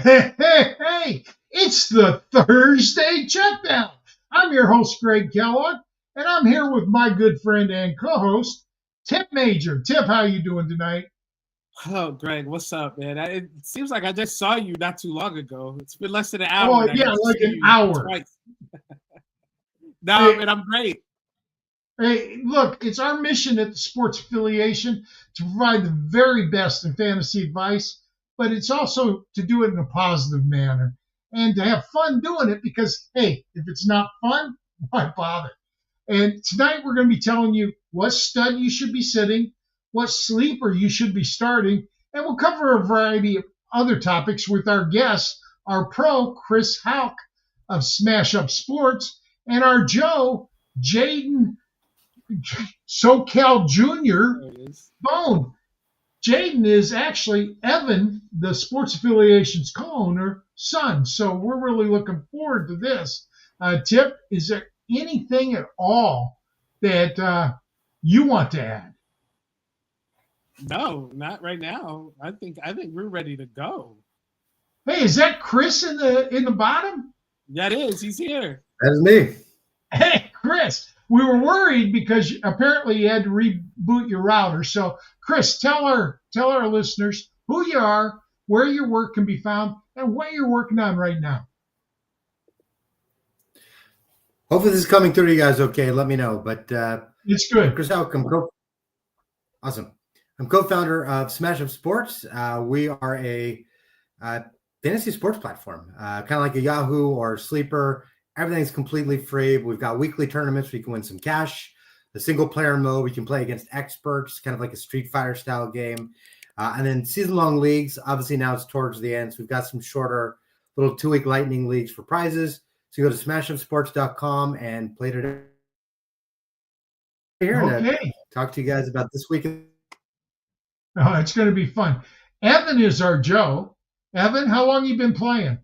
Hey, it's the Thursday Checkdown. I'm your host, Greg Kellogg, and I'm here with my good friend and co-host, Tipp Major. Tipp, how you doing tonight? Oh, Greg, what's up, man? It seems like I just saw you not too long ago. It's been less than an hour, Oh, and I yeah, got to like see an you hour. twice. No, Hey, man, I'm great. hey, look, it's our mission at the Sports Affiliation to provide the very best in fantasy advice, but it's also to do it in a positive manner and to have fun doing it because, hey, if it's not fun, why bother? And tonight we're going to be telling you what stud you should be sitting, what sleeper you should be starting, and we'll cover a variety of other topics with our guests, our pro, Chris Hauk of Smash Up Sports, and our Joe, Jaden SoCal Jr. There it is. Bone. Jaden is actually Evan, the Sports Affiliation's co-owner, son. So we're really looking forward to this. Tipp, is there anything at all that you want to add? No, not right now. I think we're ready to go. Hey, is that Chris in the bottom? That is, he's here. That is me. Hey, Chris, we were worried because apparently you had to reboot your router. So, Chris, tell our listeners who you are, where your work can be found, and what you're working on right now. Hopefully this is coming through to you guys okay. Let me know. But It's good. Chris Hauk, awesome. I'm co-founder of Smash Up Sports. We are a fantasy sports platform, kind of like a Yahoo or Sleeper. Everything's completely free. We've got weekly tournaments where you can win some cash. The single player mode, we can play against experts, kind of like a Street Fighter style game. And then season-long leagues. Obviously now it's towards the end, so we've got some shorter little 2-week lightning leagues for prizes. So you go to smashupsports.com and play today. Here Okay. talk to you guys about this week. Oh, it's going to be fun. Evan is our Joe. Evan, how long you been playing?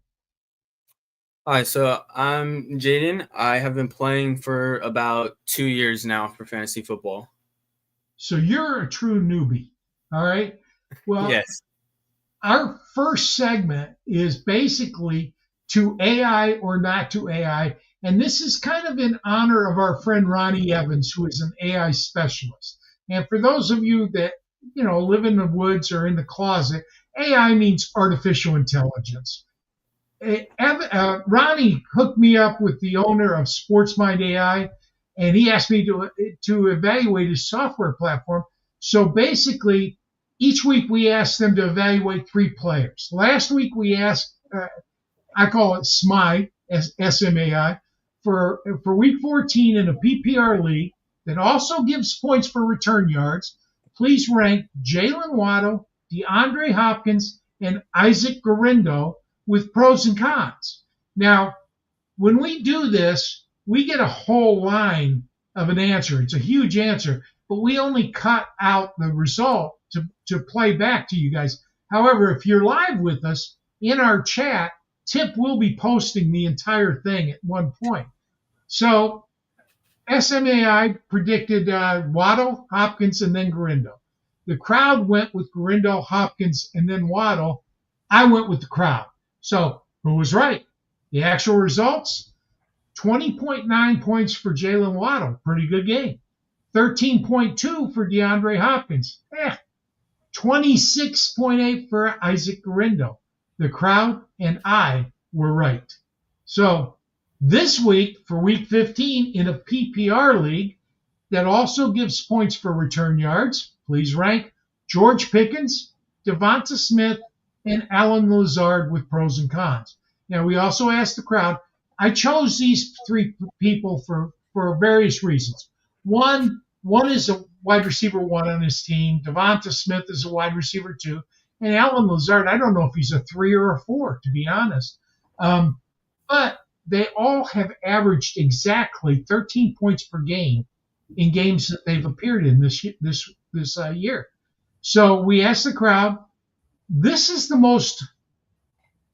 Hi, so I'm Jaden. I have been playing for about 2 years now for fantasy football. So you're a true newbie. All right. Well, Yes. our first segment is basically to AI or not to AI. And this is kind of in honor of our friend Ronnie Evans, who is an AI specialist. And for those of you that, live in the woods or in the closet, AI means artificial intelligence. Ronnie hooked me up with the owner of SportsMind AI, and he asked me to evaluate his software platform. So basically, each week we asked them to evaluate 3 players. Last week we asked, I call it SMAI, SMAI, for week 14 in a PPR league that also gives points for return yards. Please rank Jalen Waddle, DeAndre Hopkins, and Isaac Guerendo with pros and cons. Now, when we do this, we get a whole line of an answer. It's a huge answer, but we only cut out the result to play back to you guys. However, if you're live with us in our chat, Tipp will be posting the entire thing at one point. So SMAI predicted Waddle, Hopkins, and then Guerendo. The crowd went with Guerendo, Hopkins, and then Waddle. I went with the crowd. So who was right? The actual results, 20.9 points for Jalen Waddle. Pretty good game. 13.2 for DeAndre Hopkins. 26.8 for Isaac Guerendo. The crowd and I were right. So this week, for week 15 in a PPR league that also gives points for return yards, please rank George Pickens, Devonta Smith, and Alan Lazard with pros and cons. Now, we also asked the crowd. I chose these 3 people for various reasons. One is a wide receiver 1 on his team. Devonta Smith is a wide receiver 2. And Alan Lazard, I don't know if he's a 3 or a 4, to be honest. But they all have averaged exactly 13 points per game in games that they've appeared in this year. So we asked the crowd. This is the most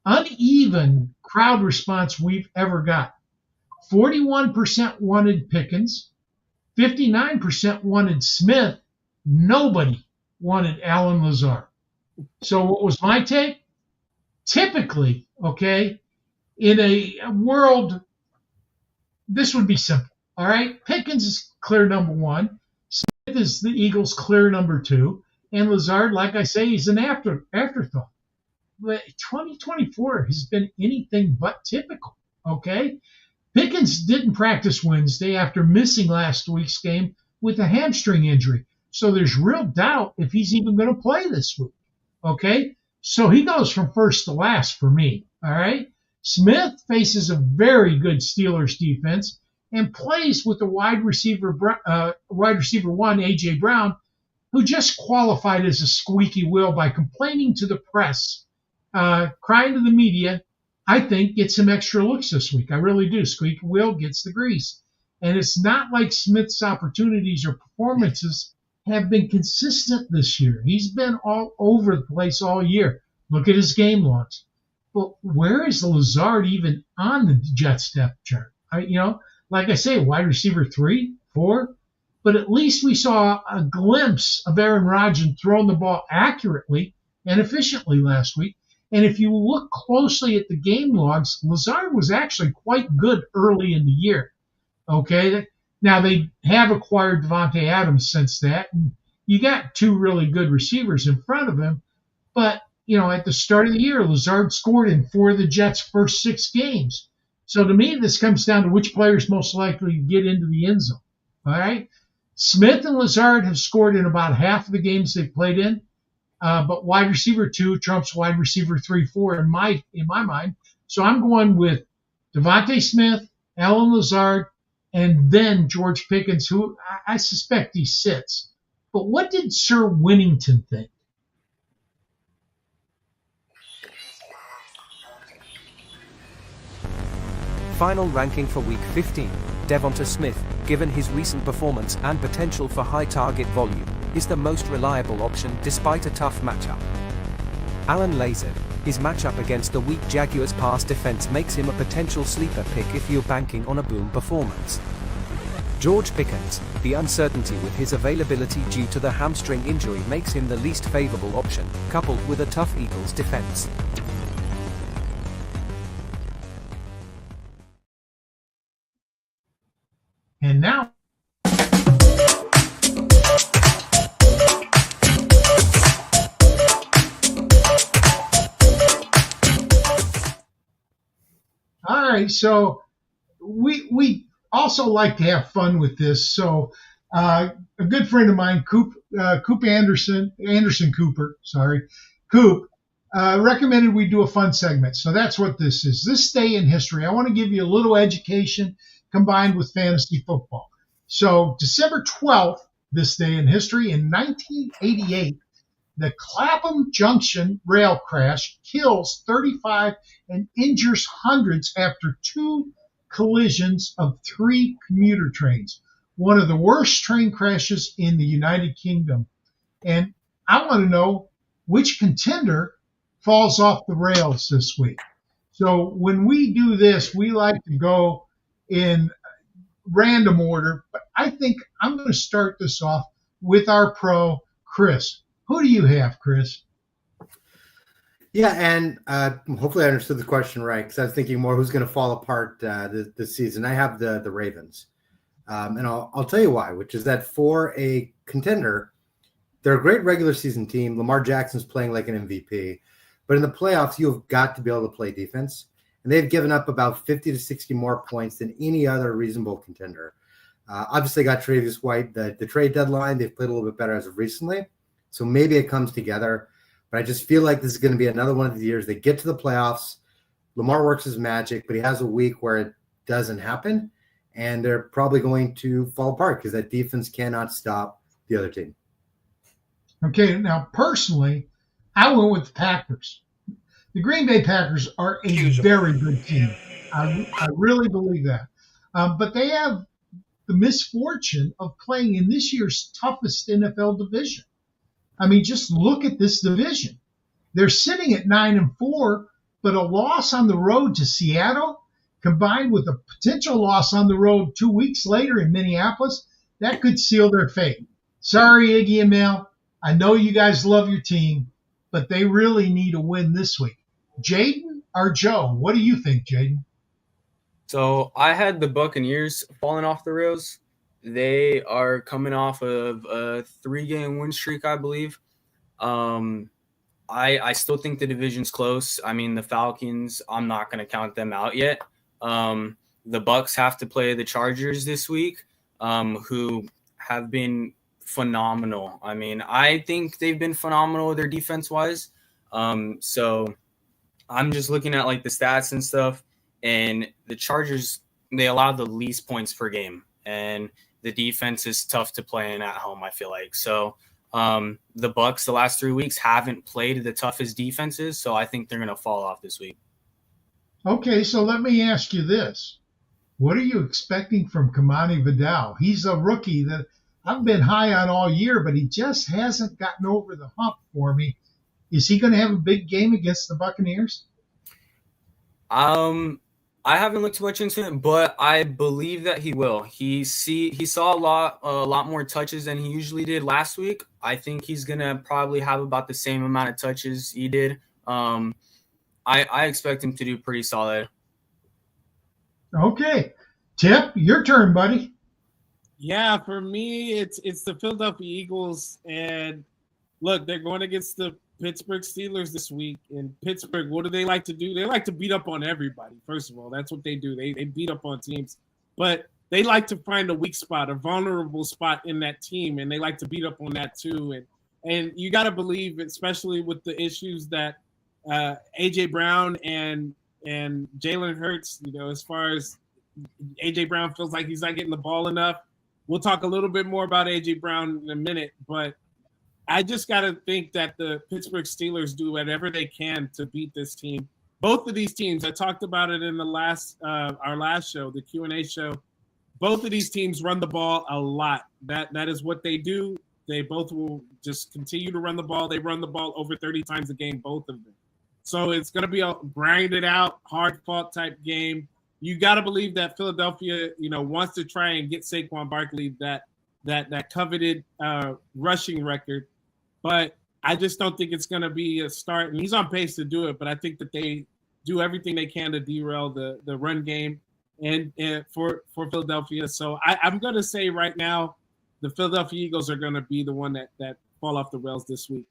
uneven crowd response we've ever got. 41% wanted Pickens, 59% wanted Smith, nobody wanted Alan Lazard. So what was my take? typically, okay, in a world, this would be simple. All right. Pickens is clear number one. Smith is the Eagles' clear number two. And Lazard, like I say, he's an afterthought. But 2024 has been anything but typical. Okay. Pickens didn't practice Wednesday after missing last week's game with a hamstring injury. So there's real doubt if he's even going to play this week. Okay. So he goes from first to last for me. All right. Smith faces a very good Steelers defense and plays with the wide receiver one, A.J. Brown, who just qualified as a squeaky wheel by complaining to the press, crying to the media. I think gets him extra looks this week. I really do. Squeaky wheel gets the grease. And it's not like Smith's opportunities or performances have been consistent this year. He's been all over the place all year. Look at his game logs. But where is Lazard even on the Jets depth chart? Like I say, wide receiver 3, 4. But at least we saw a glimpse of Aaron Rodgers throwing the ball accurately and efficiently last week. And if you look closely at the game logs, Lazard was actually quite good early in the year. Okay. Now they have acquired Devontae Adams since that. And you got two really good receivers in front of him. But, at the start of the year, Lazard scored in 4 of the Jets' first 6 games. So to me, this comes down to which player is most likely to get into the end zone. All right. Smith and Lazard have scored in about half of the games they've played in. But wide receiver 2 trumps wide receiver 3, 4 in my mind. So I'm going with Devontae Smith, Allen Lazard, and then George Pickens, who I suspect he sits. But what did Sir Winnington think? Final ranking for Week 15, Devonta Smith, given his recent performance and potential for high target volume, is the most reliable option despite a tough matchup. Alan Lazard, his matchup against the weak Jaguars pass defense makes him a potential sleeper pick if you're banking on a boom performance. George Pickens, the uncertainty with his availability due to the hamstring injury makes him the least favorable option, coupled with a tough Eagles defense. And now, all right, so we also like to have fun with this. So a good friend of mine, Coop Anderson Cooper, recommended we do a fun segment. So that's what this is. This day in history, I want to give you a little education combined with fantasy football. So December 12th, this day in history, in 1988, the Clapham Junction rail crash kills 35 and injures hundreds after 2 collisions of 3 commuter trains. One of the worst train crashes in the United Kingdom. And I want to know which contender falls off the rails this week. So when we do this, we like to go in random order, but I think I'm going to start this off with our pro, Chris. Who do you have, Chris? Yeah, and hopefully I understood the question right, because I was thinking more who's going to fall apart this season. I have the Ravens, and I'll tell you why, which is that for a contender, they're a great regular season team. Lamar Jackson's playing like an MVP, but in the playoffs, you've got to be able to play defense. And they've given up about 50 to 60 more points than any other reasonable contender. Obviously, got Tre'Davious White. The trade deadline, they've played a little bit better as of recently. So maybe it comes together. But I just feel like this is going to be another one of the years. They get to the playoffs. Lamar works his magic, but he has a week where it doesn't happen. And they're probably going to fall apart because that defense cannot stop the other team. Okay, now personally, I went with the Packers. The Green Bay Packers are a very good team. I really believe that. But they have the misfortune of playing in this year's toughest NFL division. I mean, just look at this division. They're sitting at 9-4, but a loss on the road to Seattle, combined with a potential loss on the road 2 weeks later in Minneapolis, that could seal their fate. Sorry, Iggy and Mel. I know you guys love your team, but they really need a win this week. Jaden or Joe? What do you think, Jaden? So I had the Buccaneers falling off the rails. They are coming off of a 3-game win streak, I believe. I still think the division's close. I mean, the Falcons, I'm not going to count them out yet. The Bucs have to play the Chargers this week, who have been phenomenal. I mean, I think they've been phenomenal their defense-wise. So I'm just looking at like the stats and stuff, and the Chargers, they allow the least points per game, and the defense is tough to play in at home, I feel like. So the Bucs the last 3 weeks haven't played the toughest defenses, so I think they're going to fall off this week. Okay, so let me ask you this. What are you expecting from Kamani Vidal? He's a rookie that I've been high on all year, but he just hasn't gotten over the hump for me. Is he going to have a big game against the Buccaneers? I haven't looked too much into it, but I believe that he will. He saw a lot more touches than he usually did last week. I think he's gonna probably have about the same amount of touches he did. I expect him to do pretty solid. Okay, Tipp, your turn, buddy. Yeah, for me, it's the Philadelphia Eagles, and look, they're going against the Pittsburgh Steelers this week. In Pittsburgh, what do they like to do? They like to beat up on everybody. First of all, that's what they do. They beat up on teams, but they like to find a weak spot, a vulnerable spot in that team, and they like to beat up on that too. And you got to believe, especially with the issues that AJ Brown and Jalen Hurts, as far as AJ Brown feels like he's not getting the ball enough. We'll talk a little bit more about AJ Brown in a minute, but I just got to think that the Pittsburgh Steelers do whatever they can to beat this team. Both of these teams, I talked about it in the our last show, the Q&A show. Both of these teams run the ball a lot. That is what they do. They both will just continue to run the ball. They run the ball over 30 times a game, both of them. So it's going to be a grinded out, hard-fought type game. You got to believe that Philadelphia, wants to try and get Saquon Barkley that coveted rushing record. But I just don't think it's going to be a start. And he's on pace to do it, but I think that they do everything they can to derail the run game and for Philadelphia. So I'm going to say right now the Philadelphia Eagles are going to be the one that fall off the rails this week.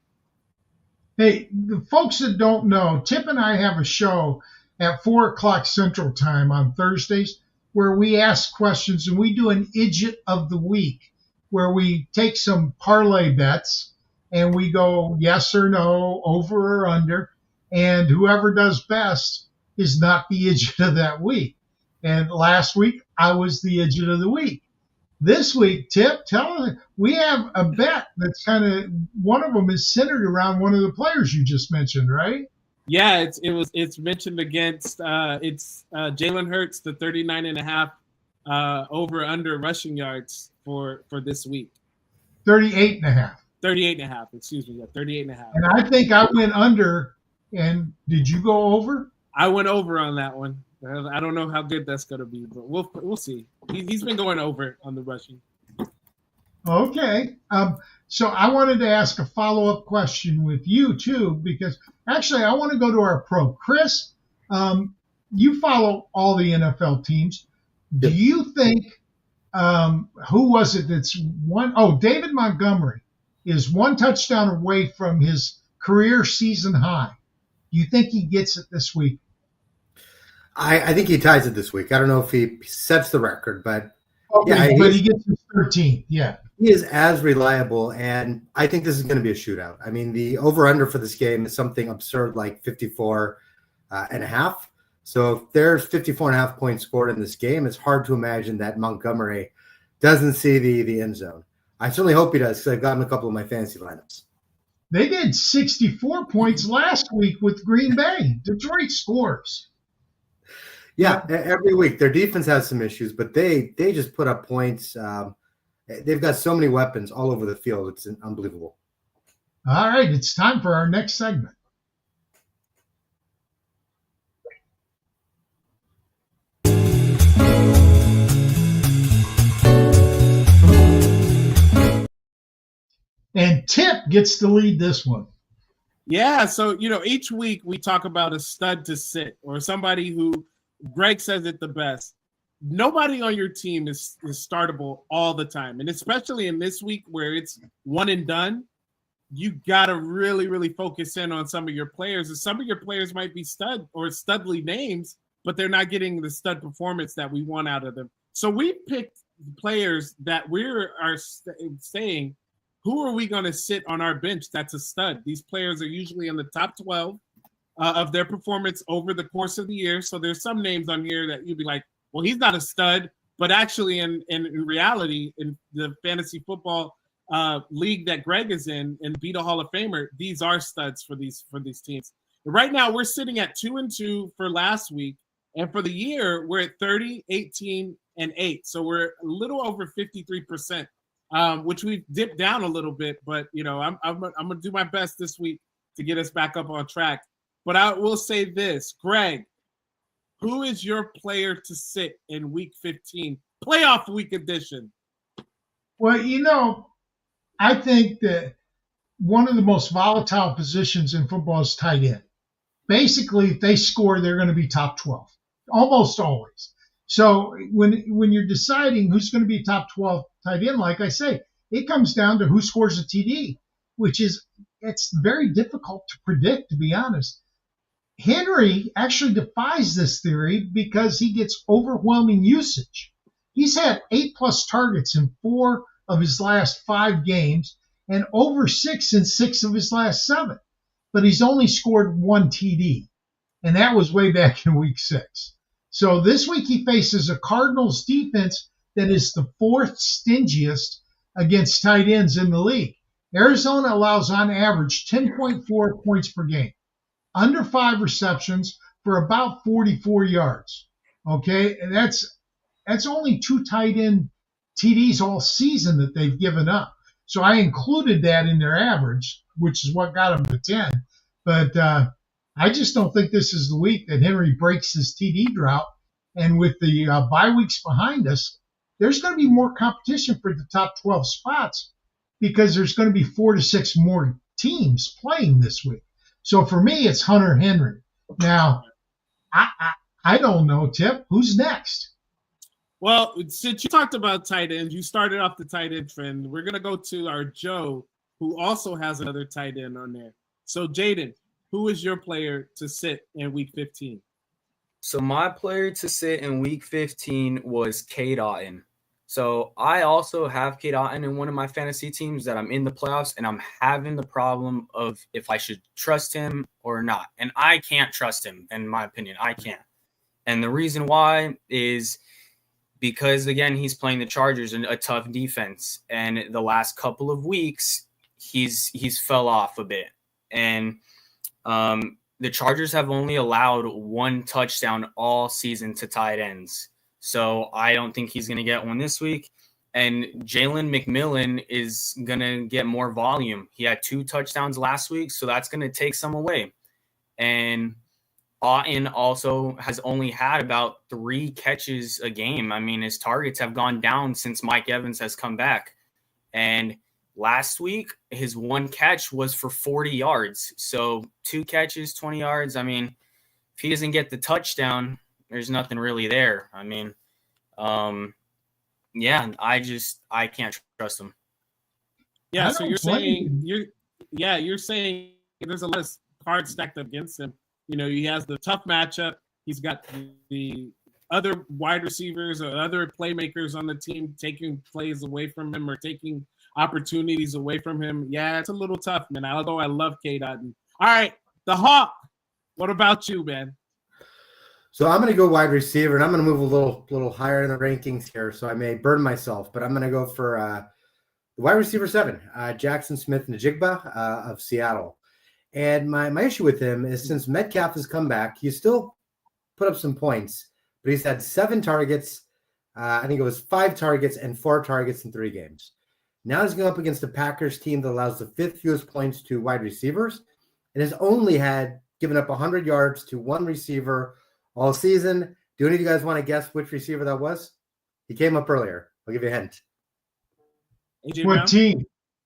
Hey, the folks that don't know, Tipp and I have a show at 4 o'clock Central Time on Thursdays where we ask questions, and we do an Idiot of the Week where we take some parlay bets and we go yes or no, over or under, and whoever does best is not the Idiot of that week. And last week, I was the Idiot of the Week. This week, Tipp, tell us, we have a bet that's kind of, one of them is centered around one of the players you just mentioned, right? Yeah, it's mentioned against it's Jalen Hurts, the 39.5 over under rushing yards for this week. 38.5. 38.5, excuse me. Yeah, 38.5. And I think I went under. And did you go over? I went over on that one. I don't know how good that's going to be, but we'll see. He's been going over on the rushing. Okay. So I wanted to ask a follow-up question with you, too, because actually I want to go to our pro. Chris, you follow all the NFL teams. Do you think, who was it that's one? Oh, David Montgomery is one touchdown away from his career season high. Do you think he gets it this week? I think he ties it this week. I don't know if he sets the record, but okay, but he gets his 13th. Yeah, he is as reliable, and I think this is going to be a shootout. I mean, the over/under for this game is something absurd like 54.5. So if there's 54.5 points scored in this game, it's hard to imagine that Montgomery doesn't see the end zone. I certainly hope he does, because I've gotten a couple of my fantasy lineups. They did 64 points last week with Green Bay. Detroit scores. Yeah, every week. Their defense has some issues, but they just put up points. They've got so many weapons all over the field. It's unbelievable. All right, it's time for our next segment. And Tipp gets to lead this one. Yeah, so each week we talk about a stud to sit or somebody who Greg says it the best. Nobody on your team is startable all the time, and especially in this week where it's one and done, you got to really, really focus in on some of your players. And some of your players might be stud or studly names, but they're not getting the stud performance that we want out of them. So we picked players that we are saying, who are we going to sit on our bench that's a stud? These players are usually in the top 12 of their performance over the course of the year. So there's some names on here that you'd be like, well, he's not a stud, but actually in reality, in the fantasy football league that Greg is in and beat a Hall of Famer, these are studs for these teams. Right now, we're sitting at 2-2 for last week, and for the year, we're at 30, 18, and 8. So we're a little over 53%, which we've dipped down a little bit. But I'm gonna do my best this week to get us back up on track. But I will say this, Greg, who is your player to sit in Week 15, playoff week edition? Well, I think that one of the most volatile positions in football is tight end. Basically, if they score, they're going to be top 12, almost always. So when you're deciding who's going to be top 12 tight end, like I say, it comes down to who scores a TD, it's very difficult to predict, to be honest. Henry actually defies this theory because he gets overwhelming usage. He's had 8+ targets in 4 of his last 5 games and over 6 in 6 of his last 7. But he's only scored 1 TD, and that was way back in Week 6. So this week he faces a Cardinals defense that is the 4th stingiest against tight ends in the league. Arizona allows on average 10.4 points per game, under 5 receptions for about 44 yards. Okay, and that's only 2 tight end TDs all season that they've given up. So I included that in their average, which is what got them to 10. But I just don't think this is the week that Henry breaks his TD drought. And with the bye weeks behind us, there's going to be more competition for the top 12 spots because there's going to be 4 to 6 more teams playing this week. So for me, it's Hunter Henry. Now, I don't know, Tipp. Who's next? Well, since you talked about tight ends, you started off the tight end trend. We're going to go to our Joe, who also has another tight end on there. So, Jaden, who is your player to sit in Week 15? So my player to sit in Week 15 was Cade Otton. So I also have Cade Otton in one of my fantasy teams that I'm in the playoffs, and I'm having the problem of if I should trust him or not. And I can't trust him, in my opinion. I can't. And the reason why is because, again, he's playing the Chargers in a tough defense. And the last couple of weeks, he's fell off a bit. And the Chargers have only allowed 1 touchdown all season to tight ends. So I don't think he's going to get one this week. And Jalen McMillan is going to get more volume. He had 2 touchdowns last week, so that's going to take some away. And Otton also has only had about 3 catches a game. I mean, his targets have gone down since Mike Evans has come back. And last week, his 1 catch was for 40 yards. So 2 catches, 20 yards. I mean, if he doesn't get the touchdown, there's nothing really there. I mean, yeah, I can't trust him. Yeah, so you're saying there's a lot of cards stacked against him. He has the tough matchup. He's got the other wide receivers or other playmakers on the team taking plays away from him or taking opportunities away from him. Yeah, it's a little tough, man. Although I love Cade Otton. All right, the Hawk. What about you, man? So I'm going to go wide receiver, and I'm going to move a little higher in the rankings here, so I may burn myself. But I'm going to go for the wide receiver 7, Jackson Smith-Njigba of Seattle. And my issue with him is since Metcalf has come back, he's still put up some points, but he's had 7 targets. I think it was 5 targets and 4 targets in 3 games. Now he's going up against the Packers team that allows the 5th fewest points to wide receivers and has only given up 100 yards to 1 receiver all season. Do any of you guys want to guess which receiver that was? He came up earlier. I'll give you a hint. AJ what Brown? team?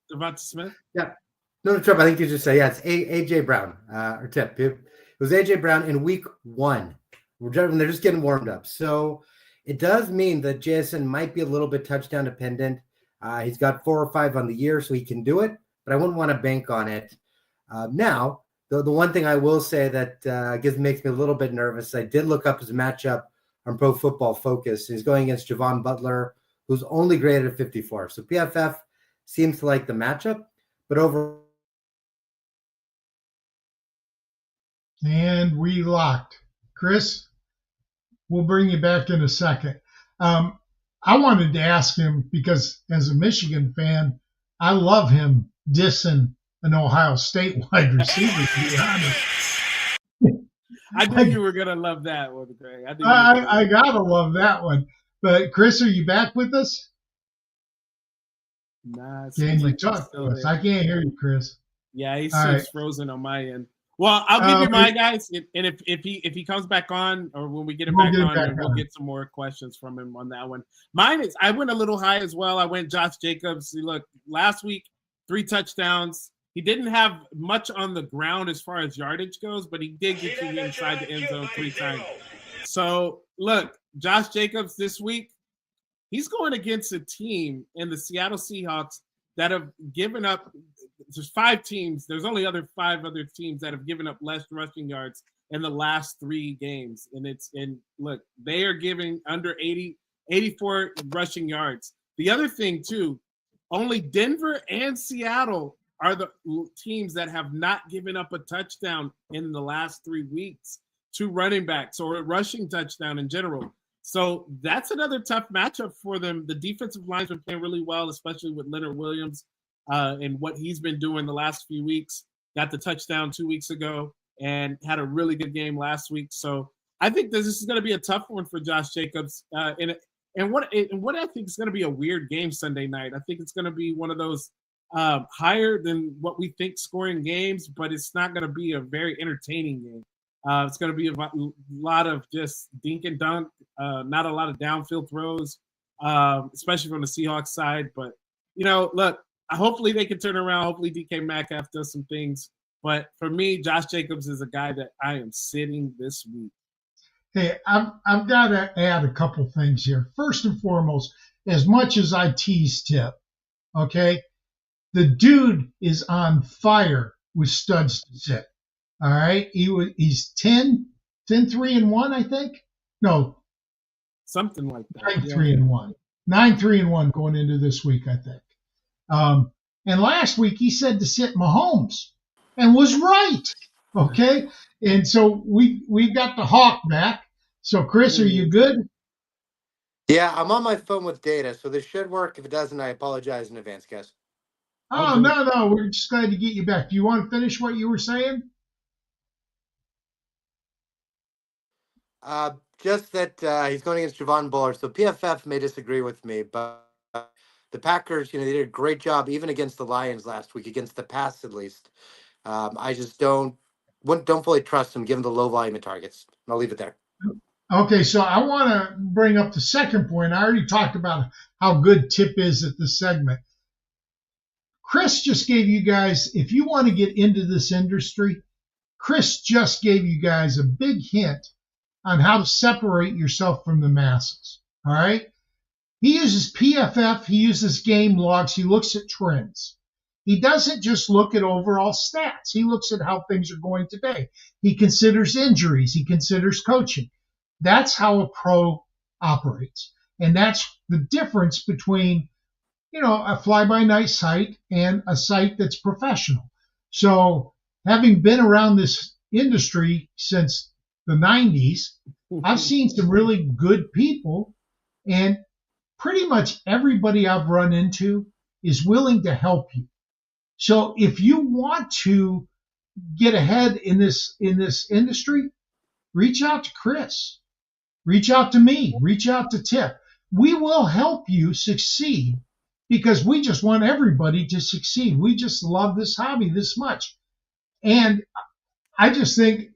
Devonta Smith? Yeah. No, Trump, I think you just say, yeah, it's AJ Brown or Tipp. It was AJ Brown in week 1. They're just getting warmed up. So it does mean that Jason might be a little bit touchdown dependent. He's got 4 or 5 on the year, so he can do it, but I wouldn't want to bank on it. Now, the one thing I will say that makes me a little bit nervous, I did look up his matchup on Pro Football Focus. He's going against Javon Butler, who's only graded at 54. So PFF seems to like the matchup, but over. And we locked. Chris, we'll bring you back in a second. I wanted to ask him because as a Michigan fan, I love him dissing an Ohio State wide receiver, to be honest. I knew you were going to love that one, Greg. I got to love that one. But Chris, are you back with us? Nah. Can you talk to us? I can't hear you, Chris. Yeah, he's frozen on my end. Well, I'll give you mine, guys, and if he comes back on, or when we get him back on, we'll get some more questions from him on that one. Mine is I went a little high as well. I went Josh Jacobs. Look, last week 3 touchdowns. He didn't have much on the ground as far as yardage goes, but he did get you inside the end zone 3 times. So look, Josh Jacobs this week, he's going against a team in the Seattle Seahawks that have given up. There's 5 teams. There's only 5 other teams that have given up less rushing yards in the last 3 games. And look, they are giving under 84 rushing yards. The other thing too, only Denver and Seattle are the teams that have not given up a touchdown in the last 3 weeks to running backs or a rushing touchdown in general. So that's another tough matchup for them. The defensive line's been playing really well, especially with Leonard Williams. And what he's been doing the last few weeks. Got the touchdown 2 weeks ago and had a really good game last week. So I think this is going to be a tough one for Josh Jacobs. And what I think is going to be a weird game Sunday night. I think it's going to be one of those higher than what we think scoring games, but it's not going to be a very entertaining game. It's going to be a lot of just dink and dunk, not a lot of downfield throws, especially from the Seahawks side. But, look, hopefully they can turn around. Hopefully DK Metcalf does some things. But for me, Josh Jacobs is a guy that I am sitting this week. Hey, I've got to add a couple things here. First and foremost, as much as I tease Tipp, okay, the dude is on fire with studs to sit. All right, he's 10-3-1, I think. No, something like that. 9-3-1, 9-3-1 going into this week, I think. And last week he said to sit Mahomes and was right. Okay. And so we've got the hawk back. So Chris, are you good? Yeah, I'm on my phone with data, so this should work. If it doesn't, I apologize in advance, guys. Oh, no. We're just glad to get you back. Do you want to finish what you were saying? Just that he's going against Javon Butler. So PFF may disagree with me, but the Packers, they did a great job even against the Lions last week, against the pass at least. I just don't fully trust him given the low volume of targets. I'll leave it there. Okay, so I want to bring up the second point. I already talked about how good Tipp is at this segment. Chris just gave you guys, if you want to get into this industry, Chris just gave you guys a big hint on how to separate yourself from the masses. All right? He uses PFF. He uses game logs. He looks at trends. He doesn't just look at overall stats. He looks at how things are going today. He considers injuries. He considers coaching. That's how a pro operates. And that's the difference between, a fly-by-night site and a site that's professional. So having been around this industry since the 90s, I've seen some really good people, and pretty much everybody I've run into is willing to help you. So if you want to get ahead in this industry, reach out to Chris, reach out to me, reach out to Tipp. We will help you succeed because we just want everybody to succeed. We just love this hobby this much. And I just think,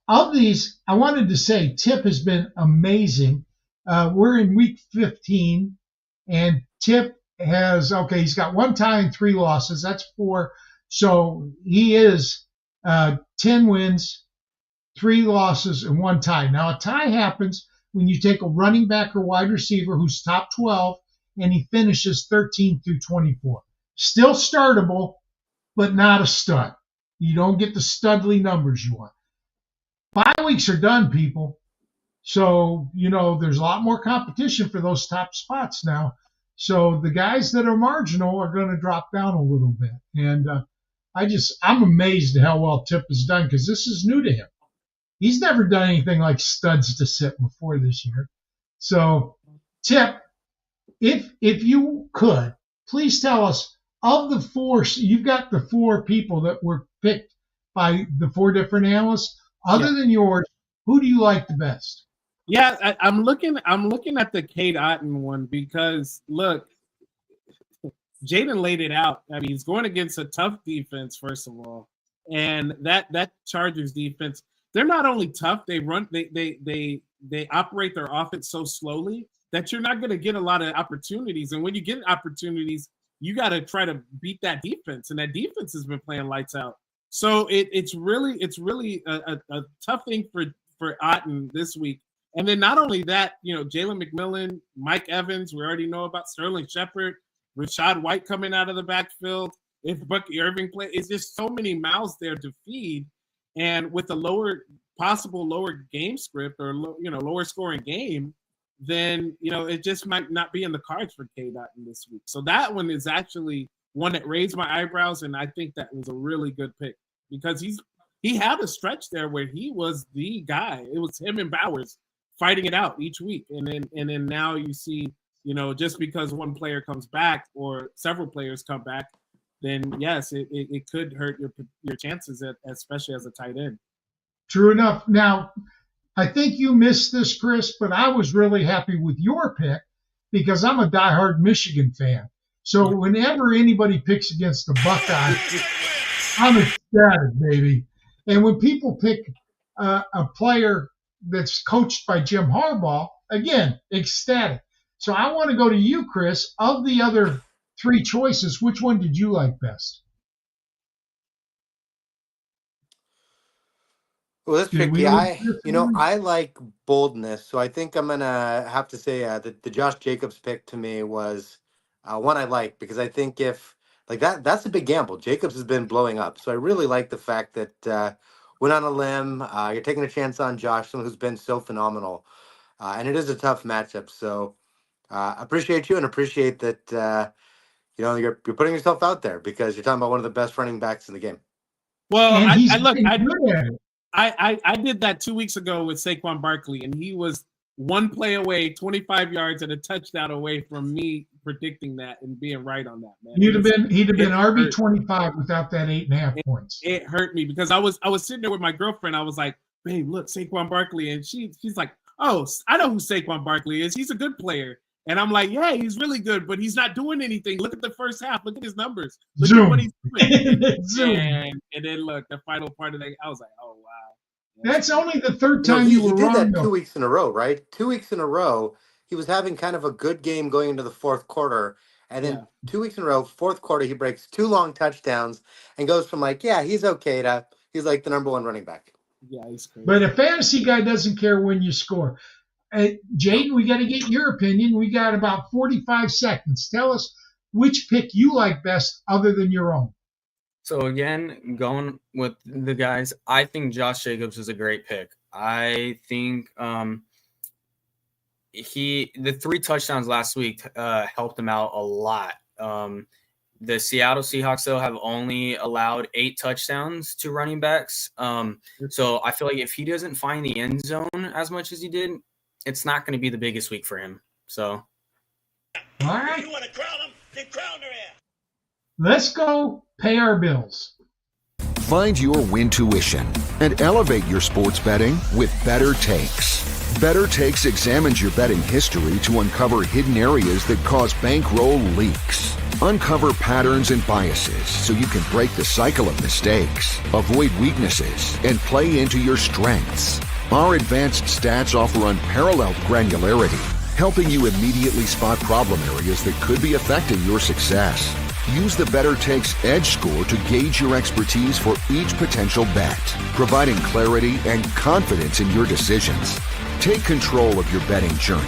of these, I wanted to say Tipp has been amazing. We're in week 15, and Tipp he's got 1 tie and 3 losses. That's for So he is 10 wins, 3 losses, and 1 tie. Now, a tie happens when you take a running back or wide receiver who's top 12 and he finishes 13 through 24. Still startable, but not a stud. You don't get the studly numbers you want. 5 weeks are done, people. So, there's a lot more competition for those top spots now. So the guys that are marginal are going to drop down a little bit. And I'm amazed at how well Tipp has done because this is new to him. He's never done anything like studs to sit before this year. So, Tipp, if you could, please tell us, of the 4, you've got the 4 people that were picked by the 4 different analysts. Other than yours, who do you like the best? Yeah, I'm looking at the Cade Otton one because look, Jaden laid it out. I mean, he's going against a tough defense, first of all, and that Chargers defense. They're not only tough; they operate their offense so slowly that you're not going to get a lot of opportunities. And when you get opportunities, you got to try to beat that defense, and that defense has been playing lights out. So it's really a tough thing for Otton this week. And then not only that, Jalen McMillan, Mike Evans, we already know about Sterling Shepard, Rachaad White coming out of the backfield. If Bucky Irving plays, it's just so many mouths there to feed. And with a possible lower game script or lower scoring game, then it just might not be in the cards for Cade Otton this week. So that one is actually one that raised my eyebrows, and I think that was a really good pick because he had a stretch there where he was the guy. It was him and Bowers fighting it out each week, and then now you see, just because one player comes back or several players come back, then yes, it could hurt your chances, especially as a tight end. True enough. Now, I think you missed this, Chris, but I was really happy with your pick because I'm a diehard Michigan fan. So whenever anybody picks against the Buckeyes, I'm ecstatic, baby. And when people pick a player that's coached by Jim Harbaugh, again, ecstatic. So I want to go to you, Chris. Of the other 3 choices, which one did you like best? Well, that's tricky. I like boldness, so I think I'm gonna have to say that the Josh Jacobs pick to me was one I like because I think if like that's a big gamble. Jacobs has been blowing up, so I really like the fact that went on a limb. You're taking a chance on Josh, someone who's been so phenomenal, and it is a tough matchup. So appreciate you and appreciate that you're putting yourself out there because you're talking about one of the best running backs in the game. Well, I did that 2 weeks ago with Saquon Barkley, and he was one play away, 25 yards and a touchdown away from me predicting that and being right on that, man. He'd have been RB25 without that 8.5 points. It hurt me because I was sitting there with my girlfriend. I was like, babe, look, Saquon Barkley. And she's like, oh, I know who Saquon Barkley is. He's a good player. And I'm like, yeah, he's really good, but he's not doing anything. Look at the first half. Look at his numbers. Look at what he's doing. And then look, the final part of that, I was like, oh, wow. That's only the third time you were wrong. He did that 2 weeks in a row, right? 2 weeks in a row, he was having kind of a good game going into the fourth quarter. And then 2 weeks in a row, fourth quarter, he breaks 2 long touchdowns and goes from like, yeah, he's okay to he's like the number 1 running back. Yeah, he's crazy. But a fantasy guy doesn't care when you score. Jaden, we got to get your opinion. We got about 45 seconds. Tell us which pick you like best other than your own. So again, going with the guys, I think Josh Jacobs is a great pick. I think the 3 touchdowns last week helped him out a lot. The Seattle Seahawks, though, have only allowed 8 touchdowns to running backs. So I feel like if he doesn't find the end zone as much as he did, it's not going to be the biggest week for him. So, all right. You want to crown him? Then crown their ass. Let's go pay our bills. Find your win tuition and elevate your sports betting with Better Takes. Better Takes examines your betting history to uncover hidden areas that cause bankroll leaks. Uncover patterns and biases so you can break the cycle of mistakes, avoid weaknesses, and play into your strengths. Our advanced stats offer unparalleled granularity, helping you immediately spot problem areas that could be affecting your success. Use the Better Takes Edge score to gauge your expertise for each potential bet, providing clarity and confidence in your decisions. Take control of your betting journey.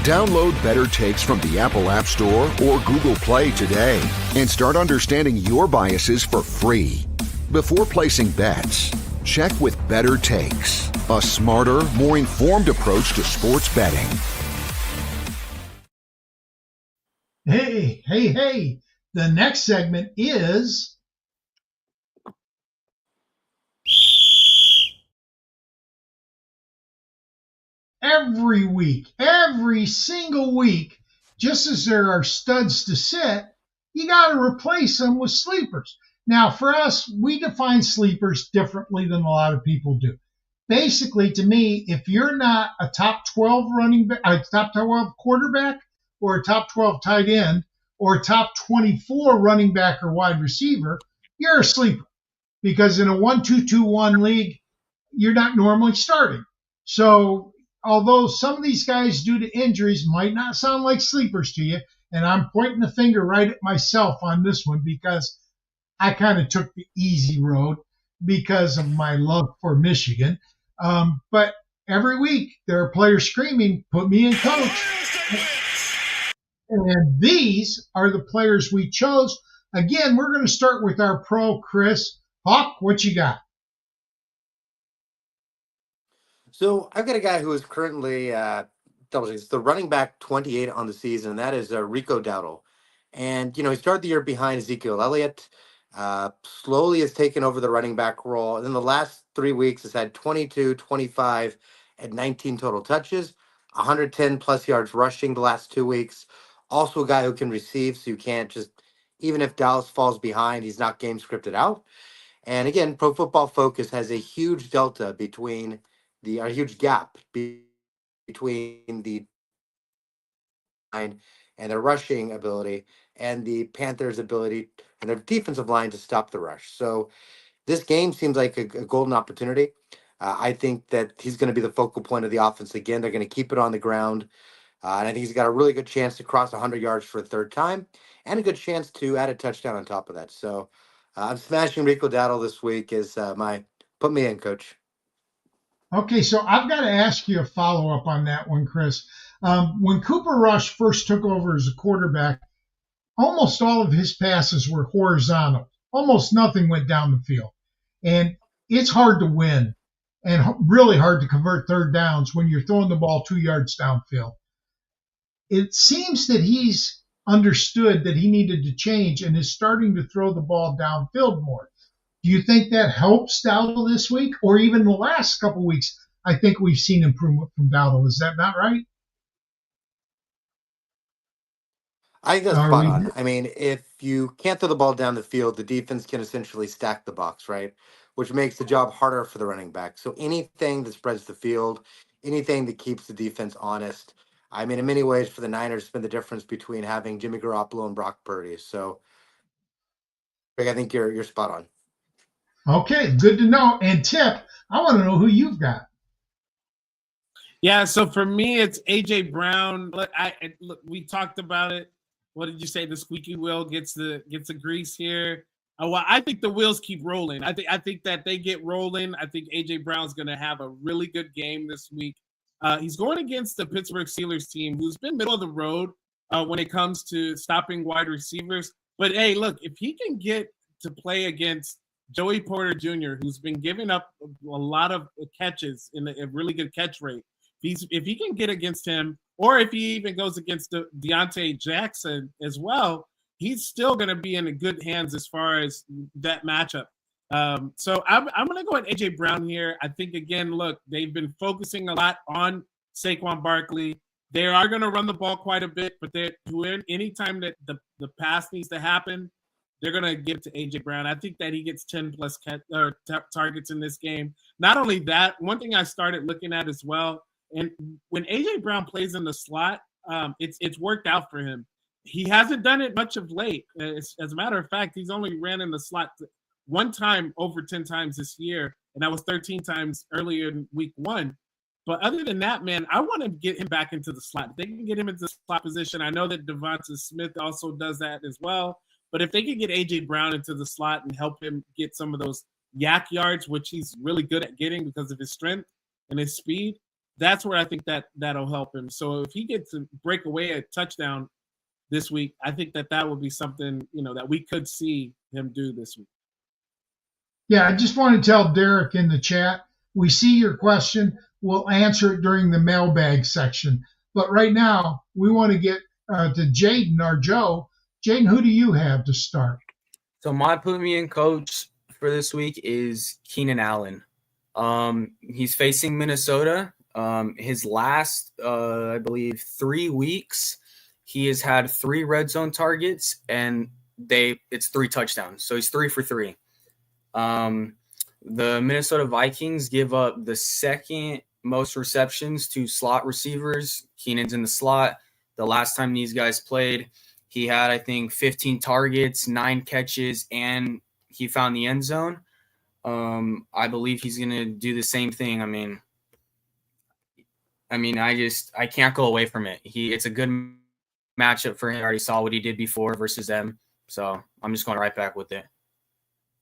Download Better Takes from the Apple App Store or Google Play today and start understanding your biases for free. Before placing bets, check with Better Takes, a smarter, more informed approach to sports betting. Hey. The next segment is every week, every single week, just as there are studs to sit, you got to replace them with sleepers. Now, for us, we define sleepers differently than a lot of people do. Basically, to me, if you're not a top 12 running back, a top 12 quarterback, or a top 12 tight end, or a top 24 running back or wide receiver, you're a sleeper. Because in a 1-2-2-1 league, you're not normally starting. So although some of these guys, due to injuries, might not sound like sleepers to you, and I'm pointing the finger right at myself on this one because I kind of took the easy road because of my love for Michigan. But every week, there are players screaming, put me in, coach. And these are the players we chose. Again, we're going to start with our pro, Chris. Hawk, what you got? So I've got a guy who is currently the running back 28 on the season. And that is Rico Dowdle. And, he started the year behind Ezekiel Elliott, slowly has taken over the running back role. And in the last 3 weeks has had 22, 25, and 19 total touches, 110 plus yards rushing the last 2 weeks. Also a guy who can receive, so you can't just, even if Dallas falls behind, he's not game scripted out. And again, Pro Football Focus has a huge delta between a huge gap between the line and their rushing ability and the Panthers' ability and their defensive line to stop the rush. So this game seems like a golden opportunity. I think that he's going to be the focal point of the offense again. They're going to keep it on the ground. And I think he's got a really good chance to cross 100 yards for a third time and a good chance to add a touchdown on top of that. So I'm smashing Rico Dowdle this week as my put me in, coach. Okay, so I've got to ask you a follow-up on that one, Chris. When Cooper Rush first took over as a quarterback, almost all of his passes were horizontal. Almost nothing went down the field. And it's hard to win and really hard to convert third downs when you're throwing the ball 2 yards downfield. It seems that he's understood that he needed to change and is starting to throw the ball downfield more. Do you think that helps Dowdle this week, or even the last couple of weeks? I think we've seen improvement from Dowdle. Is that not right? I think that's spot on. I mean, if you can't throw the ball down the field, the defense can essentially stack the box, right? Which makes the job harder for the running back. So anything that spreads the field, anything that keeps the defense honest. I mean, in many ways, for the Niners, it's been the difference between having Jimmy Garoppolo and Brock Purdy. So, Greg, I think you're spot on. Okay, good to know. And Tipp, I want to know who you've got. Yeah, so for me, it's A.J. Brown. Look, we talked about it. What did you say? The squeaky wheel gets the grease here. Well, I think the wheels keep rolling. I think that they get rolling. I think A.J. Brown's going to have a really good game this week. He's going against the Pittsburgh Steelers team, who's been middle of the road when it comes to stopping wide receivers. But, hey, look, if he can get to play against Joey Porter Jr., who's been giving up a lot of catches in a really good catch rate, if he can get against him, or if he even goes against Deontay Jackson as well, he's still going to be in good hands as far as that matchup. So I'm going to go with A.J. Brown here. I think, again, look, they've been focusing a lot on Saquon Barkley. They are going to run the ball quite a bit, but anytime that the pass needs to happen, they're going to give it to A.J. Brown. I think that he gets 10-plus targets in this game. Not only that, one thing I started looking at as well, and when A.J. Brown plays in the slot, it's worked out for him. He hasn't done it much of late. As a matter of fact, he's only ran in the slot one time over 10 times this year, and that was 13 times earlier in week 1. But other than that, man, I want to get him back into the slot. If they can get him into the slot position. I know that Devonta Smith also does that as well. But if they could get A.J. Brown into the slot and help him get some of those yak yards, which he's really good at getting because of his strength and his speed, that's where I think that'll help him. So if he gets to break away a touchdown this week, I think that would be something, that we could see him do this week. Yeah, I just want to tell Derek in the chat, we see your question. We'll answer it during the mailbag section. But right now, we want to get to Jaden, our Joe. Jaden, who do you have to start? So my put me in coach for this week is Keenan Allen. He's facing Minnesota. His last, I believe, 3 weeks, he has had 3 red zone targets, and it's 3 touchdowns. So he's 3 for 3. The Minnesota Vikings give up the second most receptions to slot receivers. Keenan's in the slot. The last time these guys played, he had, I think, 15 targets, 9 catches, and he found the end zone. I believe he's going to do the same thing. I can't go away from it. It's a good matchup for him. I already saw what he did before versus them. So I'm just going right back with it.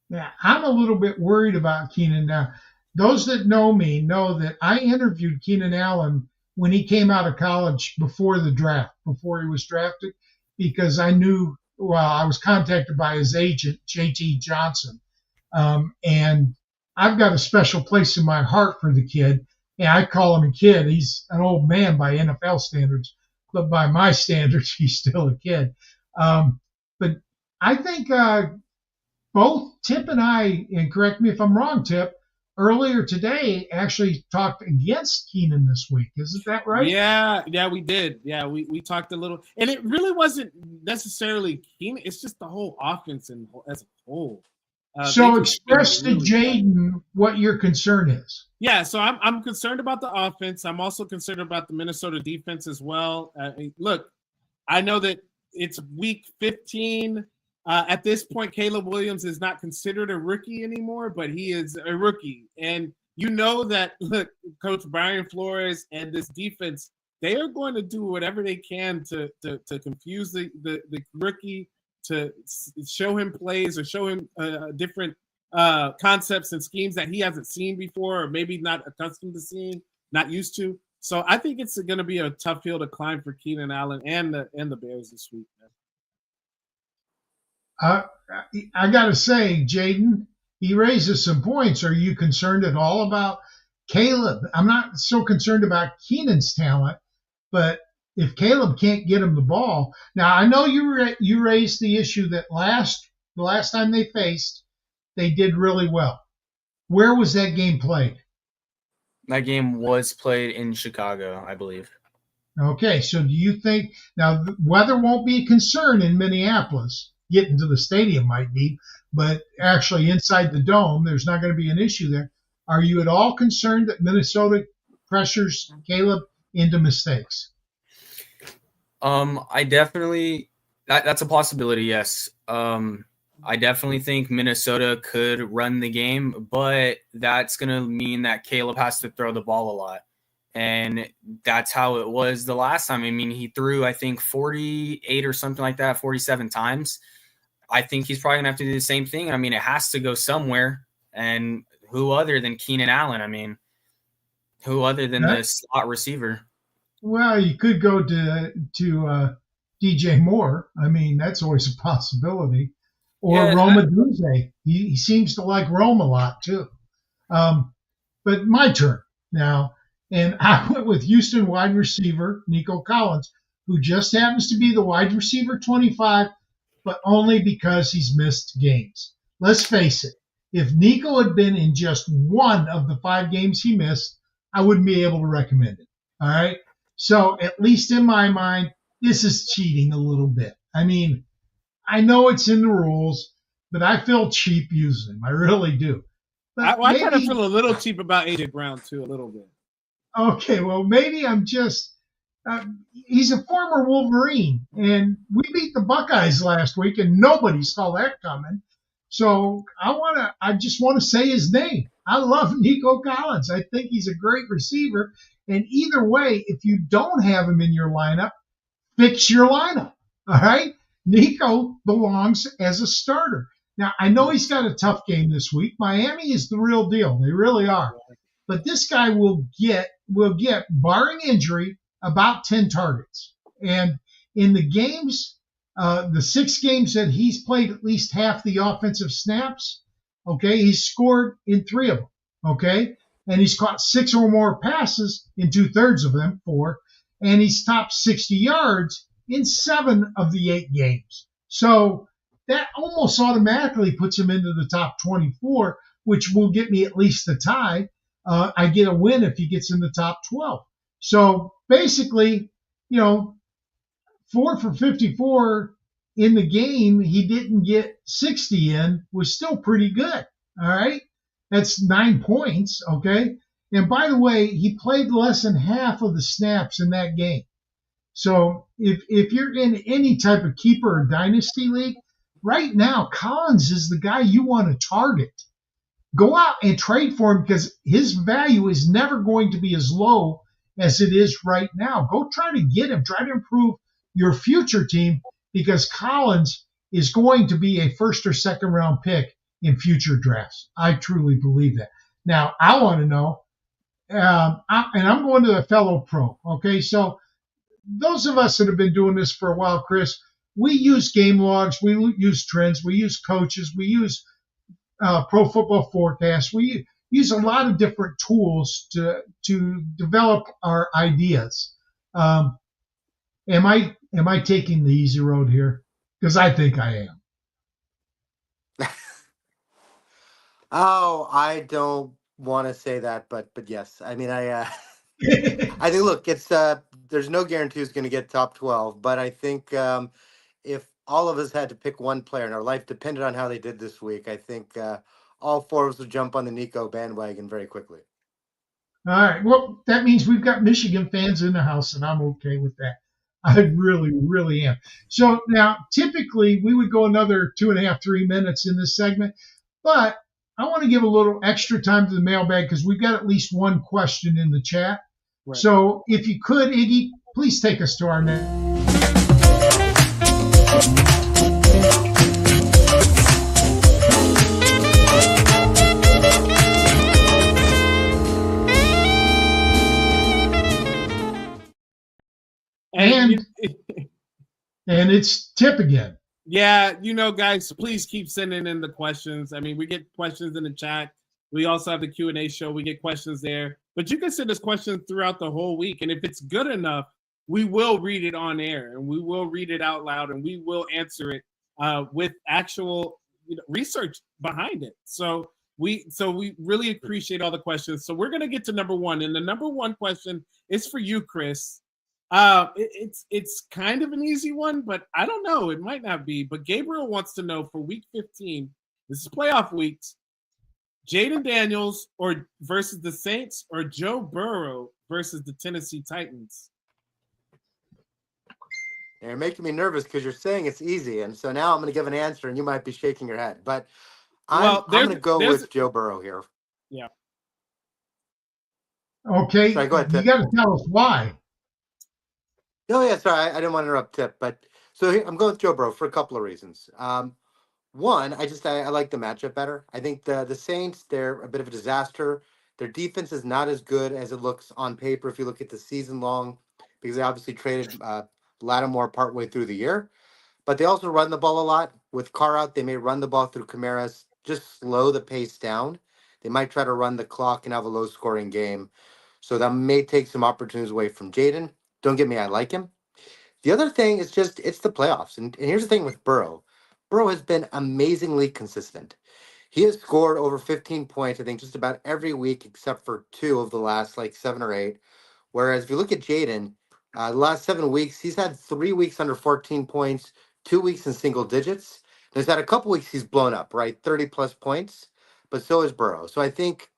Yeah, I'm a little bit worried about Keenan now. Those that know me know that I interviewed Keenan Allen when he came out of college before the draft, before he was drafted, because I was contacted by his agent, JT Johnson. And I've got a special place in my heart for the kid. Yeah, I call him a kid. He's an old man by NFL standards, but by my standards, he's still a kid. But I think both Tipp and I, and correct me if I'm wrong, Tipp, earlier today actually talked against Keenan this week. Isn't that right? Yeah, we did. Yeah, we talked a little. And it really wasn't necessarily Keenan. It's just the whole offense as a whole. So express to Jaden what your concern is. Yeah, so I'm concerned about the offense. I'm also concerned about the Minnesota defense as well. Look, I know that it's week 15. At this point, Caleb Williams is not considered a rookie anymore, but he is a rookie. And you know that, look, Coach Brian Flores and this defense, they are going to do whatever they can to confuse the rookie, to show him plays or show him different concepts and schemes that he hasn't seen before, or maybe not accustomed to seeing, not used to. So I think it's going to be a tough hill to climb for Keenan Allen and the Bears this week, man. I got to say, Jaden, he raises some points. Are you concerned at all about Caleb? I'm not so concerned about Keenan's talent, but if Caleb can't get him the ball. Now, I know you raised the issue that the last time they faced, they did really well. Where was that game played? That game was played in Chicago, I believe. Okay, so do you think now the weather won't be a concern in Minneapolis? Getting to the stadium might be, but actually inside the dome, there's not going to be an issue there. Are you at all concerned that Minnesota pressures Caleb into mistakes? I definitely that's a possibility. Yes. I definitely think Minnesota could run the game, but that's going to mean that Caleb has to throw the ball a lot. And that's how it was the last time. I mean, he threw, I think, 48 or something like that, 47 times. I think he's probably going to have to do the same thing. I mean, it has to go somewhere. And who other than Keenan Allen? I mean, who other than the slot receiver? Well, you could go to DJ Moore. I mean, that's always a possibility. Or Roma Dunze. He seems to like Rome a lot, too. But my turn now. And I went with Houston wide receiver Nico Collins, who just happens to be the wide receiver 25, but only because he's missed games. Let's face it. If Nico had been in just one of the 5 games he missed, I wouldn't be able to recommend it. All right? So at least in my mind, this is cheating a little bit. I mean, I know it's in the rules, but I feel cheap using them. I really do. But I kind of feel a little cheap about A.J. Brown, too, a little bit. Okay, well, maybe I'm just he's a former Wolverine, and we beat the Buckeyes last week, and nobody saw that coming. So I just want to say his name. I love Nico Collins. I think he's a great receiver. And either way, if you don't have him in your lineup, fix your lineup. All right? Nico belongs as a starter. Now, I know he's got a tough game this week. Miami is the real deal. They really are. But this guy will get, barring injury, about 10 targets. And in the games, the 6 games that he's played at least half the offensive snaps, okay, he's scored in 3 of them, okay? And he's caught 6 or more passes in 2/3 of them, 4, and he's topped 60 yards in 7 of the 8 games. So that almost automatically puts him into the top 24, which will get me at least the tie. I get a win if he gets in the top 12. So basically, 4 for 54 in the game, he didn't get 60 in, was still pretty good. All right. That's 9 points. Okay. And by the way, he played less than half of the snaps in that game. So if you're in any type of keeper or dynasty league, right now, Collins is the guy you want to target. Go out and trade for him because his value is never going to be as low as it is right now. Go try to get him. Try to improve your future team because Collins is going to be a first or second round pick in future drafts. I truly believe that. Now, I want to know, and I'm going to a fellow pro. Okay, so those of us that have been doing this for a while, Chris, we use game logs, we use trends, we use coaches, we use Pro Football Forecast. We use a lot of different tools to develop our ideas. Am I taking the easy road here? Because I think I am. Oh, I don't want to say that, but yes. I mean, I think, look, it's there's no guarantee who's going to get top 12, but I think if all of us had to pick one player and our life depended on how they did this week, I think all 4 of us would jump on the Nico bandwagon very quickly. All right. Well, that means we've got Michigan fans in the house, and I'm okay with that. I really, really am. So now, typically, we would go another 2.5, 3 minutes in this segment, but I want to give a little extra time to the mailbag because we've got at least one question in the chat. Right. So if you could, Iggy, please take us to our next. And it's Tipp again. Yeah, guys, please keep sending in the questions. I mean, we get questions in the chat. We also have the Q&A show. We get questions there. But you can send us questions throughout the whole week. And if it's good enough, we will read it on air. And we will read it out loud. And we will answer it with actual research behind it. So we really appreciate all the questions. So we're going to get to number 1. And the number 1 question is for you, Chris. It's kind of an easy one, but I don't know. It might not be. But Gabriel wants to know for week 15, this is playoff weeks, Jaden Daniels versus the Saints or Joe Burrow versus the Tennessee Titans? You're making me nervous because you're saying it's easy. And so now I'm going to give an answer and you might be shaking your head. But I'm going to go with Joe Burrow here. Yeah. Okay. Sorry, go ahead, Tipp. You got to tell us why. Oh, yeah, sorry. I didn't want to interrupt Tipp. But so here, I'm going with Joe Burrow for a couple of reasons. One, I like the matchup better. I think the Saints, they're a bit of a disaster. Their defense is not as good as it looks on paper if you look at the season long, because they obviously traded Lattimore partway through the year. But they also run the ball a lot. With Carr out, they may run the ball through Kamara, just slow the pace down. They might try to run the clock and have a low-scoring game. So that may take some opportunities away from Jaden. Don't get me, I like him. The other thing is just it's the playoffs. And here's the thing with Burrow. Burrow has been amazingly consistent. He has scored over 15 points, I think, just about every week except for 2 of the last 7 or 8. Whereas if you look at Jaden, the last 7 weeks, he's had 3 weeks under 14 points, 2 weeks in single digits. There's had a couple weeks he's blown up, right? 30-plus points. But so is Burrow. So I think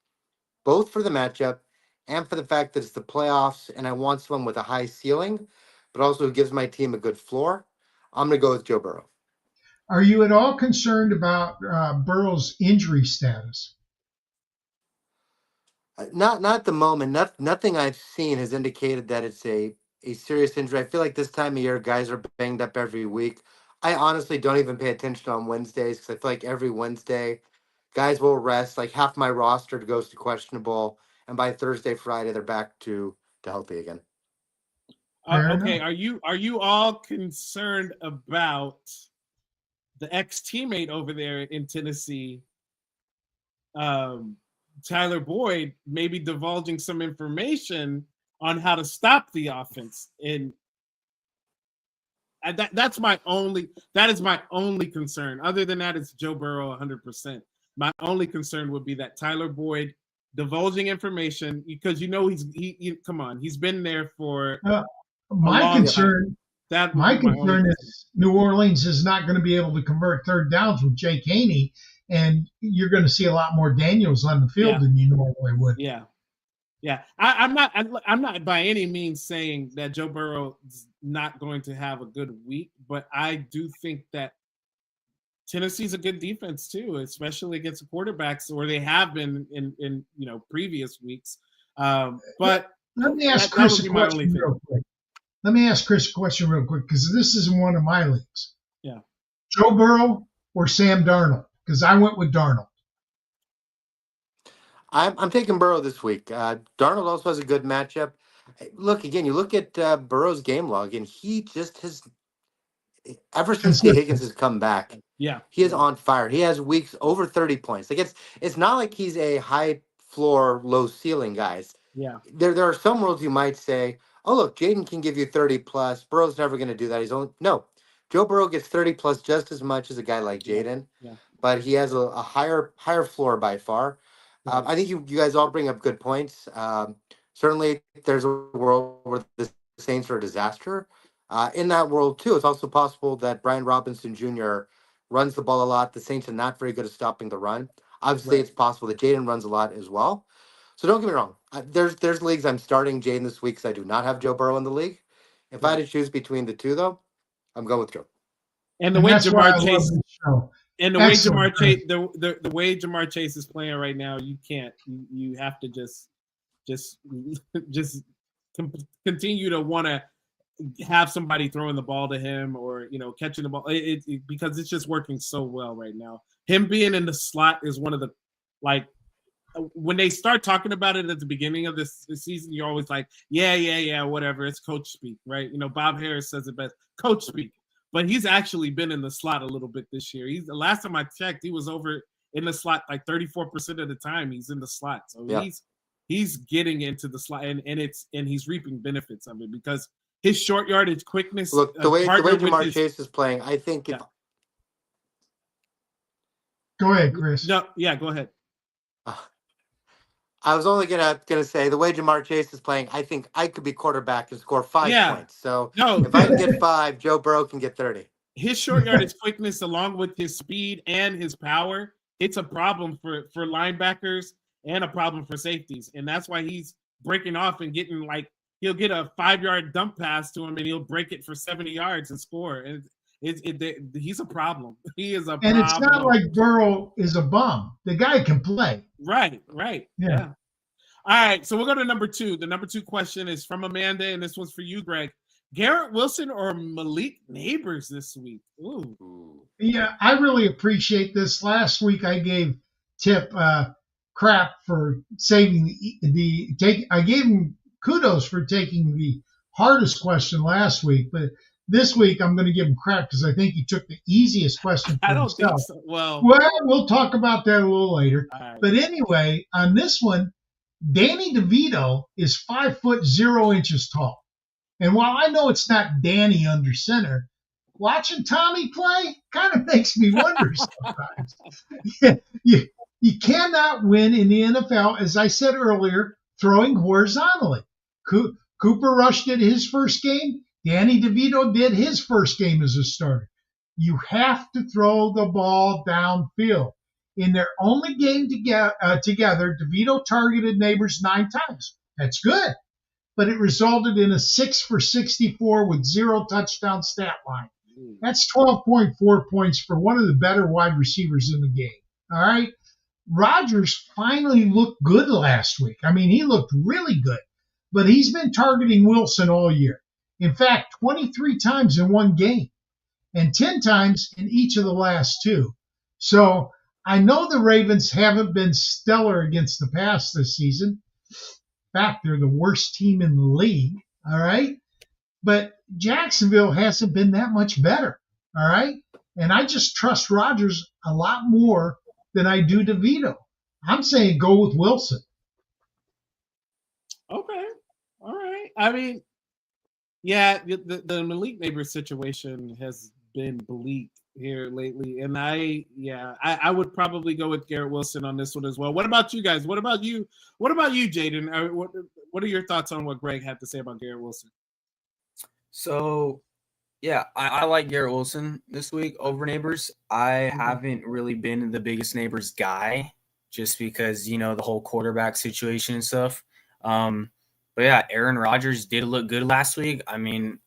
both for the matchup and for the fact that it's the playoffs and I want someone with a high ceiling, but also who gives my team a good floor, I'm going to go with Joe Burrow. Are you at all concerned about Burrow's injury status? Not at the moment. Nothing I've seen has indicated that it's a serious injury. I feel like this time of year, guys are banged up every week. I honestly don't even pay attention on Wednesdays because I feel like every Wednesday, guys will rest. Like half my roster goes to questionable, and by Thursday, Friday, they're back to healthy again. Fair Okay, enough. are you all concerned about the ex-teammate over there in Tennessee, Tyler Boyd, maybe divulging some information on how to stop the offense? And that is my only concern. Other than that, it's Joe Burrow 100%. My only concern would be that Tyler Boyd divulging information, because come on, he's been there for My concern concern is New Orleans is not going to be able to convert third downs with Jake Haney, and you're going to see a lot more Daniels on the field than you normally would. Yeah. I'm not by any means saying that Joe Burrow is not going to have a good week, but I do think that Tennessee's a good defense too, especially against the quarterbacks, or they have been in previous weeks. But let me ask Chris a question real quick. Let me ask Chris a question real quick, because this is in one of my leagues. Yeah. Joe Burrow or Sam Darnold? Because I went with Darnold. I'm taking Burrow this week. Darnold also has a good matchup. Look, again, you look at Burrow's game log, and he just has, ever since T. Higgins has come back, he is on fire. He has weeks over 30 points. Like it's not like he's a high floor, low ceiling guys. Yeah. There are some worlds you might say, oh, look, Jaden can give you 30 plus. Burrow's never going to do that. No. Joe Burrow gets 30 plus just as much as a guy like Jaden, but he has a higher floor by far. I think you guys all bring up good points. Certainly, there's a world where the Saints are a disaster. In that world, too, it's also possible that Brian Robinson Jr. runs the ball a lot. The Saints are not very good at stopping the run. Obviously, it's possible that Jaden runs a lot as well. So don't get me wrong. There's leagues I'm starting Jaden this week because I do not have Joe Burrow in the league. If I had to choose between the two, though, I'm going with Joe. And the way Jamar Chase, the way Jamar Chase is playing right now, you can't. You have to just continue to want to have somebody throwing the ball to him, or catching the ball, because it's just working so well right now. Him being in the slot is one of the, like, when they start talking about it at the beginning of this season, you're always like, yeah, whatever. It's coach speak, right? Bob Harris says it best, coach speak. But he's actually been in the slot a little bit this year. The last time I checked, he was over in the slot like 34% of the time. He's in the slot, so he's getting into the slot, and he's reaping benefits of it because his short yardage quickness. Look, the way Jamar Chase is playing, I think. Go ahead, Chris. No, go ahead. I was only gonna say the way Jamar Chase is playing, I think I could be quarterback and score 5 points. So if I can get 5, Joe Burrow can get 30. His short yardage quickness, along with his speed and his power, it's a problem for linebackers and a problem for safeties, and that's why he's breaking off and getting, like, he'll get a 5-yard dump pass to him and he'll break it for 70 yards and score. And he's a problem. He is a problem. And it's not like Burrow is a bum. The guy can play. Right. Yeah. All right, so we'll go to number 2. The number 2 question is from Amanda, and this one's for you, Greg. Garrett Wilson or Malik Neighbors this week? Ooh. Yeah, I really appreciate this. Last week I gave Tipp crap for saving I gave him kudos for taking the hardest question last week, but this week I'm going to give him crap because I think he took the easiest question for himself. Think so. Well, we'll talk about that a little later. Right. But anyway, on this one, Danny DeVito is 5 foot 0 inches tall. And while I know it's not Danny under center, watching Tommy play kind of makes me wonder sometimes. You cannot win in the NFL, as I said earlier, throwing horizontally. Cooper Rush did his first game. Danny DeVito did his first game as a starter. You have to throw the ball downfield. In their only game together, DeVito targeted Neighbors 9 times. That's good. But it resulted in a 6 for 64 with 0 touchdown stat line. That's 12.4 points for one of the better wide receivers in the game. All right? Rodgers finally looked good last week. I mean, he looked really good. But he's been targeting Wilson all year. In fact, 23 times in one game. and 10 times in each of the last 2. So I know the Ravens haven't been stellar against the pass this season. In fact, they're the worst team in the league. All right. But Jacksonville hasn't been that much better. All right. And I just trust Rodgers a lot more than I do DeVito. I'm saying go with Wilson. Okay. All right. I mean, yeah, the Malik Neighbors situation has been bleak here lately. And I would probably go with Garrett Wilson on this one as well. What about you guys? What about you, Jaden? What are your thoughts on what Greg had to say about Garrett Wilson? So, yeah, I like Garrett Wilson this week over Neighbors. I haven't really been the biggest Neighbors guy just because, the whole quarterback situation and stuff. But yeah, Aaron Rodgers did look good last week. I mean,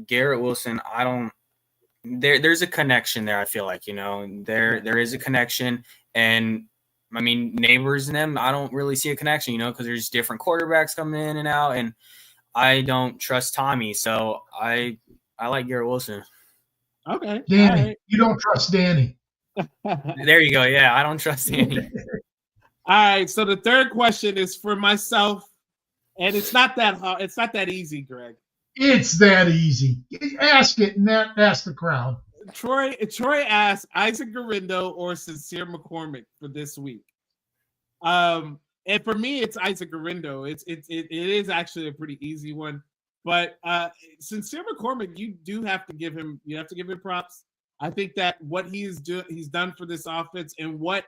Garrett Wilson, there's a connection there. I feel like, there is a connection, and I mean, Neighbors and them, I don't really see a connection, because there's different quarterbacks coming in and out, and I don't trust Tommy. So I like Garrett Wilson. Okay. Danny, right. You don't trust Danny. There you go. Yeah, I don't trust Danny. All right. So the third question is for myself. And it's not that hard. It's not that easy, Greg. It's that easy. Ask it and ask the crowd. Troy asked Isaac Garindo or Sincere McCormick for this week. And for me, it's Isaac Garindo. It is actually a pretty easy one. But Sincere McCormick, you have to give him props. I think that what he's done for this offense and what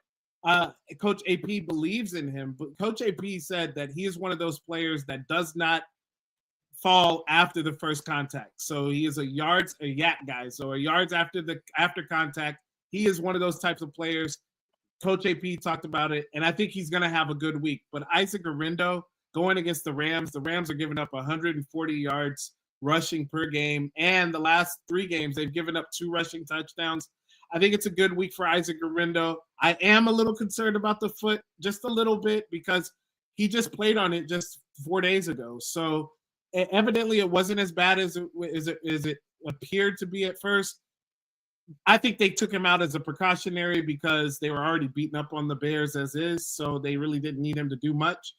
Coach AP believes in him, but Coach AP said that he is one of those players that does not fall after the first contact. So he is a yak guy. So yards after contact, he is one of those types of players. Coach AP talked about it, and I think he's going to have a good week. But Isaac Garindo going against the Rams are giving up 140 yards rushing per game, and the last 3 games they've given up 2 rushing touchdowns. I think it's a good week for Isaac Garindo. I am a little concerned about the foot, just a little bit, because he just played on it just 4 days ago. So evidently it wasn't as bad as it appeared to be at first. I think they took him out as a precautionary because they were already beating up on the Bears as is, so they really didn't need him to do much.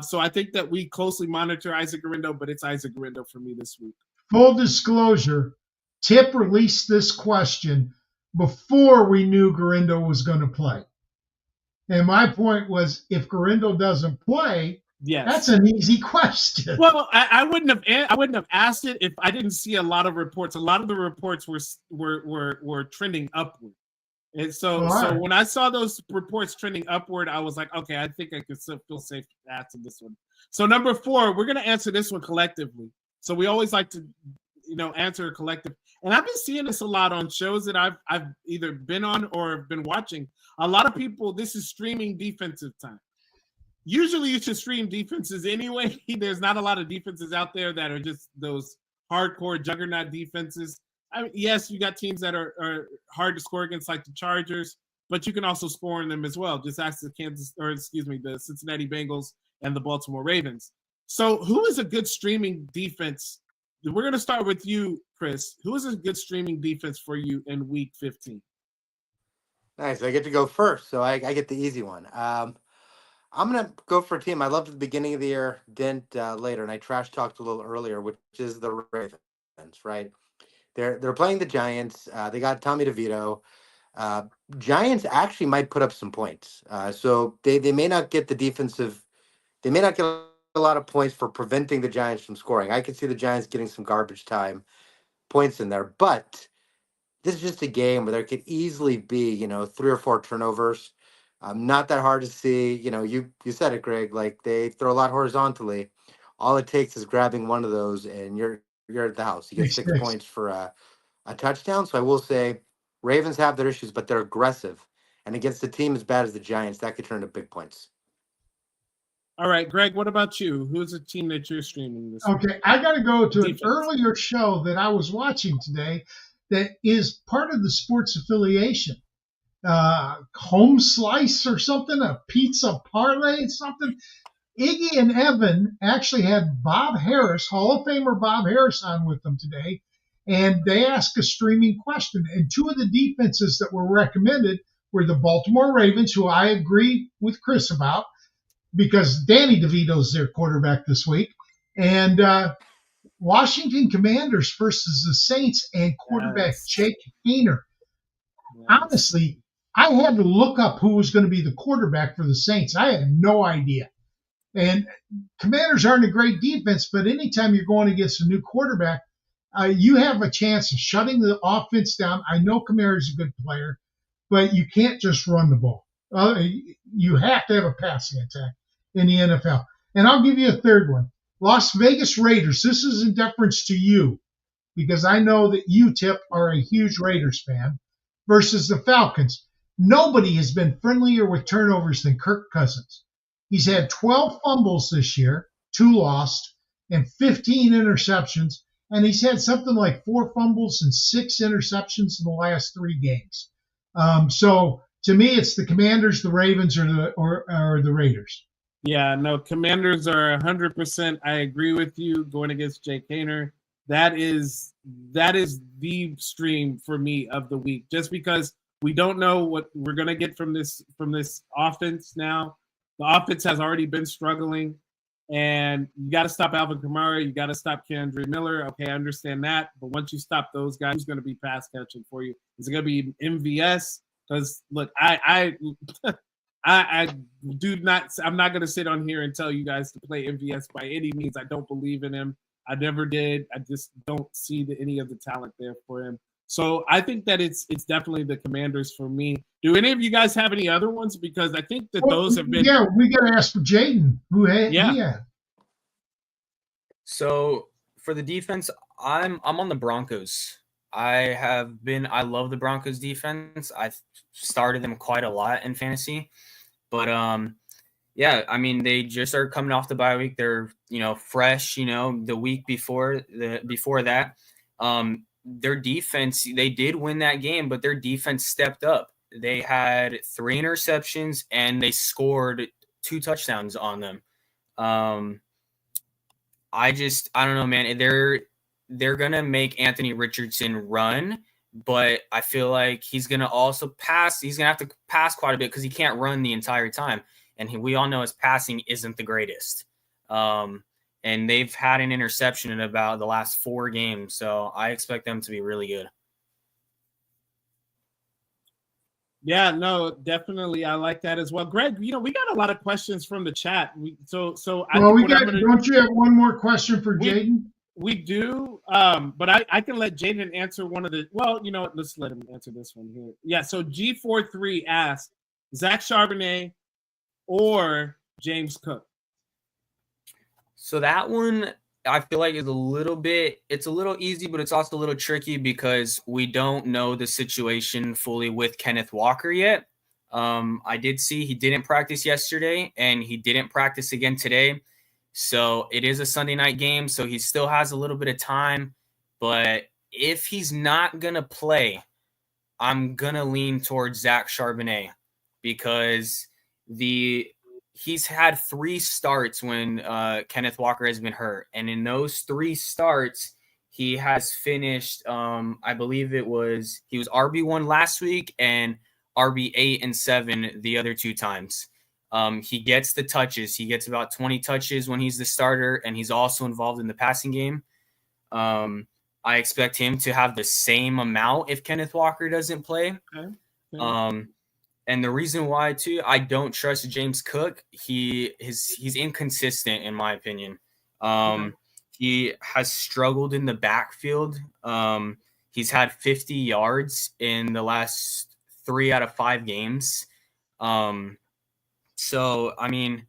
So I think that we closely monitor Isaac Garindo, but it's Isaac Garindo for me this week. Full disclosure, Tipp released this question before we knew Garindo was going to play. And my point was, if Garindo doesn't play, that's an easy question. Well, I wouldn't have asked it if I didn't see a lot of reports. A lot of the reports were trending upward. And so when I saw those reports trending upward, I was like, okay, I think I could feel safe asking this one. So number 4, we're going to answer this one collectively. So we always like to, answer a collective. And I've been seeing this a lot on shows that I've either been on or been watching. A lot of people, this is streaming defensive time. Usually you should stream defenses anyway. There's not a lot of defenses out there that are just those hardcore juggernaut defenses. I mean, yes, you got teams that are hard to score against, like the Chargers, but you can also score in them as well. Just ask the Cincinnati Bengals and the Baltimore Ravens. So who is a good streaming defense? We're going to start with you, Chris. Who is a good streaming defense for you in Week 15? Nice. I get to go first, so I get the easy one. I'm going to go for a team I loved at the beginning of the year, didn't later, and I trash talked a little earlier, which is the Ravens, right? They're playing the Giants. They got Tommy DeVito. Giants actually might put up some points. So they may not get they may not get a lot of points for preventing the Giants from scoring. I could see the Giants getting some garbage time points in there, but this is just a game where there could easily be, 3 or 4 turnovers. Not that hard to see. You said it, Greg, like they throw a lot horizontally. All it takes is grabbing one of those and you're at the house. You get 6 points for a touchdown. So I will say Ravens have their issues, but they're aggressive. And against a team as bad as the Giants, that could turn to big points. All right, Greg, what about you? Who's a team that you're streaming this week? Okay, I got to go to an earlier show that I was watching today that is part of the Sports Affiliation. Home Slice or something, a pizza parlay, something. Iggy and Evan actually had Bob Harris, Hall of Famer Bob Harris, on with them today. and they asked a streaming question. And two of the defenses that were recommended were the Baltimore Ravens, who I agree with Chris about, because Danny DeVito's their quarterback this week, and Washington Commanders versus the Saints and quarterback Jake Hayner. Honestly, I had to look up who was going to be the quarterback for the Saints. I had no idea. And Commanders aren't a great defense, but anytime you're going against a new quarterback, you have a chance of shutting the offense down. I know Kamara's a good player, but you can't just run the ball. You have to have a passing attack in the NFL. And I'll give you a third one. Las Vegas Raiders. This is in deference to you, because I know that you, Tipp, are a huge Raiders fan, versus the Falcons. Nobody has been friendlier with turnovers than Kirk Cousins. He's had 12 fumbles this year, 2 lost, and 15 interceptions. And he's had something like 4 fumbles and 6 interceptions in the last 3 games. So to me, it's the Commanders, the Ravens, or the Raiders. Yeah, no, Commanders are 100%. I agree with you going against Jake Hayner. That is the stream for me of the week, just because we don't know what we're going to get from this offense now. The offense has already been struggling, and you got to stop Alvin Kamara. You got to stop Kendre Miller. Okay, I understand that. But once you stop those guys, who's going to be pass catching for you? Is it going to be MVS? Because, look, I do not – I'm not going to sit on here and tell you guys to play MVS by any means. I don't believe in him. I never did. I just don't see any of the talent there for him. So I think that it's definitely the Commanders for me. Do any of you guys have any other ones? Because I think that those have been. Yeah, we got to ask for Jaden. Yeah. So for the defense, I'm on the Broncos. I love the Broncos defense. I've started them quite a lot in fantasy, but yeah, I mean, they just are coming off the bye week. They're, fresh, the week before that. Their defense, they did win that game, but their defense stepped up. They had 3 interceptions and they scored 2 touchdowns on them. I don't know, man. They're going to make Anthony Richardson run, but I feel like he's going to also pass. He's going to have to pass quite a bit because he can't run the entire time. And we all know his passing isn't the greatest. And they've had an interception in about the last 4 games. So I expect them to be really good. Yeah, no, definitely. I like that as well. Greg, we got a lot of questions from the chat. Don't you have one more question for Jaden? We do, but I can let Jaden answer one of the. Well, you know what? Let's let him answer this one here. Yeah. So G43 asked Zach Charbonnet or James Cook. So that one, I feel like it's a little easy, but it's also a little tricky because we don't know the situation fully with Kenneth Walker yet. I did see he didn't practice yesterday and he didn't practice again today. So it is a Sunday night game. So he still has a little bit of time, but if he's not going to play, I'm going to lean towards Zach Charbonnet because he's had 3 starts when Kenneth Walker has been hurt. And in those 3 starts, he has finished, I believe he was RB1 last week and RB8 and 7 the other 2 times. He gets the touches. He gets about 20 touches when he's the starter, and he's also involved in the passing game. I expect him to have the same amount if Kenneth Walker doesn't play. Okay. And the reason why, too, I don't trust James Cook. He's inconsistent, in my opinion. He has struggled in the backfield. He's had 50 yards in the last 3 out of 5 games. So, I mean,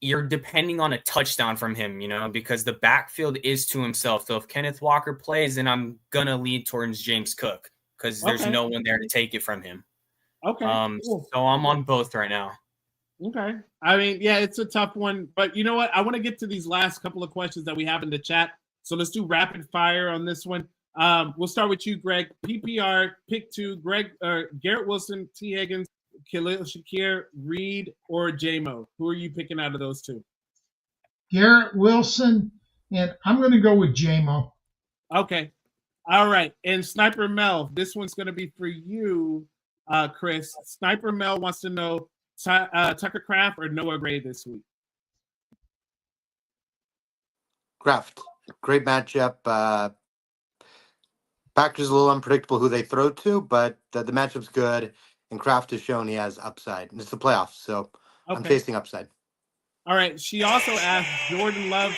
you're depending on a touchdown from him, because the backfield is to himself. So if Kenneth Walker plays, then I'm going to lead towards James Cook because there's no one there to take it from him. Okay. Cool. So I'm on both right now. Okay. I mean, yeah, it's a tough one, but you know what? I want to get to these last couple of questions that we have in the chat. So let's do rapid fire on this one. We'll start with you, Greg. PPR, pick 2, Garrett Wilson, T. Higgins, Khalil Shakir, Reed, or J-Mo. Who are you picking out of those 2? Garrett Wilson, and I'm going to go with J-Mo. Okay. All right. And Sniper Mel, this one's going to be for you, Chris. Sniper Mel wants to know Tucker Kraft or Noah Gray this week. Kraft, great matchup. Packers a little unpredictable who they throw to, but the matchup's good, and Kraft has shown he has upside. And it's the playoffs, so I'm chasing upside. All right. She also asked Jordan Love.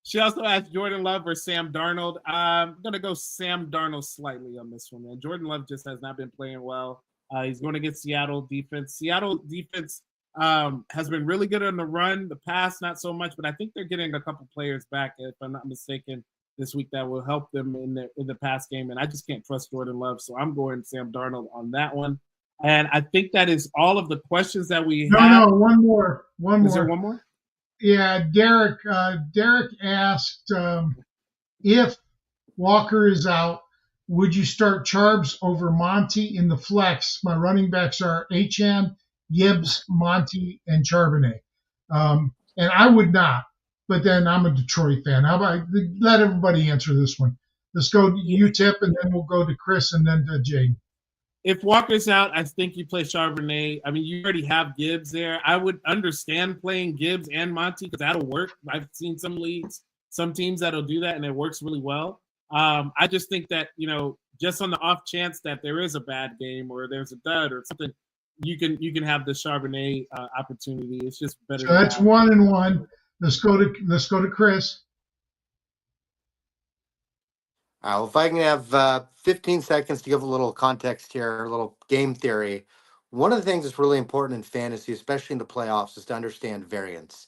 She also asked Jordan Love or Sam Darnold. I'm going to go Sam Darnold slightly on this one, man. Jordan Love just has not been playing well. He's going to get Seattle defense. Seattle defense has been really good on the run. The pass, not so much, but I think they're getting a couple players back, if I'm not mistaken, this week that will help them in the pass game. And I just can't trust Jordan Love, so I'm going Sam Darnold on that one. And I think that is all of the questions that we have. No, one more. Is there one more? Yeah, Derek asked if Walker is out, would you start Charbs over Monty in the flex? My running backs are Achane, Gibbs, Monty, and Charbonnet. And I would not, but then I'm a Detroit fan. How about let everybody answer this one? Let's go to you, Tipp, and then we'll go to Chris and then to Jade. If Walker's out, I think you play Charbonnet. I mean, you already have Gibbs there. I would understand playing Gibbs and Monty because that'll work. I've seen some leagues, some teams that'll do that, and it works really well. I just think that, just on the off chance that there is a bad game or there's a dud or something, you can have the Charbonnet opportunity. It's just better. So that's 1-1. Let's go to Chris. Well, if I can have 15 seconds to give a little context here, a little game theory. One of the things that's really important in fantasy, especially in the playoffs, is to understand variance.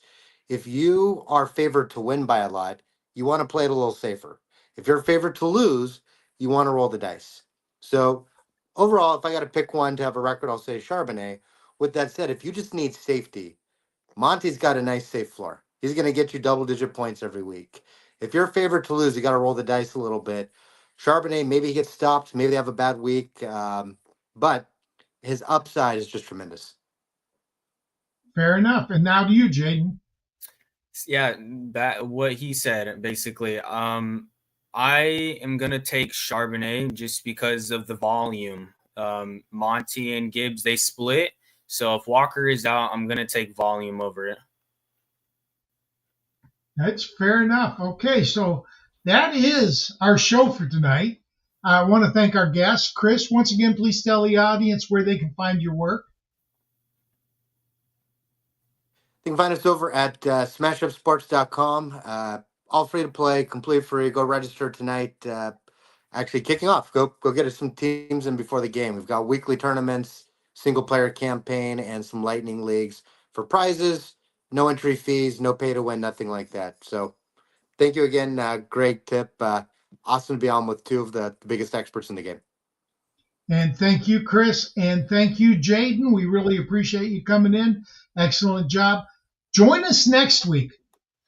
If you are favored to win by a lot, you want to play it a little safer. If you're favored to lose, you want to roll the dice. So overall, if I got to pick one to have a record, I'll say Charbonnet. With that said, if you just need safety, Monty's got a nice safe floor. He's going to get you double-digit points every week. If you're favored to lose, you got to roll the dice a little bit. Charbonnet, maybe he gets stopped. Maybe they have a bad week. But his upside is just tremendous. Fair enough. And now to you, Jaden. Yeah, that what he said, basically. I am going to take Charbonnet just because of the volume. Monty and Gibbs, they split. So if Walker is out, I'm going to take volume over it. That's fair enough. Okay, so that is our show for tonight. I want to thank our guests. Chris, once again, please tell the audience where they can find your work. You can find us over at smashupsports.com. All free to play, complete free. Go register tonight. Actually kicking off. Go get us some teams in before the game. We've got weekly tournaments, single player campaign, and some lightning leagues for prizes. No entry fees, no pay to win, nothing like that. So thank you again, Greg, Tipp. Awesome to be on with two of the biggest experts in the game. And thank you, Chris. And thank you, Jaden. We really appreciate you coming in. Excellent job. Join us next week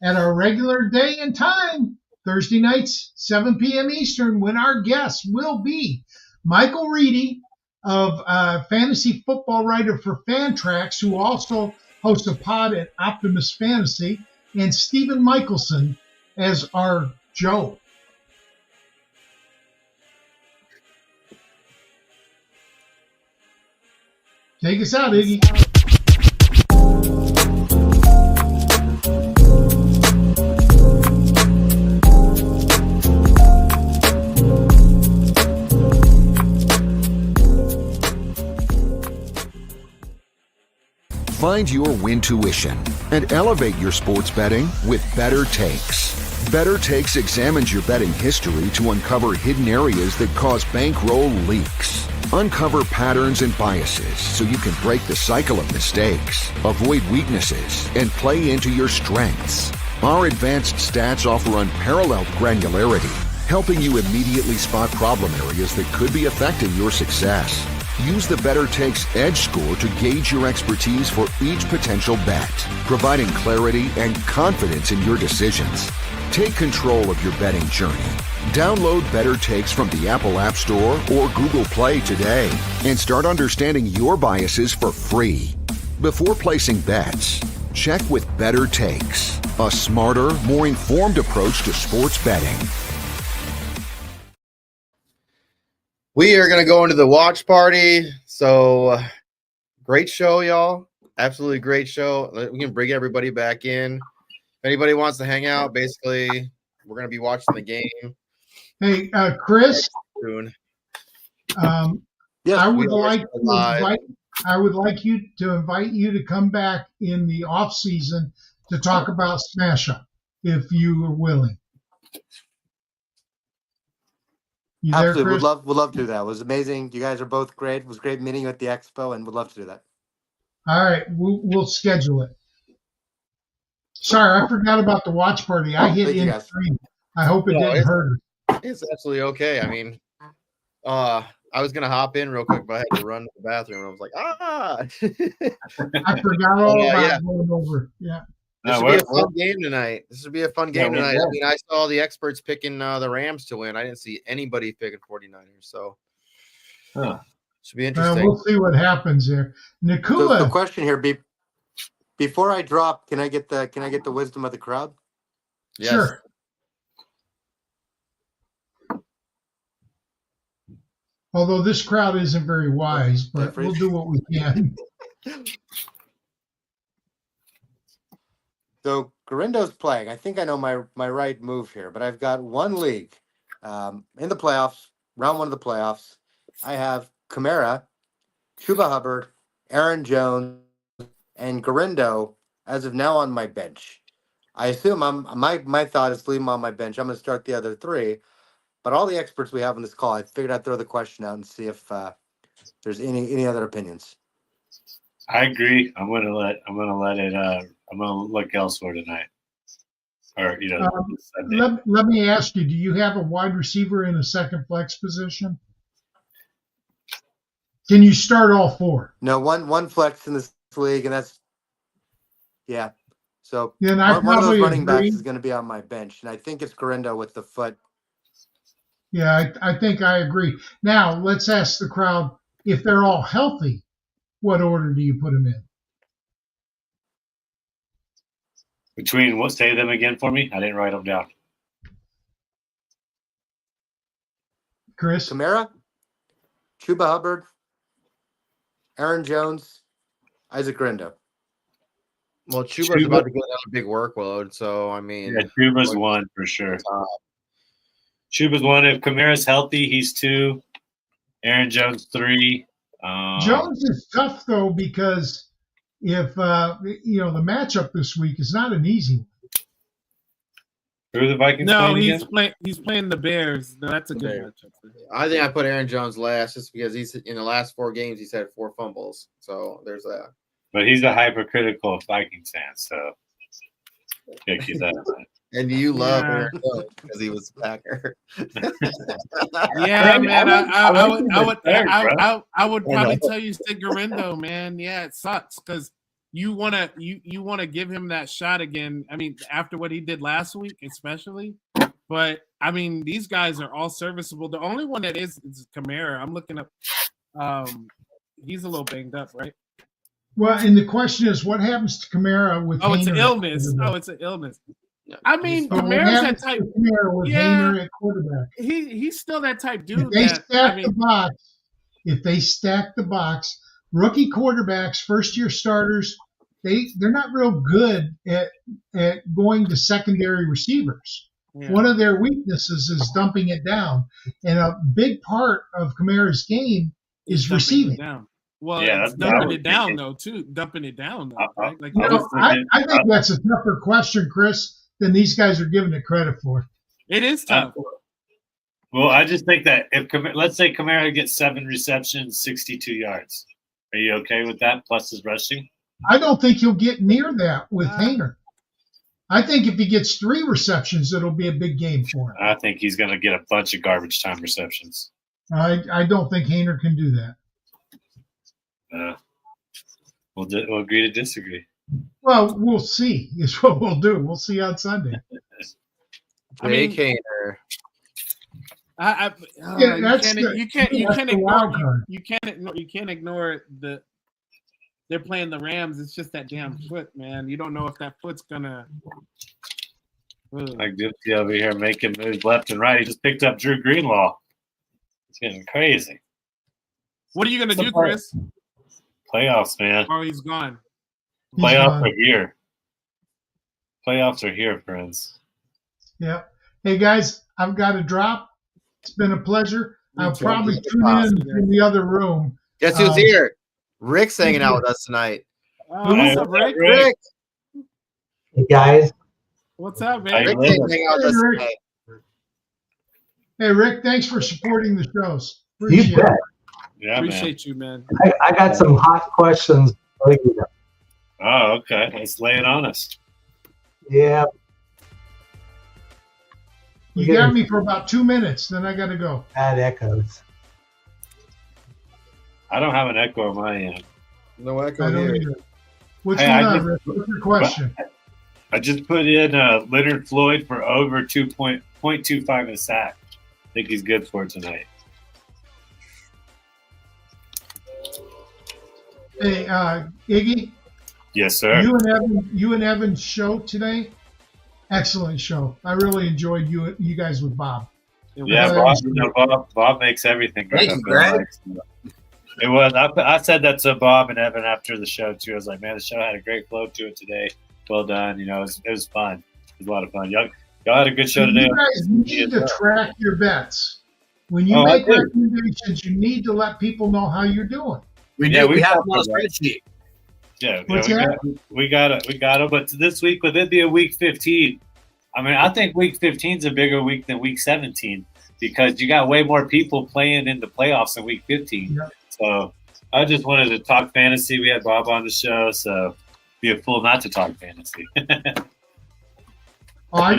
at our regular day and time, Thursday nights, 7 p.m. Eastern, when our guest will be Michael Reedy of fantasy football writer for Fantrax, who also hosts a pod at Optimus Fantasy, and Stephen Michelson as our Joe. Take us out, Iggy. Find your win tuition and elevate your sports betting with Better Takes. Better Takes examines your betting history to uncover hidden areas that cause bankroll leaks. Uncover patterns and biases so you can break the cycle of mistakes, avoid weaknesses, and play into your strengths. Our advanced stats offer unparalleled granularity, helping you immediately spot problem areas that could be affecting your success. Use the Better Takes Edge score to gauge your expertise for each potential bet, providing clarity and confidence in your decisions. Take control of your betting journey. Download Better Takes from the Apple App Store or Google Play today and start understanding your biases for free. Before placing bets, check with Better Takes, a smarter, more informed approach to sports betting. We are going to go into the watch party. So great show, y'all. Absolutely great show. We can bring everybody back in. If anybody wants to hang out, basically, we're going to be watching the game. Hey, Chris. Soon. Yes, I would like you to invite you to come back in the off season to talk about Smash Up, if you are willing. You there, absolutely. Chris? Would love to do that. It was amazing. You guys are both great. It was great meeting you at the expo, and would love to do that. All right, we'll schedule it. Sorry, I forgot about the watch party. I hit in screen. I hope it didn't hurt her. It's absolutely okay. I mean, I was gonna hop in real quick, but I had to run to the bathroom. I was like, I forgot all about going over. Yeah. This should be a fun game tonight. This should be a fun game tonight. I mean, I saw the experts picking the Rams to win. I didn't see anybody picking 49ers, so should be interesting. We'll see what happens there. Nakula. So the question here, before I drop, can I get the wisdom of the crowd? Yes. Sure. Although this crowd isn't very wise, but we'll do what we can. So Garindo's playing. I think I know my right move here, but I've got one league in the playoffs, round one of the playoffs. I have Kamara, Chuba Hubbard, Aaron Jones, and Garindo as of now on my bench. I assume my thought is to leave them on my bench. I'm going to start the other three. But all the experts we have on this call, I figured I'd throw the question out and see if there's any other opinions. I agree. I'm gonna look elsewhere tonight. Or let me ask you: do you have a wide receiver in a second flex position? Can you start all four? No, one flex in this league, and that's So then one of those running backs is going to be on my bench, and I think it's Garindo with the foot. Yeah, I think I agree. Now, let's ask the crowd, if they're all healthy, what order do you put them in? Between what? Say them again for me. I didn't write them down. Chris? Kamara, Chuba Hubbard, Aaron Jones, Isaac Garindo. Well, Chuba's about to get another big workload, so I mean, Chuba's one for sure. Chuba's one. If Kamara's healthy, he's 2. Aaron Jones 3. Jones is tough though, because if the matchup this week is not an easy one. Who are the Vikings? No, he's playing the Bears. No, that's a good matchup. I think I put Aaron Jones last just because he's in the last 4 games he's had 4 fumbles. So there's that. But he's a hypercritical Vikings fan, so kick his ass. And you love Aaron Jones because he was a Packer. Yeah, man. I would probably tell you stick Garindo, man. Yeah, it sucks because you wanna give him that shot again. I mean, after what he did last week, especially. But I mean, these guys are all serviceable. The only one that is Kamara. I'm looking up. He's a little banged up, right? Well, and the question is, what happens to Kamara with? It's an illness. It's an illness. I mean, Kamara's that type. Hainer at quarterback. He's still that type dude. If they stack the box, rookie quarterbacks, first year starters, they're not real good at going to secondary receivers. Yeah. One of their weaknesses is dumping it down, and a big part of Kamara's game is receiving. Well, yeah, it's dumping it down though, too. Dumping it down though, right? Like I think that's a tougher question, Chris, than these guys are giving it credit for. It is tough. Well, I just think that if let's say Kamara gets 7 receptions, 62 yards, are you okay with that plus his rushing? I don't think he'll get near that with Hainer. I think if he gets 3 receptions, it'll be a big game for him. I think he's going to get a bunch of garbage time receptions. I don't think Hainer can do that. We'll agree to disagree. Well, we'll see. Is what we'll do. We'll see on Sunday. Hainer. You can't ignore they're playing the Rams. It's just that damn foot, man. You don't know if that foot's gonna. Like Dipsy over here making moves left and right. He just picked up Drew Greenlaw. It's getting crazy. What are you gonna do, Chris? Playoffs, man. Oh, he's gone. Playoffs are here. Playoffs are here, friends. Yeah. Hey guys, I've got to drop. It's been a pleasure. I'll probably tune in the other room. Guess who's here? Rick's hanging out with us tonight. What's up, Rick? Rick. Hey guys. What's up, man? Rick's hanging out with us tonight. Hey Rick, thanks for supporting the shows. You bet. Yeah, Appreciate you, man. I got some hot questions for you. Oh, okay. Let's lay it on us. Yeah. You got me for about 2 minutes, then I got to go. Bad echoes. I don't have an echo on my end. No echo I don't here. either. What's going on, Rick? What's your question? I just put in Leonard Floyd for over 2.25 in a sack. I think he's good for tonight. Hey, Iggy. Yes, sir. You and Evan's show today, excellent show. I really enjoyed you guys with Bob. Yeah, Bob makes everything. Thank you, Greg. It was. I said that to Bob and Evan after the show too. I was like, man, the show had a great flow to it today. Well done. You know, it was fun. It was a lot of fun. Y'all had a good show today. You guys need to track your bets. When you make recommendations, you need to let people know how you're doing. We have them on a spreadsheet. Yeah, we got it. But this week, with it being week 15, I mean, I think week 15 is a bigger week than week 17 because you got way more people playing in the playoffs in week 15. Yeah. So I just wanted to talk fantasy. We had Bob on the show, so be a fool not to talk fantasy. We're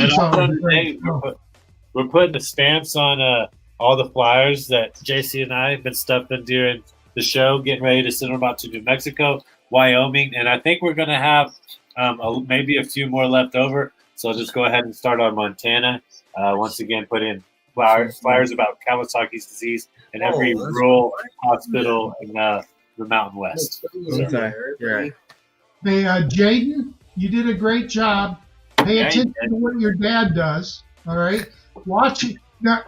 putting the stamps on all the flyers that JC and I have been stuffing during the show, getting ready to send them out to New Mexico, Wyoming, and I think we're going to have maybe a few more left over. So I'll just go ahead and start on Montana. Once again, put in flyers about Kawasaki's disease in every rural hospital in the Mountain West. Okay, right. Hey, Jaden, you did a great job. Pay attention to what your dad does. All right, watch it. Now,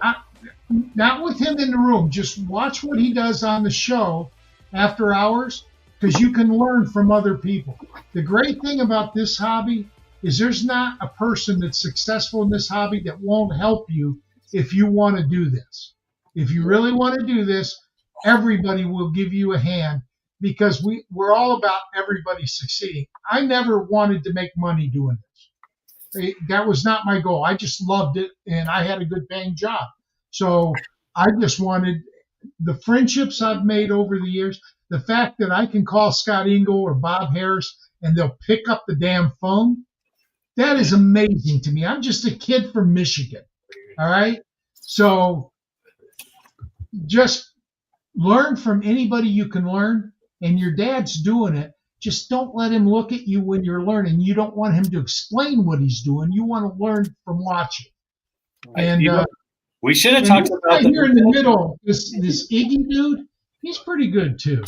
not with him in the room. Just watch what he does on the show after hours, because you can learn from other people. The great thing about this hobby is there's not a person that's successful in this hobby that won't help you if you want to do this. If you really want to do this, everybody will give you a hand because we're all about everybody succeeding. I never wanted to make money doing this. That was not my goal. I just loved it, and I had a good paying job. So I just wanted the friendships I've made over the years, the fact that I can call Scott Ingle or Bob Harris and they'll pick up the damn phone. That is amazing to me. I'm just a kid from Michigan. All right. So just learn from anybody you can learn, and your dad's doing it. Just don't let him look at you when you're learning. You don't want him to explain what he's doing. You want to learn from watching. And we should have talked about here in the middle. This Iggy dude, he's pretty good too.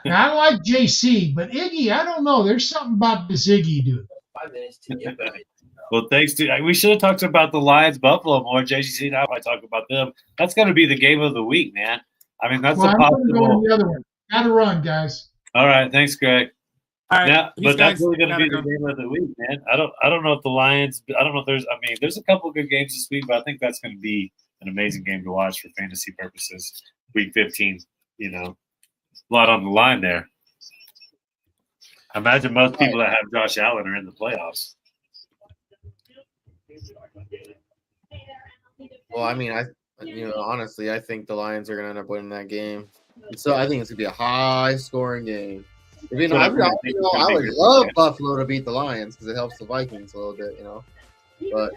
Now, I like JC, but Iggy, I don't know. There's something about this Iggy dude. 5 minutes to get ready. Well, thanks to we should have talked about the Lions Buffalo more. JC and I talk about them. That's going to be the game of the week, man. I mean, that's I'm possible. going to go to the other one. Got to run, guys. All right, thanks, Greg. All right, Yeah, but that's really going to be go. the game of the week, man. I don't know if the Lions. I don't know if there's. I mean, there's a couple of good games this week, but I think that's going to be an amazing game to watch for fantasy purposes. Week 15, you know, a lot on the line there. I imagine most people that have Josh Allen are in the playoffs. Well, I mean, honestly, I think the Lions are going to end up winning that game. So I think it's going to be a high-scoring game. I would love Buffalo to beat the Lions because it helps the Vikings a little bit, But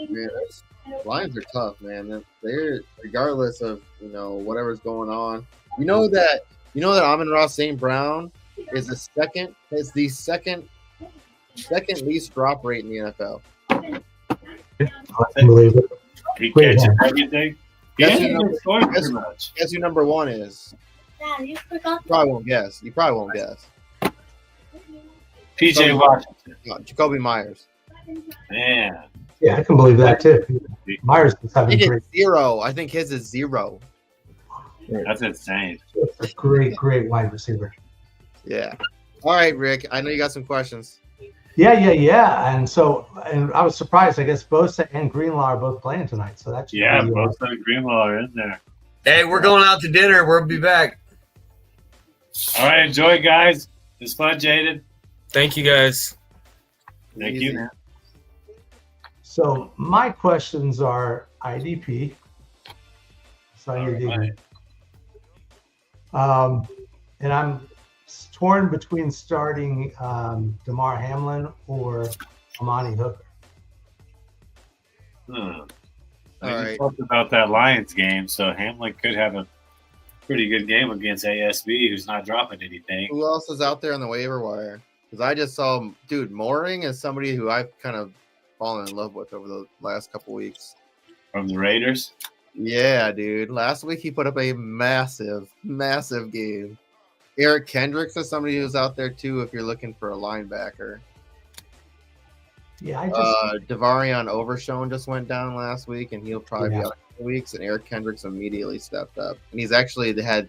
man, Lions are tough, man. They're regardless of whatever's going on. You know that Amon-Ra St. Brown is the second least drop rate in the NFL. Unbelievable. He catches everything. Guess who number one is? You probably won't guess. PJ Washington. No, Jacoby Myers. Man. Yeah, I can believe that too. Myers is I having think great. it's 0. I think his is 0. That's insane. It's a great wide receiver. Yeah. All right, Rick. I know you got some questions. Yeah. And I was surprised. I guess Bosa and Greenlaw are both playing tonight. So that should Yeah, be, both and Greenlaw are in there. Hey, we're going out to dinner. We'll be back. All right, enjoy, guys. It's fun, Jaden. Thank you guys. Thank Easy. you, man. So my questions are IDP. So you're right. and I'm torn between starting DeMar Hamlin or Amani Hooker. All right. We talked about that Lions game, so Hamlin could have a pretty good game against ASB, who's not dropping anything. Who else is out there on the waiver wire? Because I just saw, dude, Mooring is somebody who I've kind of fallen in love with over the last couple weeks. From the Raiders? Yeah, dude. Last week he put up a massive game. Eric Kendricks is somebody who's out there too if you're looking for a linebacker. Yeah, I just Devarion Overshone just went down last week, and he'll probably be Yeah. out in 2 weeks. And Eric Kendricks immediately stepped up, and he's actually had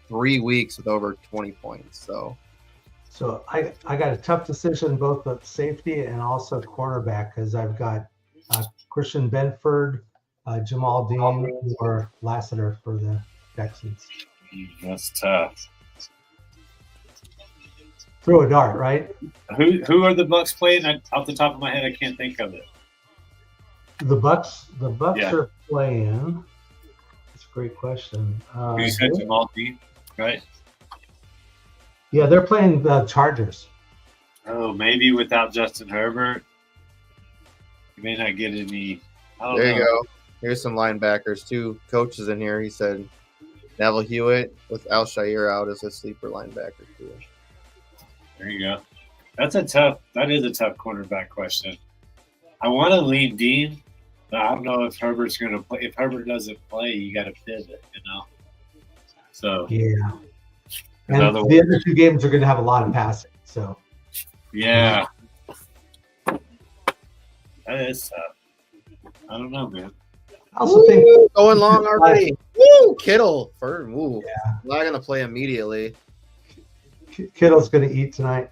3 weeks with over 20 points. So I got a tough decision both at safety and also cornerback because I've got Christian Benford, Jamal Dean, or Lassiter for the Texans. That's tough. Throw a dart, right? Who are the Bucks playing? Off the top of my head, I can't think of it. The Bucks Yeah. are playing. That's a great question. You said Jamal Dean, right? Yeah, they're playing the Chargers. Oh, maybe without Justin Herbert, you may not get any. I don't there know. you go. Here's some linebackers. 2 coaches in here. He said Neville Hewitt with Al Shair out as a sleeper linebacker too. There you go. That is a tough cornerback question. I want to lean Dean, but I don't know if Herbert's going to play. If Herbert doesn't play, you got to pivot, So Yeah. And in other the other 2 games are going to have a lot of passing. So yeah, that is tough. I don't know, man. I also think Going long already. Woo! Kittle. Woo. Yeah. Not going to play immediately. Kittle's going to eat tonight.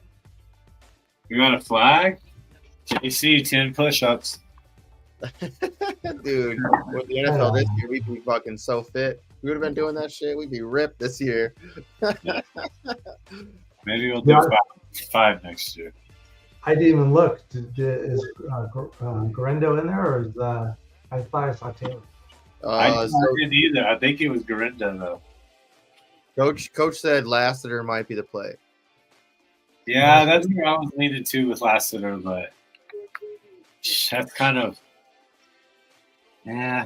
You want a flag? JC 10 push-ups. Dude, with the NFL this year, we'd be fucking so fit. We would have been doing that shit. We'd be ripped this year. Maybe we'll do five next year. I didn't even look. Is Garendo in there, or is I thought I saw Taylor. I didn't either. I think it was Garinda though. Coach said Lassiter might be the play. Yeah, that's where I was leaning to with Lassiter, but that's kind of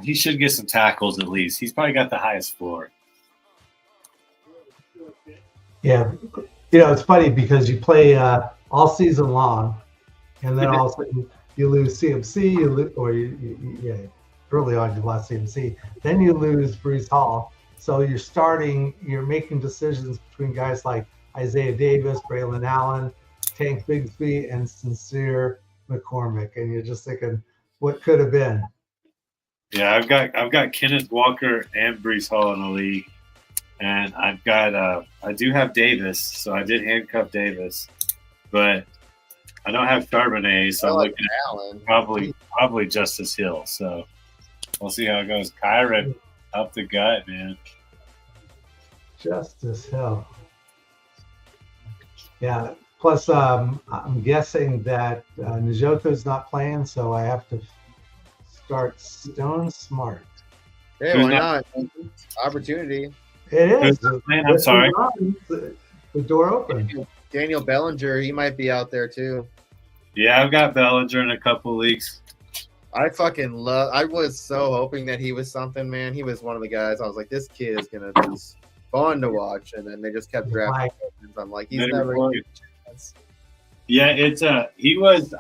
he should get some tackles at least. He's probably got the highest floor. Yeah, it's funny because you play all season long, and then all of a sudden you lose CMC, early on you lost CMC, then you lose Brees Hall. So you're making decisions between guys like Isaiah Davis, Braylon Allen, Tank Bigsby, and Sincere McCormick, and you're just thinking, what could have been? Yeah, I've got Kenneth Walker and Brees Hall in the league, and I've got I do have Davis, so I did handcuff Davis, but I don't have Charbonnet, so I'm looking at Allen. probably Justice Hill. So we'll see how it goes. Kyron up the gut, man. Justice Hill. Yeah. Plus, I'm guessing that Njoku's not playing, so I have to start Stone Smart. Hey, why not? Opportunity. It is. I'm sorry. The door open. Daniel Bellinger, he might be out there too. Yeah, I've got Bellinger in a couple leagues. I was so hoping that he was something, man. He was one of the guys. I was like, this kid is gonna be fun to watch, and then they just kept drafting. I'm like, he's never gonna get a chance. Yeah,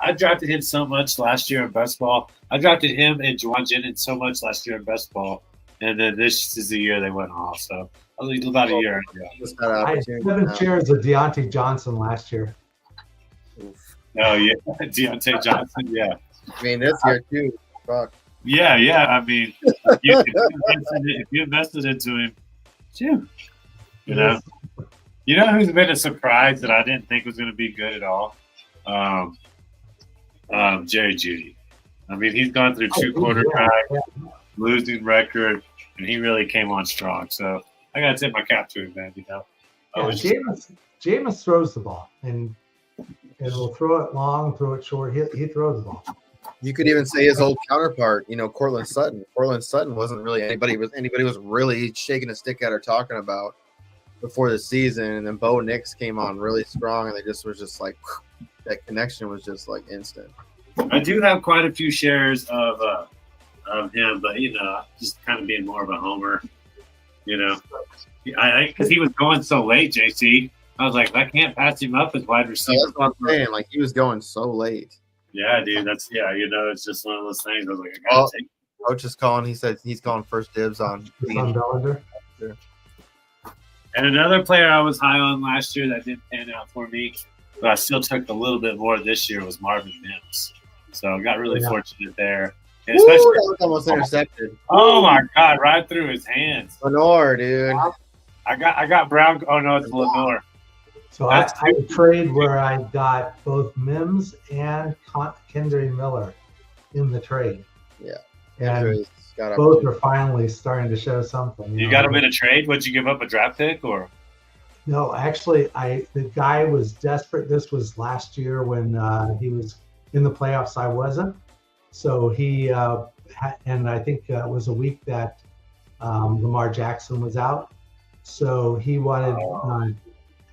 I drafted him so much last year in best ball. I drafted him and Juwan Jennings so much last year in best ball, and then this is the year they went off. So I was about a year ago. I had 7 shares of Deontay Johnson last year. Oh yeah, Deontay Johnson. Yeah, I mean, this year too. Fuck. Yeah. I mean, if you invested into him, phew, you know. You know who's been a surprise that I didn't think was going to be good at all? Jerry Jeudy. I mean, he's gone through two quarterbacks, losing record, and he really came on strong. So I got to tip my cap to him, man. You know, Jameis throws the ball, and will throw it long, throw it short. He throws the ball. You could even say his old counterpart, Cortland Sutton. Cortland Sutton wasn't really anybody was really shaking a stick at or talking about before the season, and then Bo Nix came on really strong, and they just was just like that connection was just like instant. I do have quite a few shares of him, but just kind of being more of a homer. Because he was going so late, JC. I was like, I can't pass him up as wide receiver. That's what I'm saying. Like, he was going so late. Yeah, dude. It's just one of those things. I was like, I gotta take. Coach is calling. He said he's calling first dibs on Bellinger. And another player I was high on last year that didn't pan out for me, but I still took a little bit more this year, was Marvin Mims. So I got really fortunate there. And especially, that was almost intercepted. Oh my God, right through his hands. Lenore, dude. I got Brown. Oh no, it's Lenore. So I had a trade where I got both Mims and Kendry Miller in the trade. Yeah. And both are finally starting to show something. You got him in a trade? Would you give up a draft pick or? No, actually, the guy was desperate. This was last year when he was in the playoffs. I wasn't. So he and I think it was a week that Lamar Jackson was out. So he wanted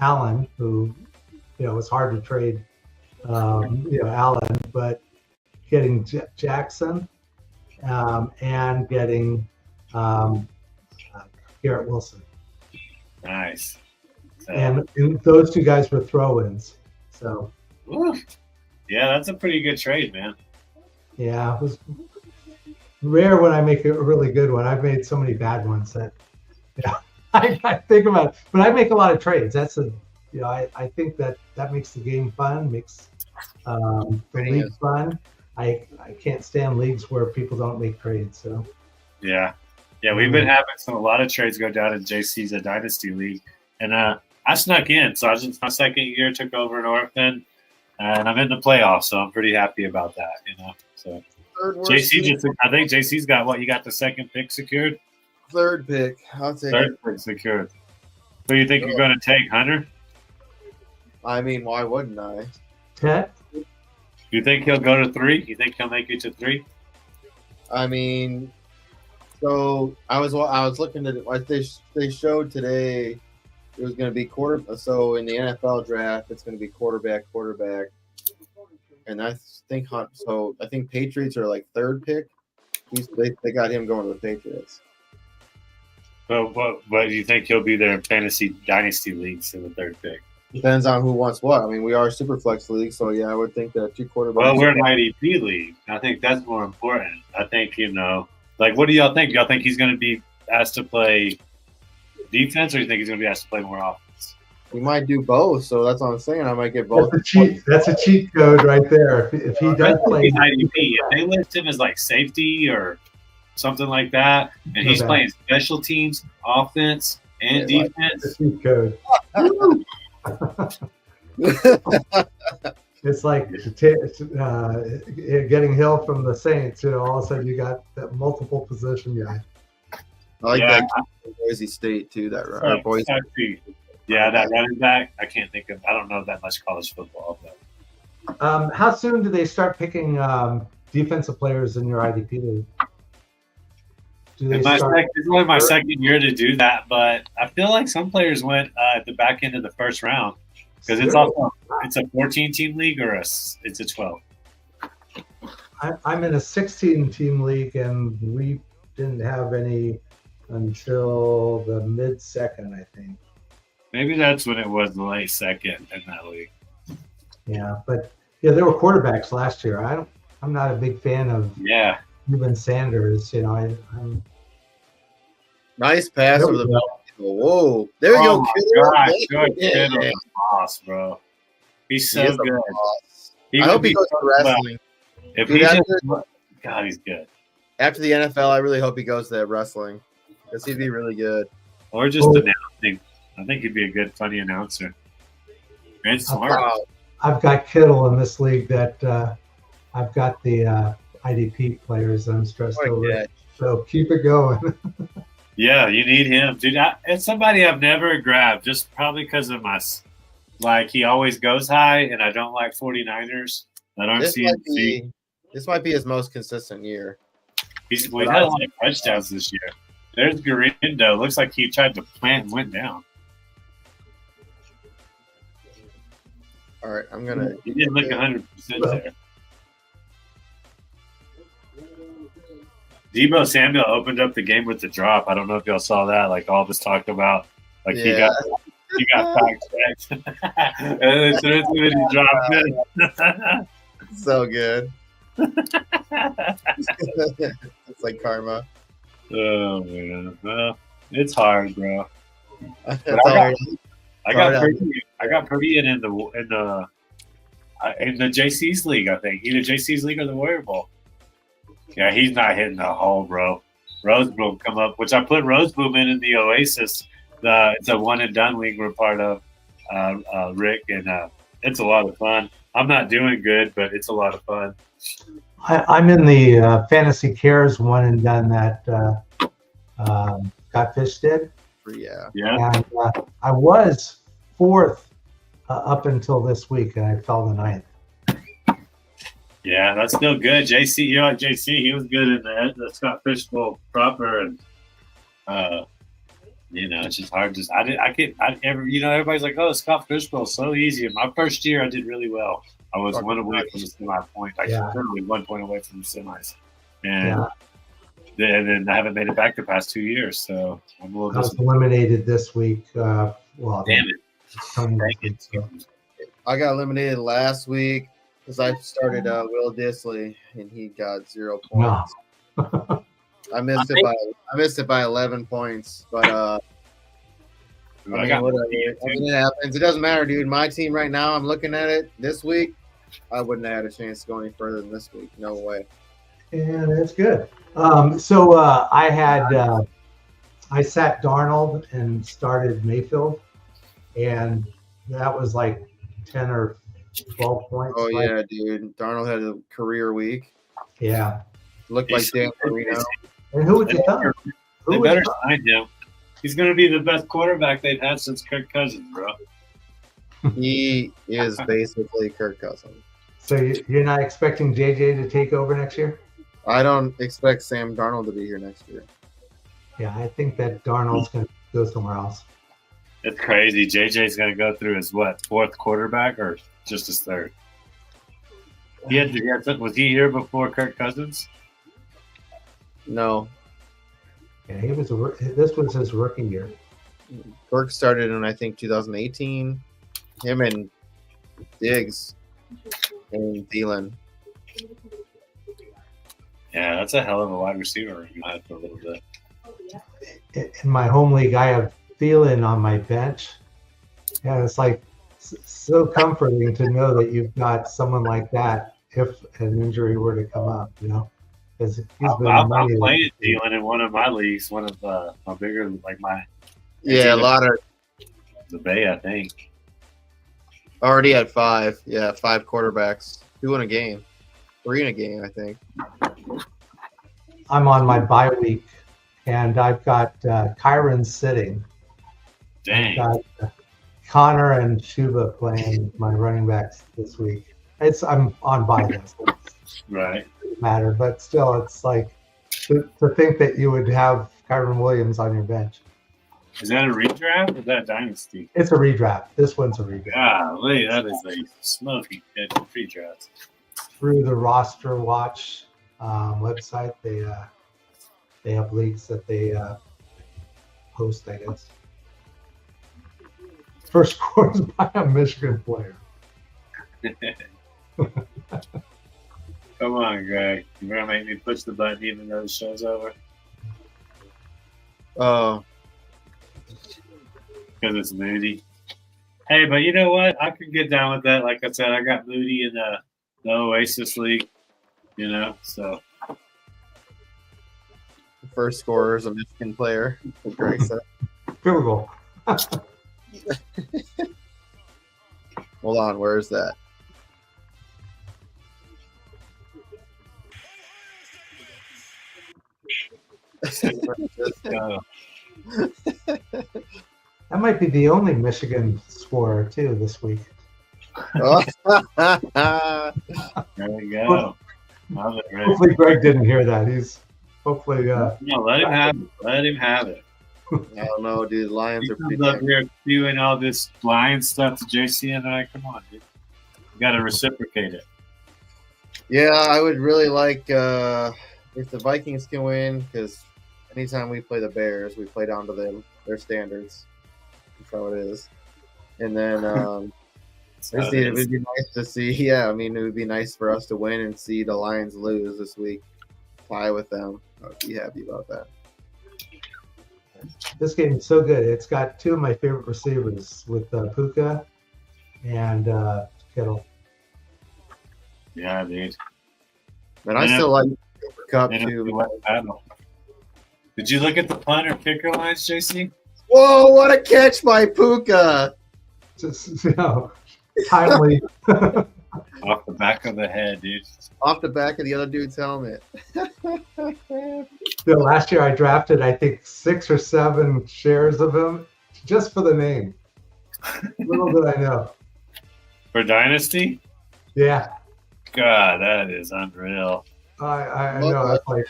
Allen, who was hard to trade. Allen, but getting Jackson and getting Garrett Wilson. Nice. So, and those two guys were throw-ins. So. Yeah, that's a pretty good trade, man. Yeah, it was rare when I make a really good one. I've made so many bad ones that I think about it. But I make a lot of trades. That's I think that makes the game fun, makes the league fun. I can't stand leagues where people don't make trades. So yeah, we've been having a lot of trades go down in JC's Dynasty League, and I snuck in. So I was in my second year, took over an orphan, and I'm in the playoffs. So I'm pretty happy about that. So JC I think JC's got what? You got the second pick secured? Third pick. I'll take third pick secured. So you think you're going to take Hunter? I mean, why wouldn't I? Ted? You think he'll go to 3? You think he'll make it to 3? I mean, so I was looking at what they showed today. It was going to be quarter. So in the NFL draft, it's going to be quarterback, and I think Patriots are like third pick. They got him going to the Patriots. But do you think he'll be there in fantasy dynasty leagues in the third pick? Depends on who wants what. I mean, we are a super flex league, so yeah, I would think that 2 quarterbacks. Well, we're an IDP league. I think that's more important. I think like, what do y'all think? Y'all think he's going to be asked to play defense, or you think he's going to be asked to play more offense? We might do both, so that's what I'm saying. I might get both. That's a cheat code right there. If he does play IDP, if they list him as like safety or something like that, and he's playing special teams, offense, and defense. Like cheat code. It's like getting Hill from the Saints. All of a sudden you got that multiple position guy. I like that Boise State too. That Boise. Yeah, that running back. I don't know that much college football. But. How soon do they start picking defensive players in your IDP league? It's only my second year to do that, but I feel like some players went at the back end of the first round because it's a 14-team league or it's a 12. I'm in a 16-team league, and we didn't have any until the mid-second, I think. Maybe that's when it was the late second in that league. Yeah, but there were quarterbacks last year. I'm not a big fan of Ruben Sanders. I'm nice pass over the middle. Whoa, there you go, Kittle. Good boss, bro. He's so good. I hope he goes to wrestling. If Dude, he after, just, God, he's good. after the NFL, I really hope he goes to wrestling because he'd be really good. Or just announcing. I think he'd be a good, funny announcer. And smart. I've got Kittle in this league that I've got the IDP players I'm stressed over. Yeah. So keep it going. Yeah, you need him, dude. It's somebody I've never grabbed, just probably because of my, like, he always goes high, and I don't like 49ers. I don't see him. This might be his most consistent year. We've had a lot of touchdowns this year. There's Garindo. Looks like he tried to plant and went down. All right, I'm gonna. He didn't look 100% there. Debo Samuel opened up the game with the drop. I don't know if y'all saw that. Like all of us talked about, like he got fact checked, and then he dropped it. So good. It's like karma. Oh man, well, it's hard, bro. That's all. I got pretty in the JC's league. I think either JC's league or the Warrior Bowl. Yeah, he's not hitting the hole, bro. Roseboom come up, which I put Roseboom in the Oasis. It's a one and done league we're part of, Rick, and it's a lot of fun. I'm not doing good, but it's a lot of fun. I'm in the Fantasy Cares one and done that Scott Fish did. Yeah. And I was fourth up until this week, and I fell to ninth. Yeah, that's still good. JC, you know, JC, he was good in the Scott Fish Bowl proper, and you know, it's just hard. Everybody's like, "Oh, Scott Fish Bowl so easy." My first year, I did really well. I was one away from the semi point. Literally 1 point away from the semis, and then I haven't made it back the past 2 years. So I'm a little. I was eliminated this week. Well, damn it! I got eliminated last week because I started Will Disley and he got 0 points. No. I missed it by 11 points, but I mean, whatever. I mean, it happens. It doesn't matter, dude. My team right now, I'm looking at it this week. I wouldn't have had a chance to go any further than this week. No way. Yeah, that's good. So I sat Darnold and started Mayfield, and that was like 10 or 12 points. Oh, yeah, dude. Darnold had a career week. Yeah. Looked like Dan Marino. And who would you thought? They better sign him. He's going to be the best quarterback they've had since Kirk Cousins, bro. He is basically Kirk Cousins. So you're not expecting JJ to take over next year? I don't expect Sam Darnold to be here next year. Yeah, I think that Darnold's going to go somewhere else. It's crazy. JJ's going to go through his, fourth quarterback or just his third? Was he here before Kirk Cousins? No. Yeah, this was his rookie year. Kirk started in, I think, 2018. Him and Diggs and Thielen. Yeah, that's a hell of a wide receiver you had for a little bit. In my home league, I have Thielen on my bench. Yeah, it's like so comforting to know that you've got someone like that if an injury were to come up, you know. I'm playing Thielen in one of my leagues, one of my bigger, like my. Yeah, a lot of. The Bay, I think. Already had 5. Yeah, 5 quarterbacks. 2 in a game. 3 in a game, I think. I'm on my bye week, and I've got Kyron sitting. Dang. I've got Connor and Shuba playing my running backs this week. I'm on bye this week. Right. Matter, but still, it's like to think that you would have Kyron Williams on your bench. Is that a redraft or is that a dynasty? It's a redraft. This one's a redraft. Golly, that is a smoking redraft. Through the Roster Watch website, they have leagues that they post, I guess. First scores by a Michigan player. Come on, Greg. You're going to make me push the button even though the show's over? Oh. Because it's Moody. Hey, but you know what? I can get down with that. Like I said, I got Moody in the Oasis League. So The first scorer is a Michigan player. as Greg said. Field goal. Hold on, where is that? That might be the only Michigan scorer too this week. Oh. there we go. Love it, Rick. Hopefully, Greg didn't hear that. He's hopefully. No, let him have it. Let him have it. I don't know, dude. Lions He are pretty comes up here doing all this blind stuff to JC and I. Come on, dude. You got to reciprocate it. Yeah, I would really like if the Vikings can win, because anytime we play the Bears, we play down to their standards. That's how it is. And then it would be nice to see. Yeah, I mean, it would be nice for us to win and see the Lions lose this week. Tie with them. I would be happy about that. This game is so good. It's got two of my favorite receivers with Puka and Kittle. Yeah, dude. But I still like Cooper Cup too. Did you look at the punter kicker lines, JC? Whoa! What a catch by Puka! Just timely. Off the back of the head, dude. Off the back of the other dude's helmet. Last year I drafted, I think, 6 or 7 shares of him just for the name. Little did I know. For Dynasty? Yeah. God, that is unreal. I know. That's like,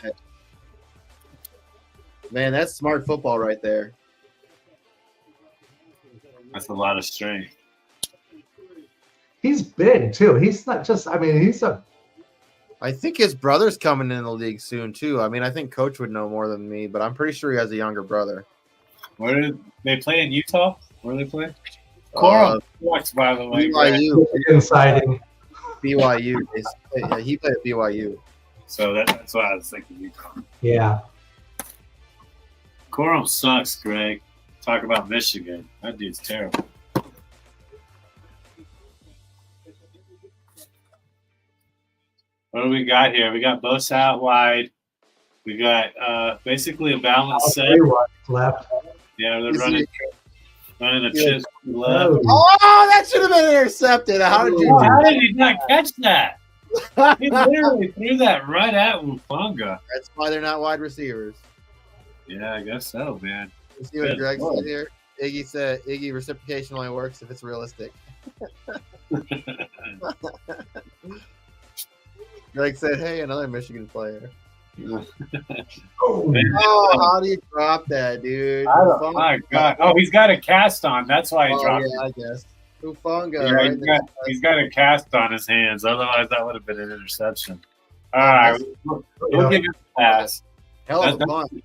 man, that's smart football right there. That's a lot of strength. he's big too. He's not just. I mean, he's a. I think his brother's coming in the league soon too. I mean, I think Coach would know more than me, but I'm pretty sure he has a younger brother. Where did they play in Utah? Where do they play? Coral, by the way. BYU. Inciting. BYU. Yeah, he played at BYU. So that's why I was thinking Utah. Yeah. Coral sucks, Greg. Talk about Michigan. That dude's terrible. What do we got here? We got Bosa out wide. We got basically a balanced set. Left. Yeah, they're running a chip left. Oh, that should have been intercepted. How did he not catch that? He literally threw that right at Wufunga. That's why they're not wide receivers. Yeah, I guess so, man. You see what Greg said here? Iggy said, Iggy, reciprocation only works if it's realistic. Greg said, hey, another Michigan player. Oh, how do you drop that, dude? Oh, my God. Oh, he's got a cast on. That's why he dropped it. Yeah, I guess. Ufunga. Yeah, right, he's got a cast on his hands. Otherwise, that would have been an interception. All right. We'll give him a pass. Hell of a fun.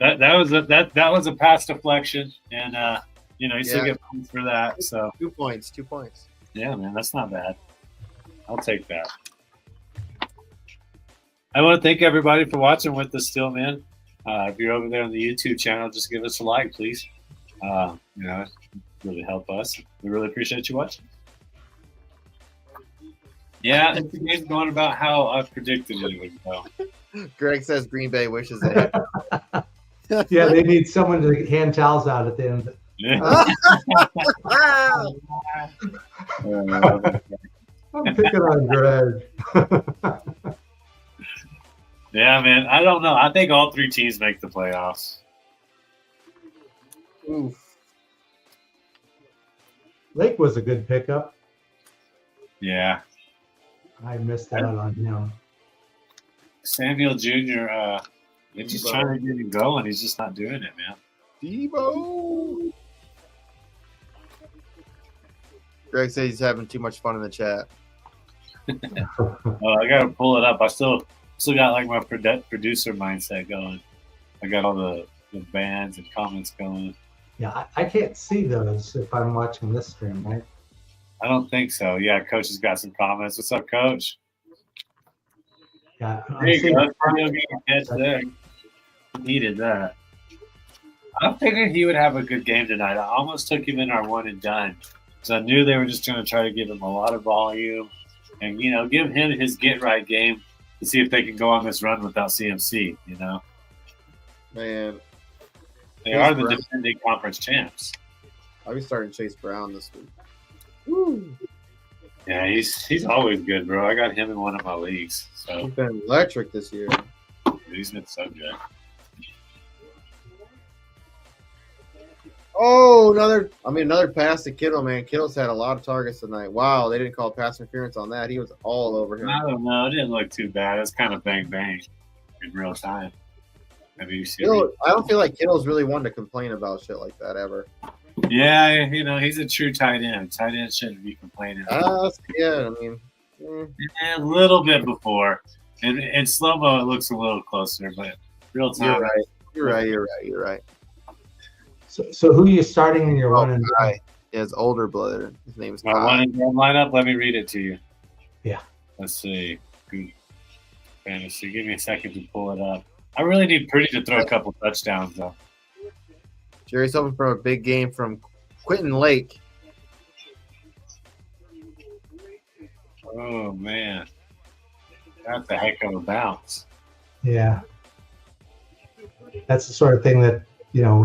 That was a pass deflection, and you still get points for that. So 2 points. 2 points. Yeah, man, that's not bad. I'll take that. I want to thank everybody for watching with us still, man. If you're over there on the YouTube channel, just give us a like, please. It really help us. We really appreciate you watching. Yeah, the game's going about how I predicted it would go. Greg says Green Bay wishes it. Yeah, they need someone to hand towels out at the end. I'm picking on Greg. Yeah, man. I don't know. I think all three teams make the playoffs. Oof. Lake was a good pickup. Yeah. I missed out on him. Samuel Jr., they're just trying to get him going. He's just not doing it, man. Debo. Greg says he's having too much fun in the chat. I got to pull it up. I still got like my producer mindset going. I got all the bands and comments going. Yeah, I can't see those if I'm watching this stream, right? I don't think so. Yeah, Coach has got some comments. What's up, Coach? Yeah, there you go. He'll get a catch there. Needed that. I figured he would have a good game tonight. I almost took him in our one and done. So I knew they were just going to try to give him a lot of volume and, give him his get right game to see if they can go on this run without CMC. You know, Man, they Chase are the Brown. defending conference champs. I'll be starting Chase Brown this week. Yeah, he's always good, bro. I got him in one of my leagues, so He's been electric this year. he's been so good. Oh, another pass to Kittle, man. Kittle's had a lot of targets tonight. Wow, they didn't call pass interference on that. He was all over him. I don't know. It didn't look too bad. It's kind of bang bang in real time. Have you seen Kittle, I don't feel like Kittle's really one to complain about shit like that ever. Yeah, you know, he's a true tight end. Tight end shouldn't be complaining. Yeah, I mean, A little bit before. In slow-mo, it looks a little closer, but real time. you're right. So who are you starting in your Oh, one and guy. Yeah, his older brother. His name is My Ty. one and done lineup, let me read it to you. Yeah. Let's see. Good fantasy. Give me a second to pull it up. I really need Purdy to throw a couple touchdowns, though. Jerry's hoping for a big game from Quentin Lake. Oh, man. That's a heck of a bounce. Yeah. That's the sort of thing that,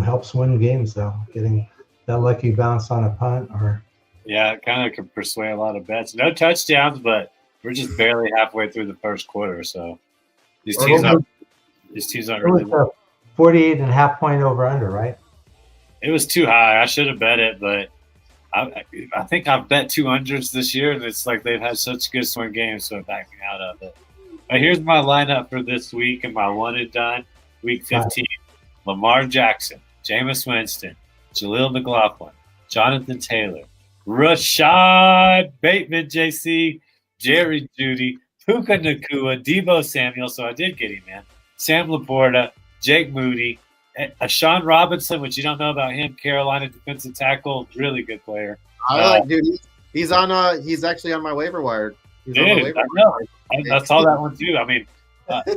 helps win games, though. Getting that lucky bounce on a punt or. Yeah, it kind of could persuade a lot of bets. No touchdowns, but we're just barely halfway through the first quarter, so these teams aren't really. It was a 48.5 point over under, right? It was too high. I should have bet it, but I think I've bet 200s this year, and it's like they've had such good swing games, so I'm backing out of it. But here's my lineup for this week and my one and done. Week 15, Lamar Jackson, Jameis Winston, Jaleel McLaughlin, Jonathan Taylor, Rashad Bateman, JC, Jerry Jeudy, Puka Nakua, Debo Samuel, so I did get him, man. Sam Laporta, Jake Moody, Ashawn Robinson, which you don't know about him, Carolina defensive tackle, really good player. Dude. He's actually on my waiver wire. He's on my Dude, waiver I know. I saw that one too. I mean,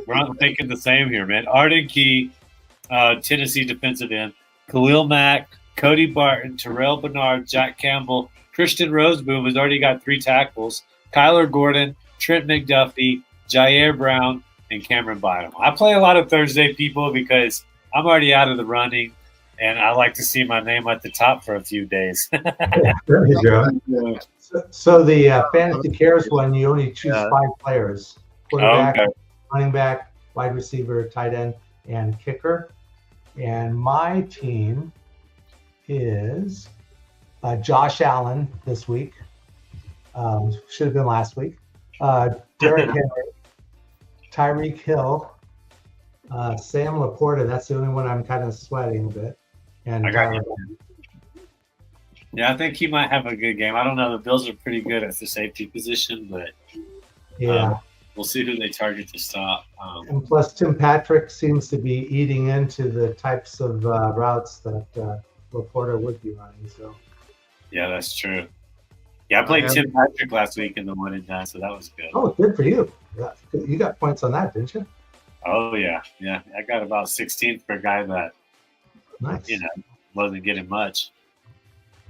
we're not thinking the same here, man. Arden Key, Tennessee defensive end, Khalil Mack, Cody Barton, Terrell Bernard, Jack Campbell, Christian Roseboom has already got 3 tackles, Kyler Gordon, Trent McDuffie, Jair Brown, and Cameron Bynum. I play a lot of Thursday people because I'm already out of the running, and I like to see my name at the top for a few days. There you go. So the Fantasy Cares one, you only choose 5 players: quarterback, running back, wide receiver, tight end, and kicker. And my team is Josh Allen this week. Should have been last week. Derrick Henry, Tyreek Hill, Sam Laporta. That's the only one I'm kind of sweating a bit. And I got you. Yeah, I think he might have a good game. I don't know. The Bills are pretty good at the safety position, but we'll see who they target to stop. And plus, Tim Patrick seems to be eating into the types of routes that Laporta would be running. So, yeah, that's true. Yeah, I played Tim Patrick last week in the one and done, so that was good. Oh, good for you. You got points on that, didn't you? Oh yeah. I got about 16th for a guy that wasn't getting much.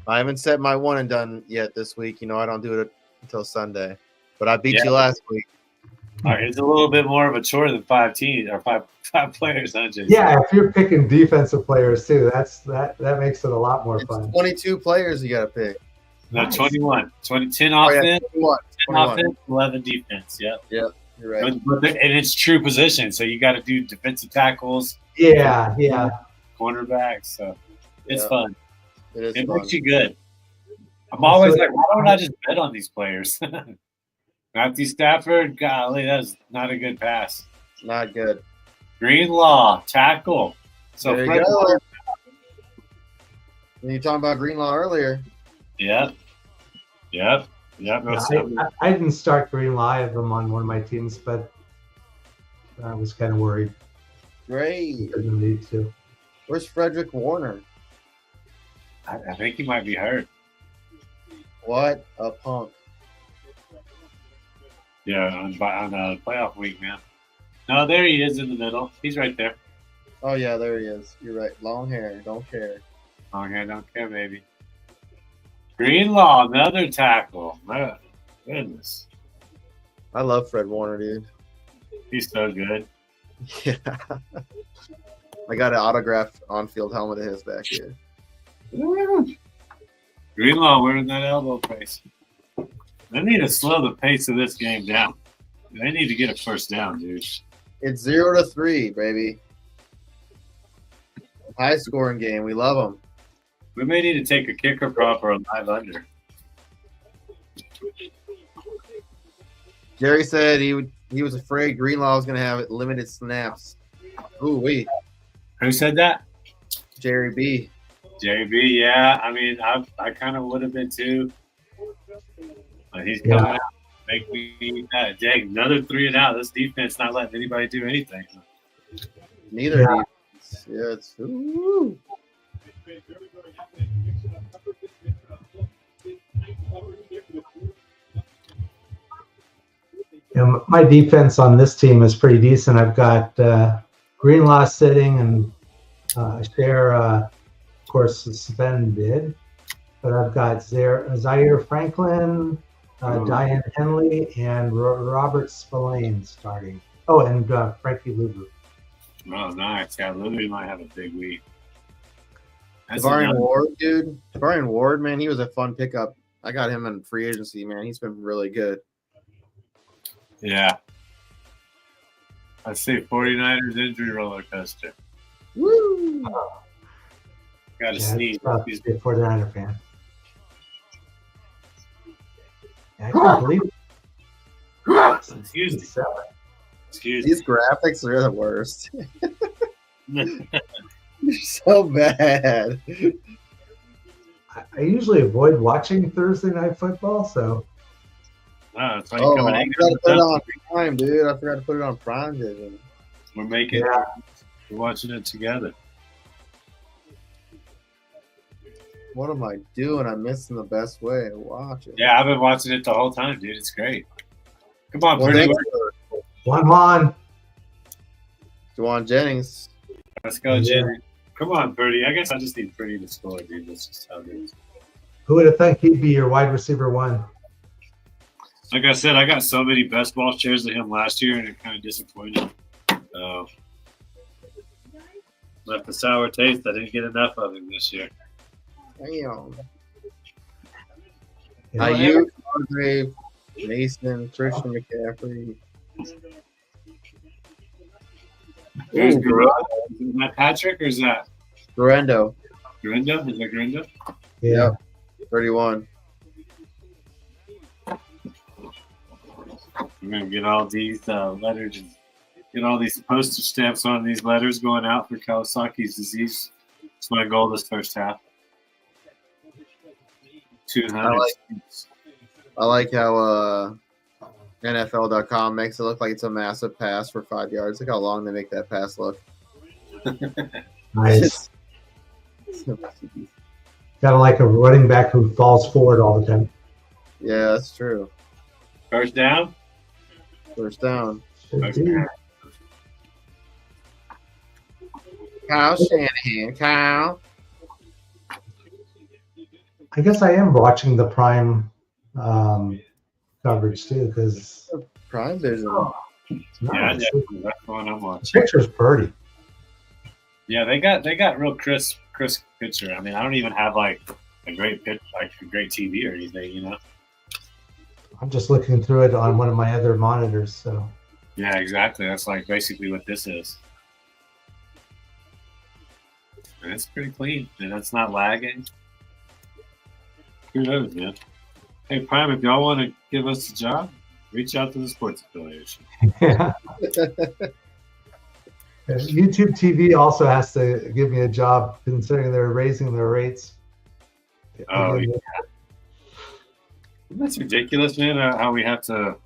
I haven't set my one and done yet this week. I don't do it until Sunday, but I beat you last week. All right, it's a little bit more of a chore than 5 teams or five players, huh, Jason? Yeah, if you're picking defensive players too, that makes it a lot more fun. 22 players you got to pick. No, 21. 10 offense, 21. 10 offense, 11 defense. Yep. You're right. And it's true position, so you got to do defensive tackles. Yeah. Cornerbacks. So it's fun. It fun. makes you good. I'm always like, why don't I just bet on these players? Matthew Stafford, golly, that's not a good pass. Not good. Greenlaw, tackle. So there you go. You talking about Greenlaw earlier. Yep. I didn't start Greenlaw. I have him on one of my teams, but I was kind of worried. Great. Didn't need to. Where's Frederick Warner? I think he might be hurt. What a punk. Yeah, on playoff week, man. No, there he is in the middle. He's right there. Oh, yeah, there he is. You're right. Long hair. Don't care. Long hair, don't care, baby. Greenlaw, another tackle. My goodness. I love Fred Warner, dude. He's so good. Yeah. I got an autographed on-field helmet of his back here. Greenlaw wearing that elbow brace. They need to slow the pace of this game down. They need to get a first down, dude. It's 0-3, baby. High scoring game. We love them. We may need to take a kicker prop or a live under. Jerry said he was afraid Greenlaw was going to have limited snaps. Ooh, wait. Who said that? Jerry B. Jerry B, yeah. I mean, I kind of would have been too. But he's coming out. Make me dang, another 3 and out. This defense not letting anybody do anything. Neither defense. Yeah, it's ooh. Yeah, my defense on this team is pretty decent. I've got Greenlaw sitting and Share, of course, suspended. But I've got Zaire Franklin, Diane Henley, and Robert Spillane starting. Oh, and Frankie Lubu. Oh, nice. Yeah, Lubu might have a big week. Devarian Ward, dude. Devarian Ward, man, he was a fun pickup. I got him in free agency, man. He's been really good. Yeah. I see 49ers injury roller coaster. Woo! Got to sneeze. He's a 49er fan. I can't believe it. Excuse me. Excuse These graphics are the worst. They're so bad. I usually avoid watching Thursday Night Football, so. Oh, it's like coming I forgot to put it on Prime, dude. I forgot to put it on Prime Vision. We're we're watching it together. What am I doing? I'm missing the best way to watch it. Yeah, I've been watching it the whole time, dude. It's great. Come on, Purdy. Juan. Juwan Jennings. Let's go, Jennings. Come on, Purdy. I guess I just need Purdy to score, dude. That's just how it is. Who would have thought he'd be your wide receiver one? Like I said, I got so many best ball shares of him last year, and it kind of disappointed. So, left a sour taste. I didn't get enough of him this year. Damn. Ayuk, Andre, Mason, Christian McCaffrey. There's is that Patrick or is that Garendo? Garendo? Is that Garendo? Yeah. 31. We're going to get all these letters and get all these postage stamps on these letters going out for Kawasaki's disease. That's my goal this first half. 200. I like how NFL.com makes it look like it's a massive pass for 5 yards. Look how long they make that pass look. Nice. Kind of like a running back who falls forward all the time. Yeah, that's true. First down? First down. Okay. Kyle Shanahan. Kyle. I guess I am watching the Prime coverage too, because Prime Vision. Yeah, that's one I'm watching. Picture's pretty. Yeah, they got real crisp picture. I mean, I don't even have like a great TV or anything, you know. I'm just looking through it on one of my other monitors, so. Yeah, exactly. That's like basically what this is. And it's pretty clean, and it's not lagging. Who knows, man? Hey, Prime, if y'all want to give us a job, reach out to the Sports Affiliation. Yeah. YouTube TV also has to give me a job, considering they're raising their rates. Oh, yeah. That's ridiculous, man, how we have to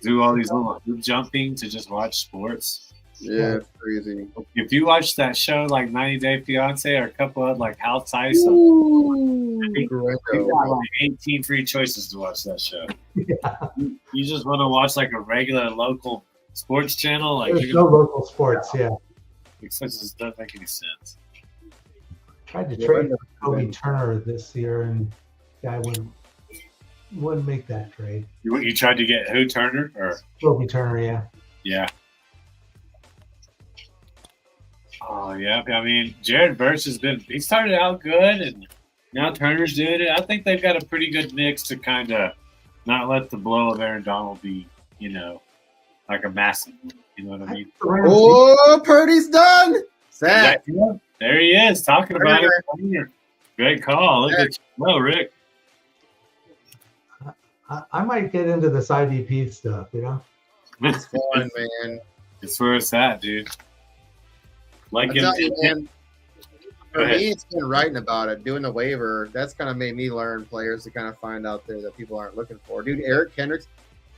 do all these little hoop jumping to just watch sports. Yeah, it's crazy. If you watch that show like 90 Day Fiance or a couple of like House Tyson, you got like 18 free choices to watch that show. Yeah. You just want to watch like a regular local sports channel? Like there's no local sports, yeah. It just doesn't make any sense. Tried to trade Kobe Turner this year, and guy wouldn't make that trade. You tried to get who, Turner or Kobe Turner? Yeah. Yeah. Oh, yeah. I mean, Jared Birch he started out good, and now Turner's doing it. I think they've got a pretty good mix to kind of not let the blow of Aaron Donald be, like a massive, you know what I mean? Oh, Purdy's done. Sad. There he is, talking about it. Great call. Look at you. Well, Rick. I might get into this IDP stuff, It's fun, man. It's where it's at, dude. Like him. For me, it's been writing about it, doing the waiver. That's kind of made me learn players to kind of find out there that people aren't looking for. Dude, Eric Kendricks,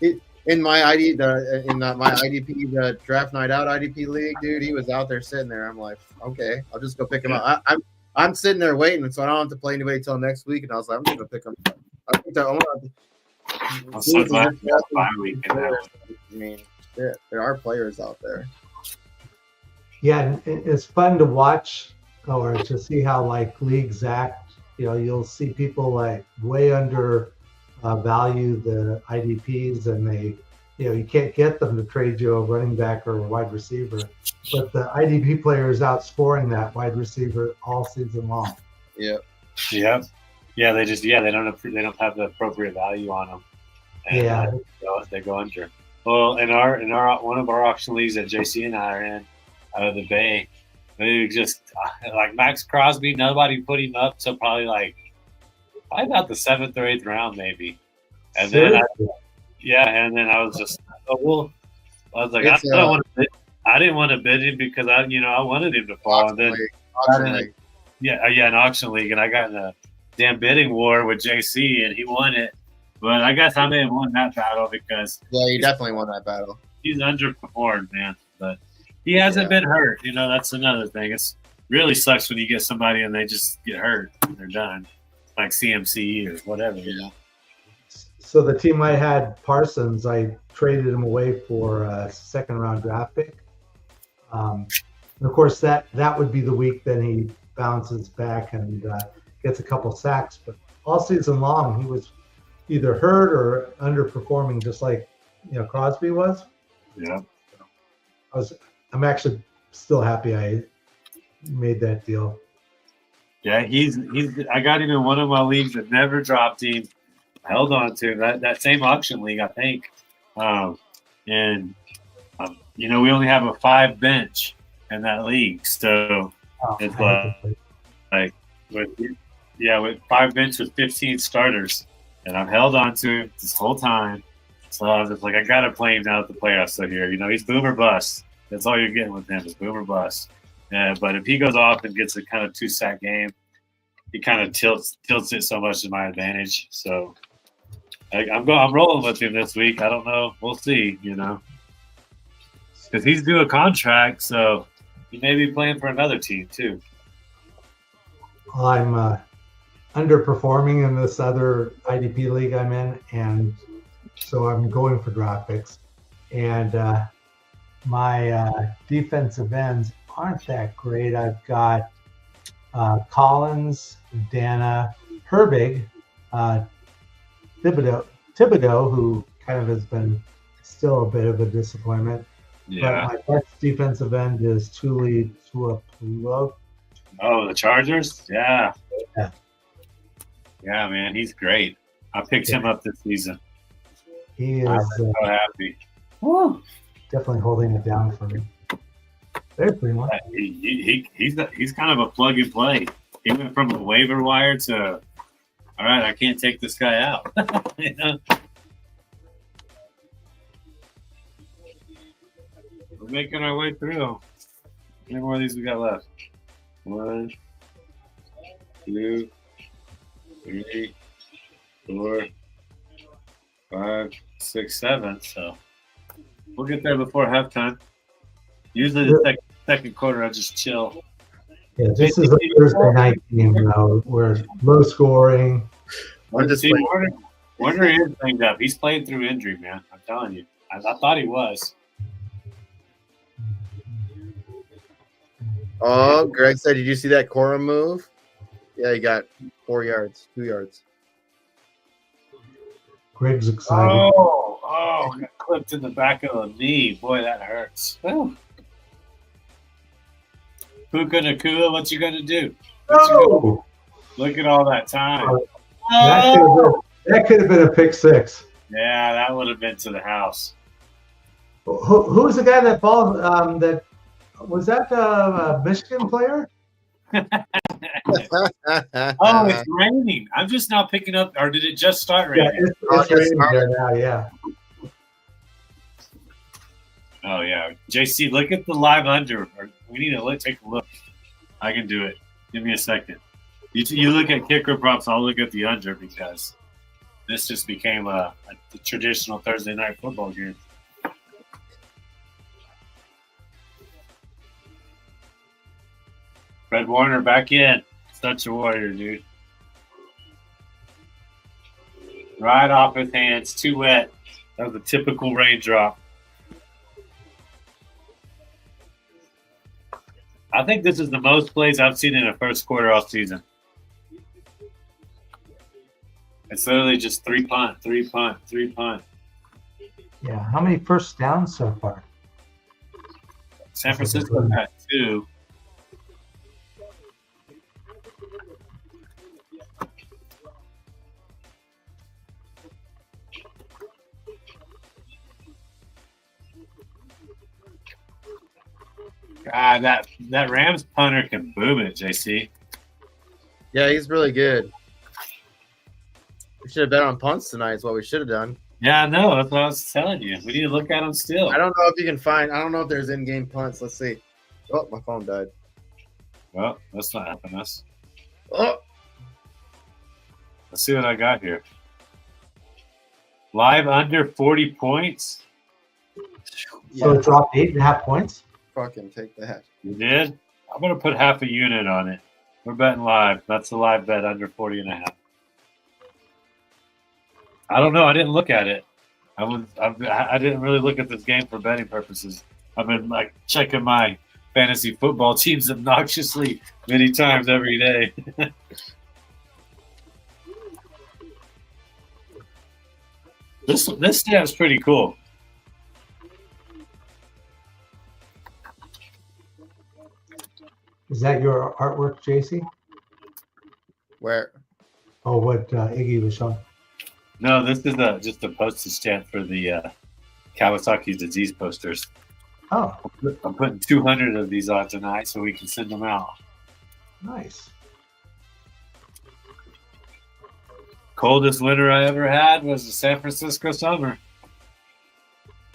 in my my IDP, the draft night out IDP league, dude, he was out there sitting there. I'm like, okay, I'll just go pick him up. I'm sitting there waiting, so I don't have to play anybody till next week. And I was like, I'm just gonna pick him up. I'm so glad bye week. I mean, shit, there are players out there. Yeah, it's fun to watch or to see how like leagues act. You'll see people like way under value the IDPs, and they, you can't get them to trade you a running back or a wide receiver, but the IDP player is outscoring that wide receiver all season long. Yep. Yeah, they don't have the appropriate value on them. And they go under. Well, in our one of our auction leagues that JC and I are in out of the Bay, they just like Max Crosby. Nobody put him up, so probably about the 7th or 8th round maybe. And then I was just I was like, I didn't want to bid him because I wanted him to fall. And then an auction league, and I got in a damn bidding war with JC, and he won it. But I guess I may have won that battle because you definitely won that battle. He's underperformed, man. But he hasn't been hurt. That's another thing. It's really sucks when you get somebody and they just get hurt and they're done, like CMC or whatever. So the team I had, Parsons, I traded him away for a 2nd round draft pick. And of course, that would be the week then he bounces back and gets a couple sacks. But all season long, he was either hurt or underperforming, just like Crosby was. Yeah. I'm actually still happy I made that deal. Yeah, I got him in one of my leagues that never dropped him. I held on to him. That same auction league, I think. We only have a 5 bench in that league, so it's with 5 bench with 15 starters, and I've held on to him this whole time. So I was just like, I gotta play him now at the playoffs. So here, he's boom or bust. That's all you're getting with him is boom or bust. But if he goes off and gets a kind of 2-sack game, he kind of tilts it so much to my advantage. So I'm rolling with him this week. I don't know. We'll see. Because he's due a contract, so he may be playing for another team too. I'm underperforming in this other IDP league I'm in, and so I'm going for draft picks. And my defensive ends aren't that great. I've got Collins, Dana, Herbig, Thibodeau, who kind of has been still a bit of a disappointment. Yeah. But my best defensive end is Tuli Tuapolo. Oh, the Chargers? Yeah. Yeah. Yeah, man, he's great. I picked him up this season. He is I'm so happy. Woo, definitely holding it down for me. There's pretty much. He's kind of a plug and play. He went from a waiver wire to, all right, I can't take this guy out. We're making our way through. How many more of these we got left? 1, 2, 3, 4, 5, 6, 7. So we'll get there before halftime. Usually the second quarter, I just chill. Yeah, this is a Thursday night game, where low scoring. Warner is banged up. He's playing through injury, man. I'm telling you. I thought he was. Oh, Greg said, did you see that Cora move? Yeah, he got 4 yards, 2 yards. Greg's excited. Oh, got clipped in the back of the knee. Boy, that hurts. Whew. Puka Nakua, what you gonna do? No! Look at all that time. That could have been a pick six. Yeah, that would have been to the house. Who was the guy that ball? That was that a Michigan player? Oh, it's raining. I'm just now picking up, or did it just start raining? Yeah, it's raining there now. Yeah. Oh yeah, JC, look at the live under. We need to take a look. I can do it. Give me a second. You look at kicker props. I'll look at the under because this just became a traditional Thursday night football game. Fred Warner back in. Such a warrior, dude. Right off his hands, too wet. That was a typical raindrop. I think this is the most plays I've seen in a first quarter all season. It's literally just 3 punt, 3 punt, 3 punt. Yeah. How many first downs so far? San Francisco had 2. God, that Rams punter can boom it, JC. Yeah, he's really good. We should have bet on punts tonight. Is what we should have done. Yeah, I know. That's what I was telling you. We need to look at them still. I don't know if you can find. I don't know if there's in-game punts. Let's see. Oh, my phone died. Well, that's not helping us. Oh, Let's see what I got here. Live under 40 points. So it dropped 8.5 points. fucking take that. You did? I'm going to put half a unit on it. We're betting live. That's the live bet under 40.5. I don't know. I didn't look at it. I didn't really look at this game for betting purposes. I've been like checking my fantasy football teams obnoxiously many times every day. This stamp's pretty cool. Is that your artwork, JC? Where? Oh, what Iggy was showing. No, this is just a postage stamp for the Kawasaki's disease posters. Oh, I'm putting 200 of these on tonight so we can send them out. nice. Coldest winter I ever had was the San Francisco summer.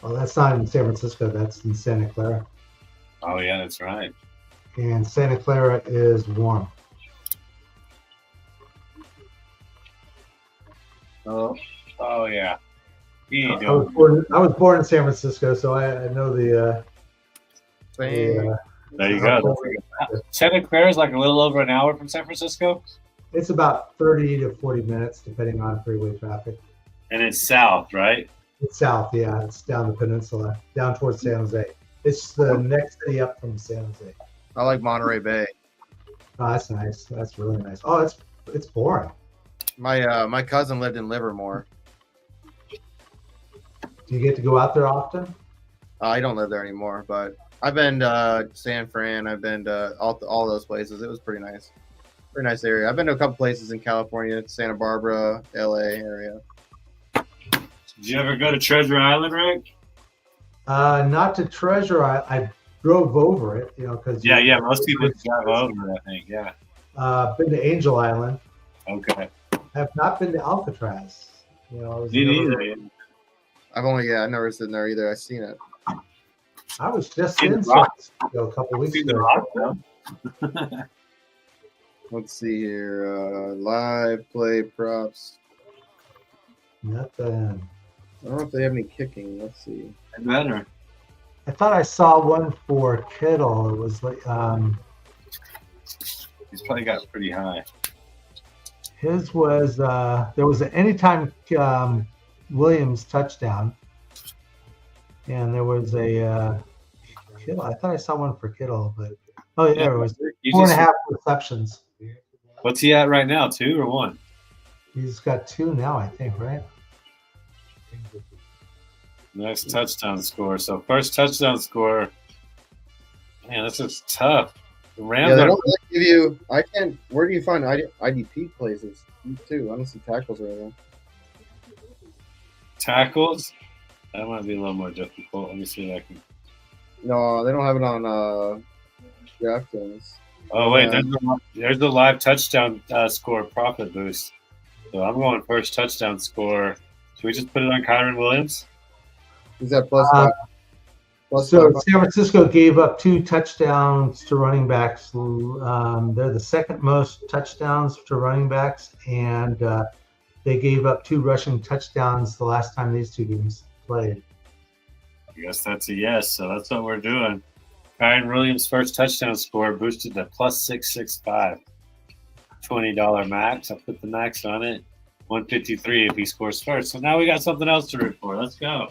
Well, that's not in San Francisco. That's in Santa Clara. Oh, yeah, that's right. And Santa Clara is warm. Oh yeah. I was born in San Francisco, so I know the. There you go. Santa Clara is like a little over an hour from San Francisco. It's about 30 to 40 minutes, depending on freeway traffic. And it's south, right? It's south, yeah. It's down the peninsula, down towards San Jose. It's the next city up from San Jose. I like Monterey Bay. Oh, that's nice. That's really nice. Oh, it's boring. My cousin lived in Livermore. Do you get to go out there often? I don't live there anymore, but I've been to San Fran. I've been to all those places. It was pretty nice. Pretty nice area. I've been to a couple places in California, Santa Barbara, LA area. Did you ever go to Treasure Island, Rick? Not to Treasure. I drove over it, because Yeah. Most people drive over it, I think. Yeah. Been to Angel Island. Okay. Have not been to Alcatraz. Me neither. I've never been there either. I've seen it. I was just Seen in the Rock. San Francisco a couple weeks Seen the ago. Rock, though. Let's see here. Live play props. Nothing. I don't know if they have any kicking. Let's see. Better. I thought I saw one for Kittle. It was like He's probably got pretty high. his was there was an anytime Williams touchdown, and there was a Kittle. I thought I saw one for Kittle, but there it was 4.5 receptions. What's he at right now? 2 or 1? He's got 2 now, I think, right? Next touchdown score. So first touchdown score. Man, this is tough. The Rams Yeah, they are don't really give you. I can't. Where do you find IDP places too? I don't see tackles right now. tackles. That might be a little more difficult. Let me see if I can. No, they don't have it on DraftKings. Oh wait, Yeah. there's the live touchdown score profit boost. So I'm going first touchdown score. Should we just put it on Kyron Williams? Is that plus plus So 5? San Francisco gave up 2 touchdowns to running backs. They're the second most touchdowns to running backs, and they gave up 2 rushing touchdowns the last time these 2 games played. I guess that's a yes. So that's what we're doing. Kyron Williams' first touchdown score boosted to plus 665. $20 max. I'll put the max on it. 153 if he scores first. So now we got something else to root for. Let's go.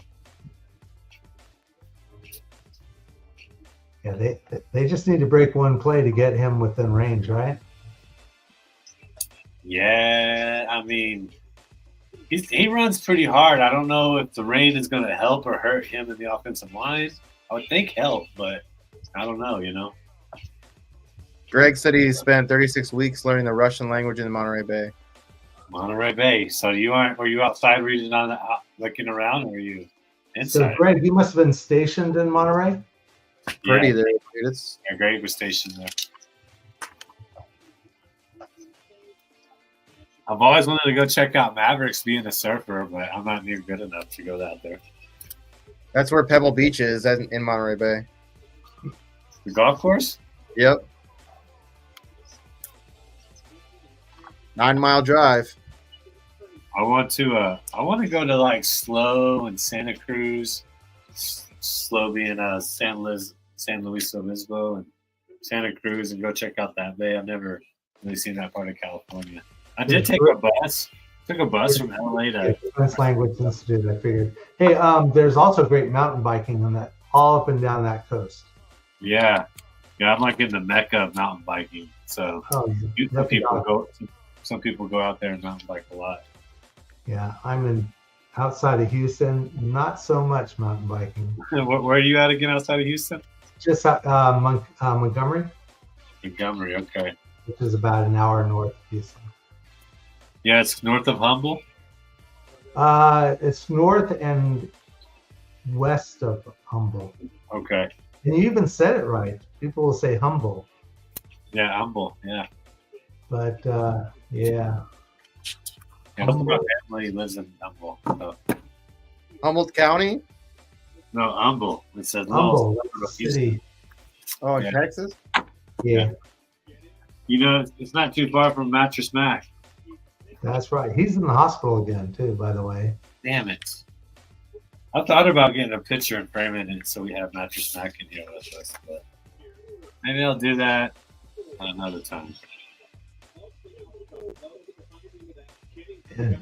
Yeah, they just need to break one play to get him within range, right? Yeah, I mean, he runs pretty hard. I don't know if the rain is going to help or hurt him in the offensive line. I would think help, but I don't know, you know. Greg said he spent 36 weeks learning the Russian language in Monterey Bay. Monterey Bay. So were you outside reading on looking around, or were you inside? So, Greg, you must have been stationed in Monterey? Pretty Yeah, there, dude. It's Greg was stationed there. I've always wanted to go check out Mavericks being a surfer, but I'm not near good enough to go out there. that's where Pebble Beach is in Monterey Bay. The golf course? Yep. 9-mile drive. I want to go to like Slow and Santa Cruz. Slow being San Luis Obispo and Santa Cruz, and go check out that bay. I've never really seen that part of California. I did take a bus. Took a bus from LA to French Language Institute, I figured. Hey, there's also great mountain biking on that, all up and down that coast. yeah. I'm like in the mecca of mountain biking. So some people go out there and mountain bike a lot. Yeah, I'm outside of Houston. Not so much mountain biking. Where are you at again outside of Houston? Just Montgomery, Montgomery, okay. which is about an hour north of Houston. Yeah, it's north of Humble. It's north and west of Humble. Okay. And you even said it right. People will say Humble. Yeah, Humble. Yeah. But yeah. Yeah, most of my family lives in Humble. So. Humboldt County? No, Humble. It says Humble, Little that's the city. Oh, in Yeah. Texas? Yeah, You know, it's not too far from Mattress Mac. that's right. He's in the hospital again, too, by the way. Damn it. I thought about getting a picture and framing it so we have Mattress Mac in here with us, but maybe I'll do that another time. Yeah.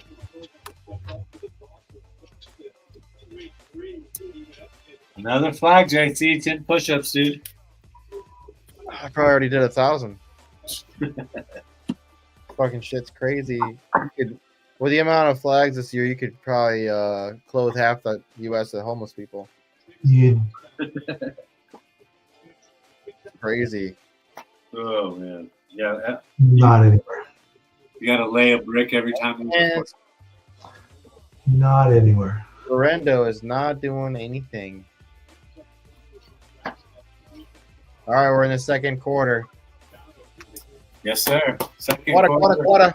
Another flag, JC. 10 push-ups, dude. I probably already did 1,000. Fucking shit's crazy. With the amount of flags this year, you could probably clothe half the U.S. with homeless people. You Crazy. Oh, man. Yeah, not anywhere. you got to lay a brick every time you And Not anywhere. Lorendo is not doing anything. All right, we're in the second quarter. Yes, sir. Second Quarter.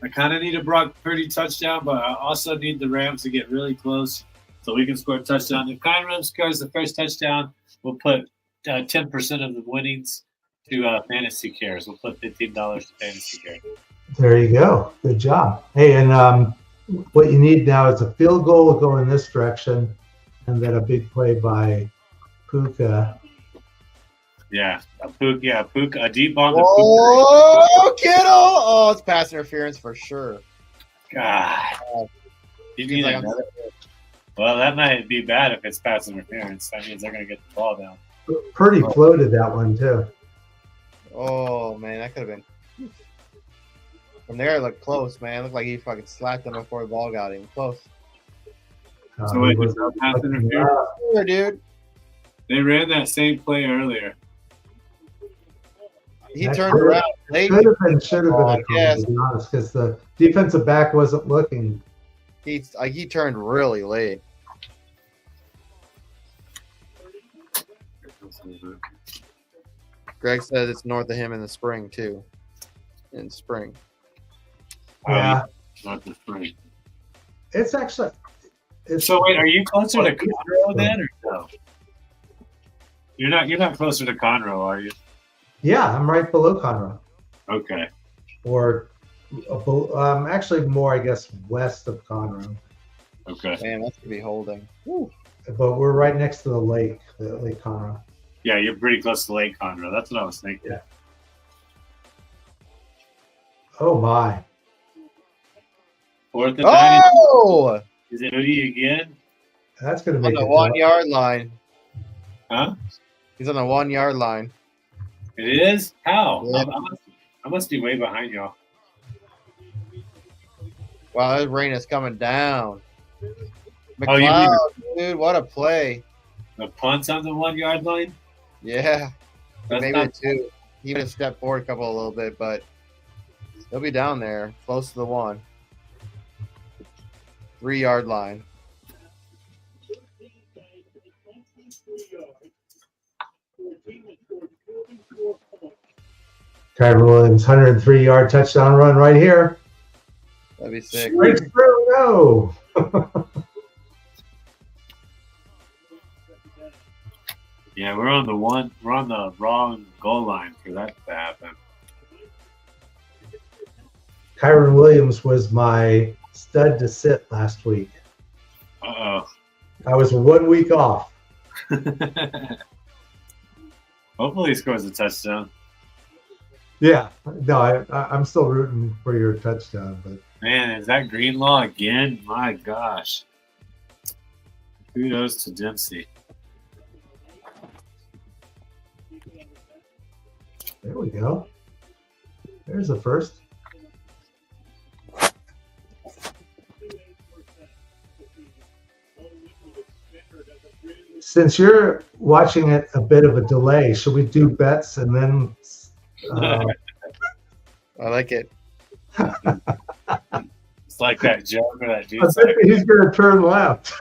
I kind of need a Brock Purdy touchdown, but I also need the Rams to get really close so we can score a touchdown. If Kyron Rams scores the first touchdown, we'll put 10% of the winnings to Fantasy Cares. We'll put $15 to Fantasy Cares. There you go. Good job. Hey, and what you need now is a field goal going in this direction, and then a big play by Puka. Yeah, a deep bomb to Puka. Oh, kiddo! Oh, it's pass interference for sure. God. You need Like another. Well, that might be bad if it's pass interference. That means they're going to get the ball down. Purdy floated that one too. Oh man, that could have been. From there, it looked close, man. It looked like he fucking slapped him before the ball got him. Close. So wait, was that pass interference? Sure, dude. They ran that same play earlier. He turned around late. Should have been a call, yes. to be honest, because the defensive back wasn't looking. He turned really late. Greg says it's north of him in the spring too. In spring. Yeah. Not the spring. It's actually. So wait, are you closer to Conroe then, or no? You're not closer to Conroe, are you? Yeah, I'm right below Conroe. Okay. Or actually more, I guess, west of Conroe. Okay. Man, that's gonna be holding. Woo. But we're right next to the Lake Conroe. Yeah, you're pretty close to Lake Conroe. That's what I was thinking. Yeah. Oh my. 4th and 9. Oh! Is it Hoodie again? That's gonna On make the it 1 tough. yard line. Huh? He's on the 1 yard line. It is? How? Yeah. I must be way behind y'all. Wow, that rain is coming down. Oh, you McLeod, dude, what a play. The punt's on the 1 yard line? Yeah. That's Maybe not- the 2. He would have stepped forward a little bit, but he'll be down there, close to the 1. 3 yard line. Kyron Williams, 103-yard touchdown run right here. That'd be sick. Straight through, go. Yeah, we're on the wrong goal line for that to happen. Kyron Williams was my stud to sit last week. Uh-oh. I was 1 week off. Hopefully he scores a touchdown. Yeah, no, I'm still rooting for your touchdown, but Man, is that Greenlaw again? My gosh. Kudos to Dempsey. there we go. There's the first. Since you're watching it a bit of a delay, should we do bets and then? I like it. It's like that joke or that I dude's think like, he's going to turn left.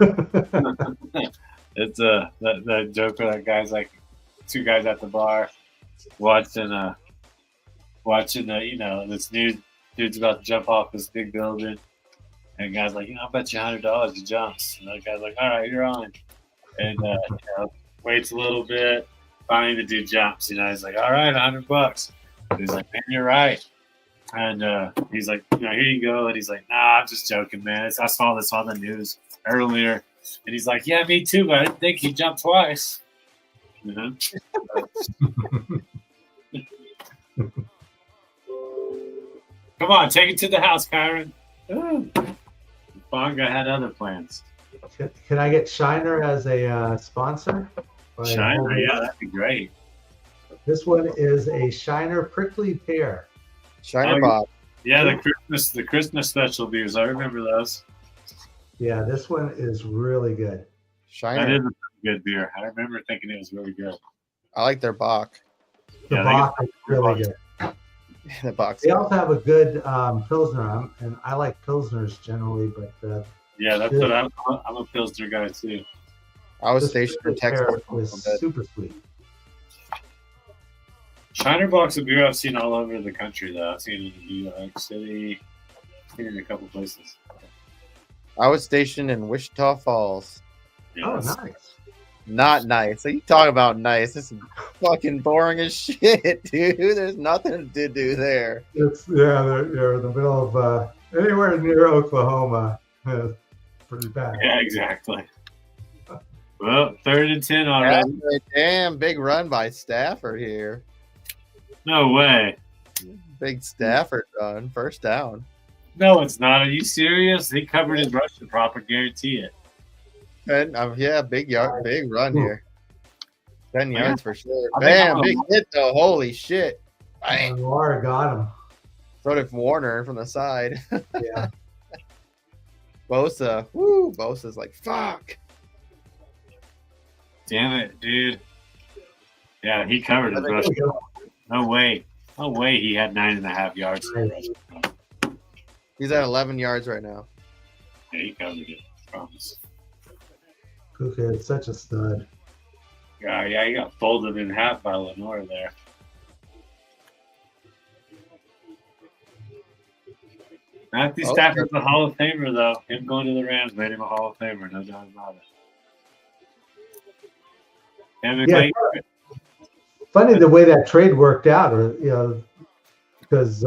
it's that joke where that guy's like, two guys at the bar watching this dude's about to jump off this big building, and the guy's like, I'll bet you $100 he jumps, and the guy's like, all right, you're on, and waits a little bit, finally the dude jumps, he's like, all right, $100. He's like, man, you're right. And he's like, here you go. And he's like, nah, I'm just joking, man. I saw this on the news earlier. And he's like, yeah, me too, but I didn't think he jumped twice. Come on, take it to the house, Kyron. Bonga had other plans. Can I get Shiner as a sponsor? Shiner, yeah, that'd be great. This one is a Shiner prickly pear. Shiner Bob. Yeah, the Christmas special beers. I remember those. Yeah, this one is really good. Shiner. That is a good beer. I remember thinking it was really good. I like their Bach. The Bach is really good. The Bach. They also have a good Pilsner, and I like Pilsners generally, but yeah, that's what I'm a Pilsner guy too. I was stationed in Texas. It was super sweet. Shiner Box of beer I've seen all over the country though. I've seen it in New York City, I've seen it in a couple places. I was stationed in Wichita Falls. Yes. Oh, nice. Not nice. So you talk about nice. This is fucking boring as shit, dude. There's nothing to do there. It's they're in the middle of anywhere near Oklahoma. Pretty bad. Yeah, exactly. Well, 3rd and 10 already. Damn, big run by Stafford here. No way. Big Stafford run, first down. No, it's not. Are you serious? He covered his rushing proper. Guarantee it. And yeah, big run here. 10 yards for sure. I think Bam, big hit though. Holy shit. Bang. Laura got him. So did Warner from the side. Yeah. Bosa. Woo! Bosa's like, fuck. Damn it, dude. Yeah, he covered his rush. No way. No way he had 9.5 yards. He's at 11 yards right now. Yeah, he covered it. I promise. Kuka is such a stud. Yeah, he got folded in half by Lenore there. Matthew Stafford's a Hall of Famer, though. Him going to the Rams made him a Hall of Famer, no doubt about it. Yeah, funny the way that trade worked out, because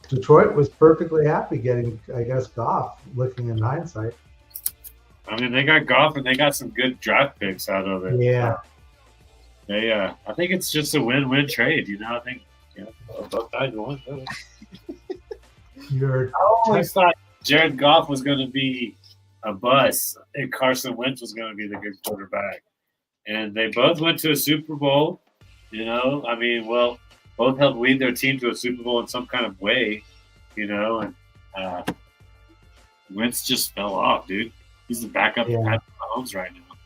Detroit was perfectly happy getting, I guess, Goff. Looking in hindsight, I mean, they got Goff and they got some good draft picks out of it. Yeah, I think it's just a win-win trade. I think both sides won. I always thought Jared Goff was going to be a bust and Carson Wentz was going to be the good quarterback. And they both went to a Super Bowl, I mean, both helped lead their team to a Super Bowl in some kind of way, and Wentz just fell off, dude. He's the backup to Patrick Mahomes right now.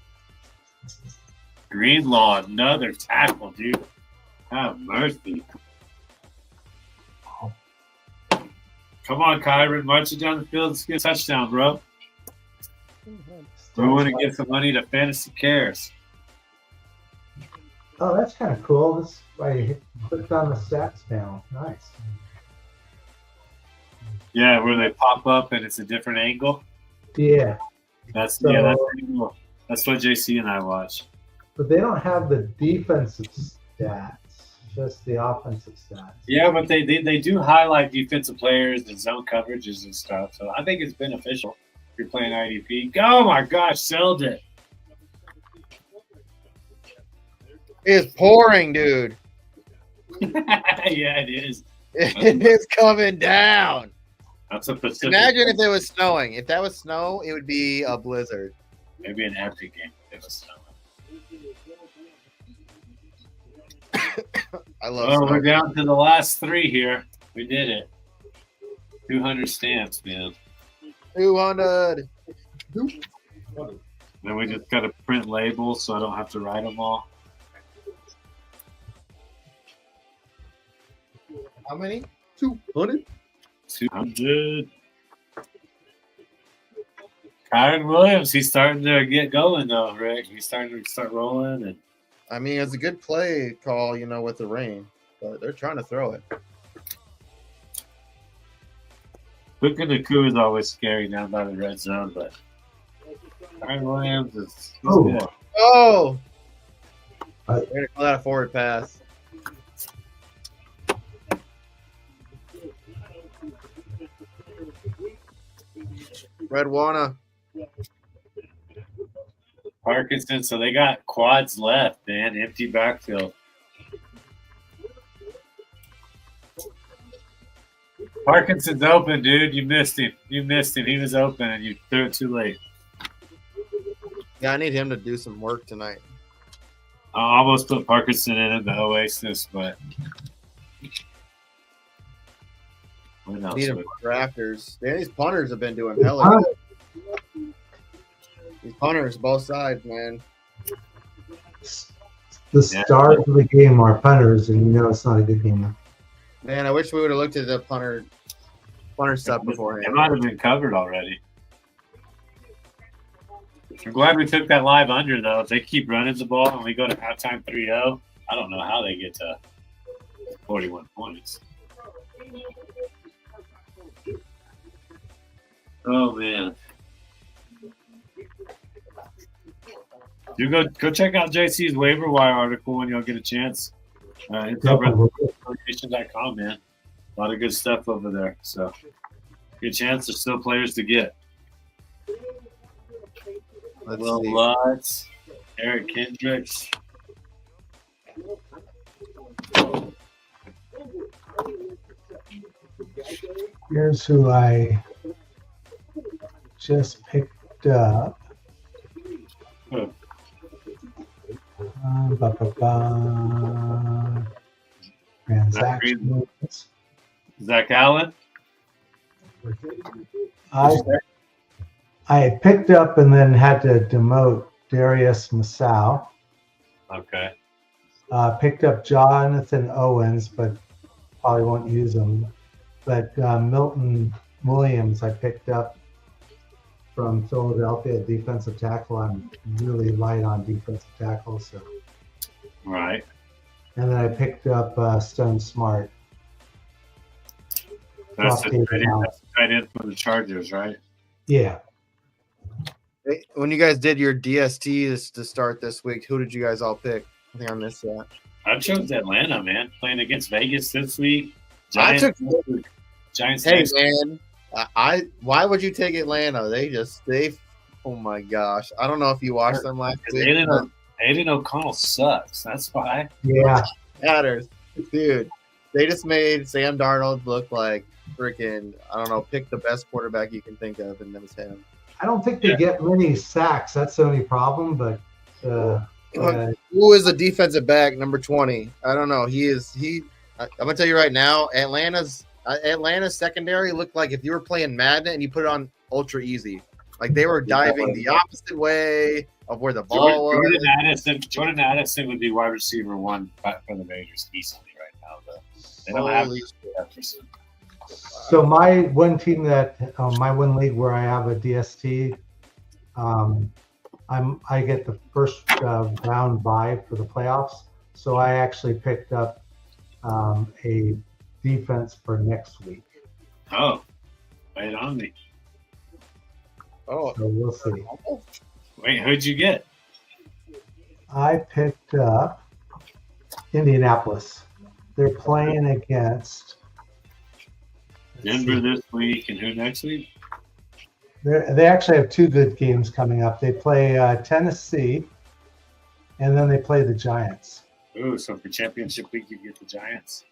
Greenlaw, another tackle, dude. Have mercy. Come on, Kyron. March it down the field. Let's get a touchdown, bro. We want to get some money to Fantasy Cares. Oh, that's kind of cool. This why you clicked on the stats panel. Nice. Yeah, where they pop up and it's a different angle. Yeah. That's pretty cool. That's what JC and I watch. But they don't have the defensive stats, just the offensive stats. Yeah, but they do highlight defensive players and zone coverages and stuff. So I think it's beneficial if you're playing IDP. Oh my gosh, sold it. It's pouring, dude. Yeah, it is. It is coming down. That's a Pacific. Imagine if it was snowing. If that was snow, it would be a blizzard. Maybe an epic game if it was snowing. I love snow. We're down to the last 3 here. We did it. 200 stamps, man. 200. Then we just got to print labels so I don't have to write them all. How many? 200? 200. Kyron Williams, he's starting to get going though, Rick. He's starting to start rolling, and I mean, it's a good play call, with the rain, but they're trying to throw it. Puka Nakua is always scary down by the red zone, but Kyron Williams is good. Oh! They're going to call that a forward pass. Red Wana. Parkinson, so they got quads left, man. Empty backfield. Parkinson's open, dude. You missed him. He was open, and you threw it too late. Yeah, I need him to do some work tonight. I almost put Parkinson in the Oasis, but what else? Need him for drafters. Man, these punters have been doing hella good. These punters, both sides, man. The stars of the game are punters, and it's not a good game. Man, I wish we would have looked at the punter stuff beforehand. It might have been covered already. I'm glad we took that live under, though. If they keep running the ball and we go to halftime 3-0, I don't know how they get to 41 points. Oh, man. You go check out JC's waiver wire article when y'all get a chance. It's over at affiliation.com, man. A lot of good stuff over there. So, good chance. There's still players to get. Will Lutz, Eric Kendricks. Here's who I just picked up. Transactions. Zach Allen. I picked up and then had to demote Darius Masau. Okay. Picked up Jonathan Owens, but probably won't use him. But Milton Williams, I picked up from Philadelphia, defensive tackle. I'm really light on defensive tackle, so. Right. And then I picked up Stone Smart. That's right in for the Chargers, right? Yeah. Hey, when you guys did your DSTs to start this week, who did you guys all pick? I think I missed that. I chose Atlanta, man. Playing against Vegas this week. Giants. Hey, next man. Why would you take Atlanta? They oh my gosh. I don't know if you watched them last week. Aiden O'Connell sucks. That's why. Yeah. Matters. Dude, they just made Sam Darnold look like freaking, I don't know, pick the best quarterback you can think of, and that was him. I don't think they get many sacks. That's the only problem, but who is the defensive back, number 20? I don't know. I'm gonna tell you right now, Atlanta's secondary looked like if you were playing Madden and you put it on ultra easy. Like they were diving the opposite way of where the ball was. Jordan Addison would be wide receiver 1 for the Raiders easily right now, though. They don't have Jefferson. So my one team my one league where I have a DST, I get the first round bye for the playoffs. So I actually picked up a defense for next week. Oh, right on me. Oh, so we'll see. Wait, who'd you get? I picked up Indianapolis. They're playing against Denver this week, and who next week? They actually have 2 good games coming up. They play Tennessee, and then they play the Giants. Ooh, so for championship week, you get the Giants.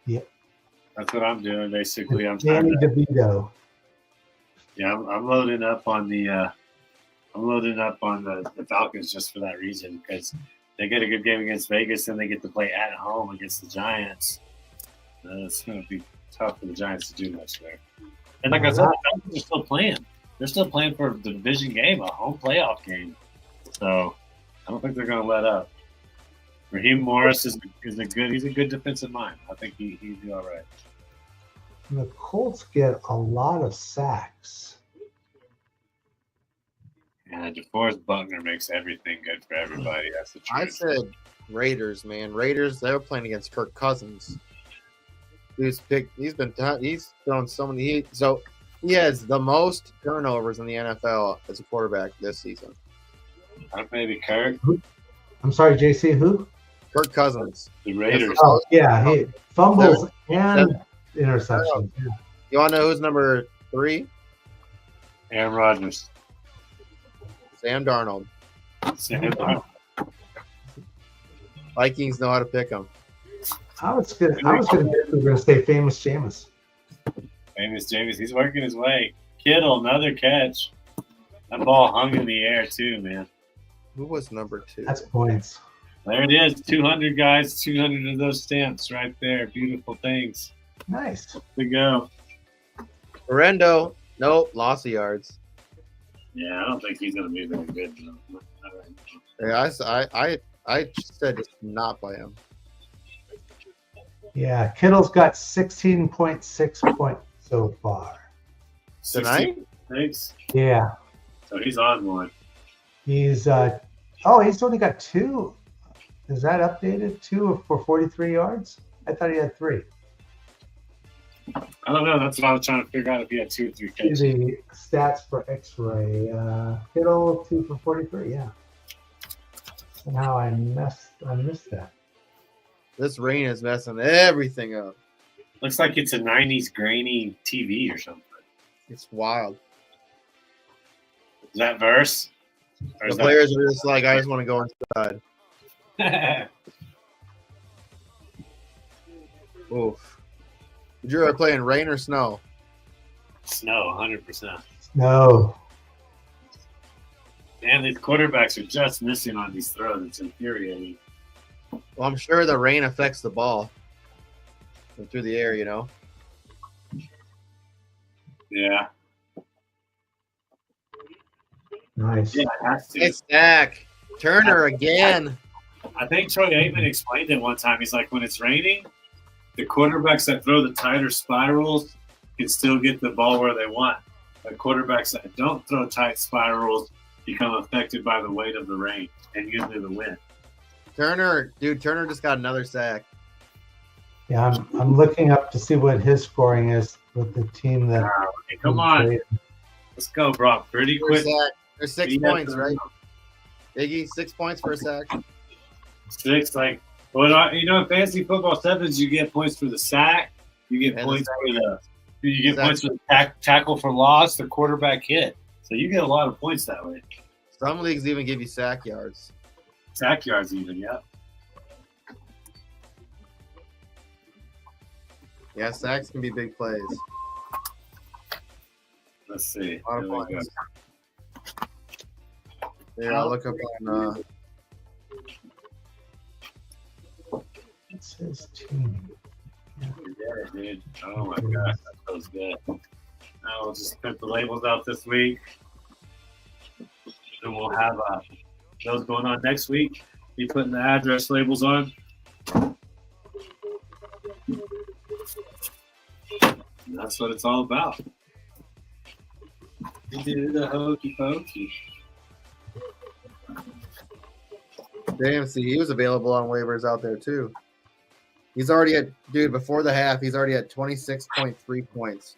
Yep. That's what I'm doing, basically. I'm Danny DeVito. Yeah, I'm loading up on the Falcons just for that reason, because they get a good game against Vegas, and they get to play at home against the Giants. It's going to be tough for the Giants to do much there. And like I said, the Falcons are still playing. They're still playing for the division game, a home playoff game. So I don't think they're going to let up. Raheem Morris is a good defensive mind. I think he'd be all right. The Colts get a lot of sacks. Yeah, DeForest Buckner makes everything good for everybody. That's the truth. I said Raiders, man. Raiders, they were playing against Kirk Cousins. He's thrown so many. So he has the most turnovers in the NFL as a quarterback this season. Maybe Kirk. I'm sorry, JC, who? Kirk Cousins. The Raiders. Oh, yeah. He fumbles and interceptions. Yeah. You want to know who's number 3? Aaron Rodgers. Sam Darnold. Sam Darnold. Vikings know how to pick them. I was gonna guess we were gonna say Famous Jameis. Famous Jameis. He's working his way. Kittle, another catch. That ball hung in the air too, man. Who was number 2? That's points. There it is. 200 guys. 200 of those stamps right there. Beautiful things. Nice. To go. Orlando. Nope. Lost of yards. Yeah, I don't think he's going to be very good. Yeah, I said just not by him. Yeah, Kittle's got 16.6 points so far. Tonight? Thanks. Yeah. So he's on one. He's he's only got 2. Is that updated? 2 for 43 yards? I thought he had 3. I don't know. That's what I was trying to figure out if he had 2 or 3 catches. The stats for X-ray. Kittle 2 for 43. Yeah. Somehow I missed that. This rain is messing everything up. Looks like it's a 90s grainy TV or something. It's wild. Is that verse? The players are just like, I just want to go inside. Oof. Would you rather play in rain or snow? Snow, 100%. No. Man, these quarterbacks are just missing on these throws. It's infuriating. Well, I'm sure the rain affects the ball through the air, you know? Yeah. Nice. Yeah, it has to. Hey, Stack. Turner again. I think Troy Aikman explained it one time. He's like, when it's raining, the quarterbacks that throw the tighter spirals can still get the ball where they want. The quarterbacks that don't throw tight spirals become affected by the weight of the rain and usually the wind. Turner just got another sack. Yeah, I'm looking up to see what his scoring is with the team that. Okay, come on. Let's go, Brock. Pretty quick. There's 6 points, right? Iggy, 6 points for a sack. 6, like, well, you know, in fantasy football sevens, you get points for the sack. You get points for the tackle for loss, the quarterback hit. So you get a lot of points that way. Some leagues even give you sack yards. Sack yards even, yeah. Yeah, sacks can be big plays. Let's see. A lot of points. Yeah, I'll look up on. It's his team. Yeah, dude. Oh my gosh, that feels good. Now we'll just print the labels out this week. And we'll have those going on next week. Be putting the address labels on. And that's what it's all about. We do the hokey pokey. Damn, see, he was available on waivers out there too. He's already at, dude, before the half, he's already at 26.3 points.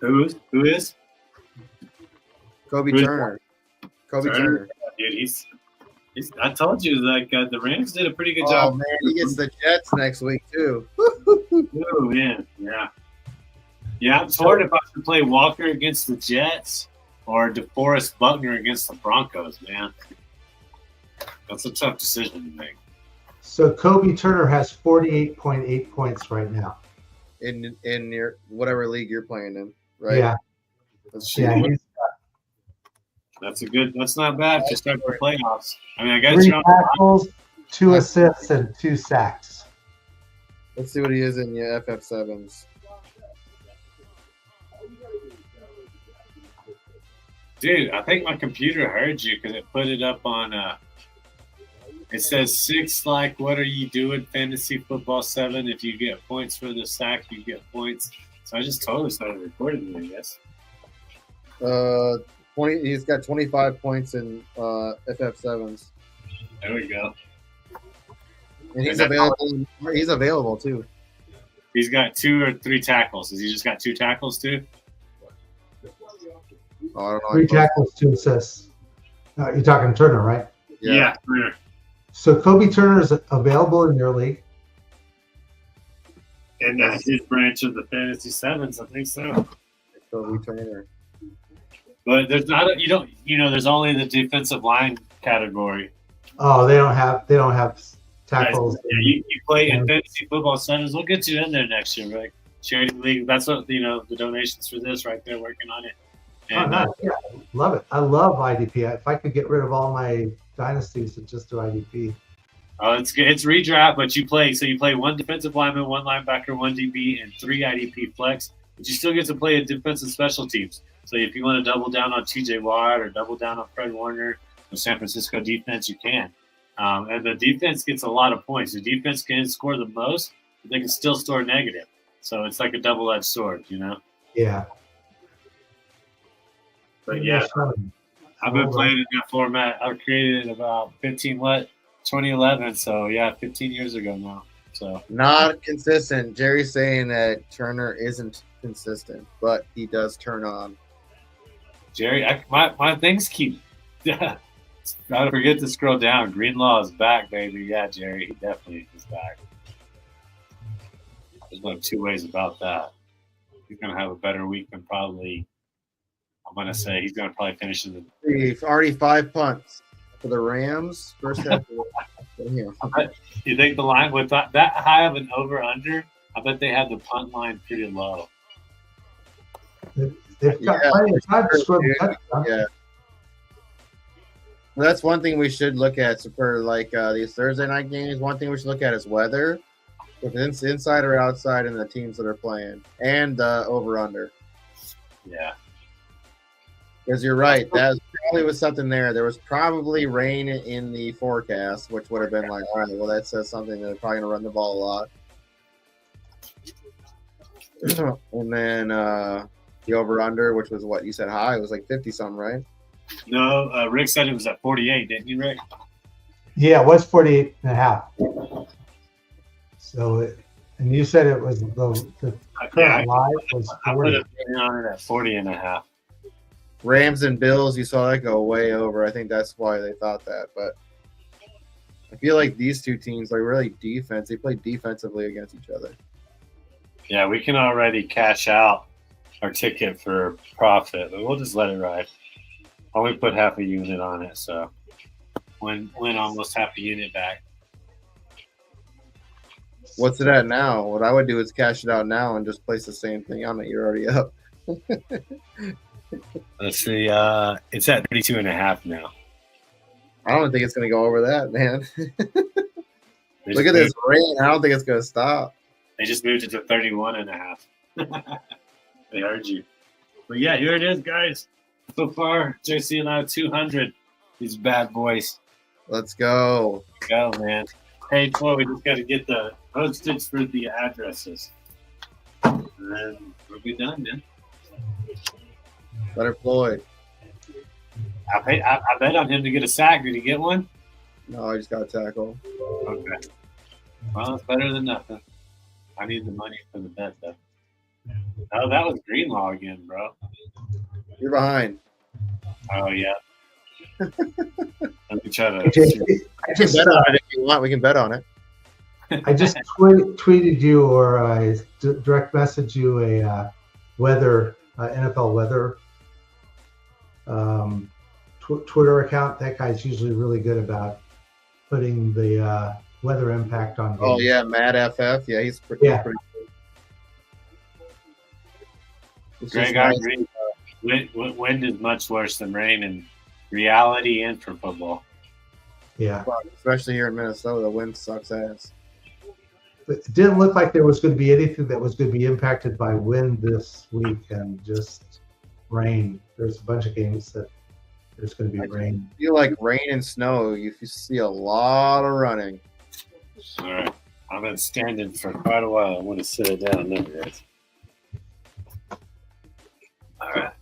Who is? Kobe Turner. Kobe Turner. Dude, he's I told you, like, the Rams did a pretty good Oh, job. man, he gets the Jets next week too. Oh, man, yeah. Yeah, I'm torn if I should play Walker against the Jets or DeForest Buckner against the Broncos, man. That's a tough decision to make. So Kobe Turner has 48.8 points right now. In your whatever league you're playing in, right? Yeah. That's not bad to start the playoffs. I mean, I guess 3 you're on tackles, 2 assists, and 2 sacks. Let's see what he is in your FF7s. Dude, I think my computer heard you because it put it up on it says 6, like, what are you doing, fantasy football 7? If you get points for the sack, you get points. So I just totally started recording it, I guess. 20. He's got 25 points in FF7s. There we go. And he's available. He's available too. He's got 2 or 3 tackles. Has he just got 2 tackles too? Oh, I don't know. 3 tackles, 2 assists. You're talking Turner, right? Yeah, Turner. So Kobe Turner is available in your league. And his branch of the fantasy sevens, I think so. Kobe Turner. But there's not there's only the defensive line category. Oh, they don't have tackles. Yeah, you play in fantasy football sevens. We'll get you in there next year, right? Charity league. That's what the donations for this right there, working on it. And, nice. Yeah, love it. I love IDP. If I could get rid of all my dynasties and just do IDP. Oh, it's good. It's redraft, but you play 1 defensive lineman, 1 linebacker, 1 DB, and 3 IDP flex. But you still get to play a defensive special teams. So if you want to double down on TJ Watt or double down on Fred Warner, the San Francisco defense, you can. And the defense gets a lot of points. The defense can score the most, but they can still score negative. So it's like a double-edged sword, Yeah. But yeah, I've been playing in that format. I created it about 2011. So yeah, 15 years ago now. So not consistent. Jerry's saying that Turner isn't consistent, but he does turn on. Jerry, my things keep. I don't forget to scroll down. Greenlaw is back, baby. Yeah, Jerry, he definitely is back. There's no 2 ways about that. He's gonna have a better week than probably. I'm gonna say he's gonna probably finish in the. He's already 5 punts for the Rams. First half. You think the line with that high of an over/under? I bet they had the punt line pretty low. They've got plenty of time to score the touchdown. Yeah. Well, that's one thing we should look at for these Thursday night games. One thing we should look at is weather, if it's inside or outside, in the teams that are playing, and over/under. Yeah. Because you're right. That probably was something there. There was probably rain in the forecast, which would have been like, all right, well, that says something. They're probably going to run the ball a lot. And then the over-under, which was what you said high, it was like 50-something, right? No, Rick said it was at 48, didn't you, Rick? Yeah, it was 48.5. So, and you said it was the current live was I put 40. it on it at 40.5. Rams and Bills, you saw that go way over. I think that's why they thought that. But I feel like these two teams, like really defense, they play defensively against each other. Yeah, we can already cash out our ticket for profit, but we'll just let it ride. Only put half a unit on it, so win almost half a unit back. What's it at now? What I would do is cash it out now and just place the same thing on it. You're already up. Let's see. It's at 32.5 now. I don't think it's going to go over that, man. Look at this rain. I don't think it's going to stop. They just moved it to 31.5. They heard you. But yeah, here it is, guys. So far, JC and I have 200. These bad boys. Let's go. Go, man. Hey, Troy, we just got to get the postage for the addresses. And then we'll be done, man. Better Floyd. I bet on him to get a sack. Did he get one? No, I just got a tackle. Okay. Well, it's better than nothing. I need the money for the bet, though. Oh, that was Greenlaw again, bro. You're behind. Oh, yeah. Let me try to. I just bet on it if you want. We can bet on it. I just tweeted you or I direct messaged you a weather NFL weather Twitter account. That guy's usually really good about putting the weather impact on games. Oh yeah, Mad FF. Yeah, he's pretty. Yeah. Pretty cool. Greg, I agree. Wind is much worse than rain in reality and for football. Yeah. Especially here in Minnesota, the wind sucks ass. It didn't look like there was going to be anything that was going to be impacted by wind this week and just rain. There's a bunch of games that there's going to be rain. I feel like rain and snow, you see a lot of running. All right. I've been standing for quite a while. I want to sit it down now, guys. All right.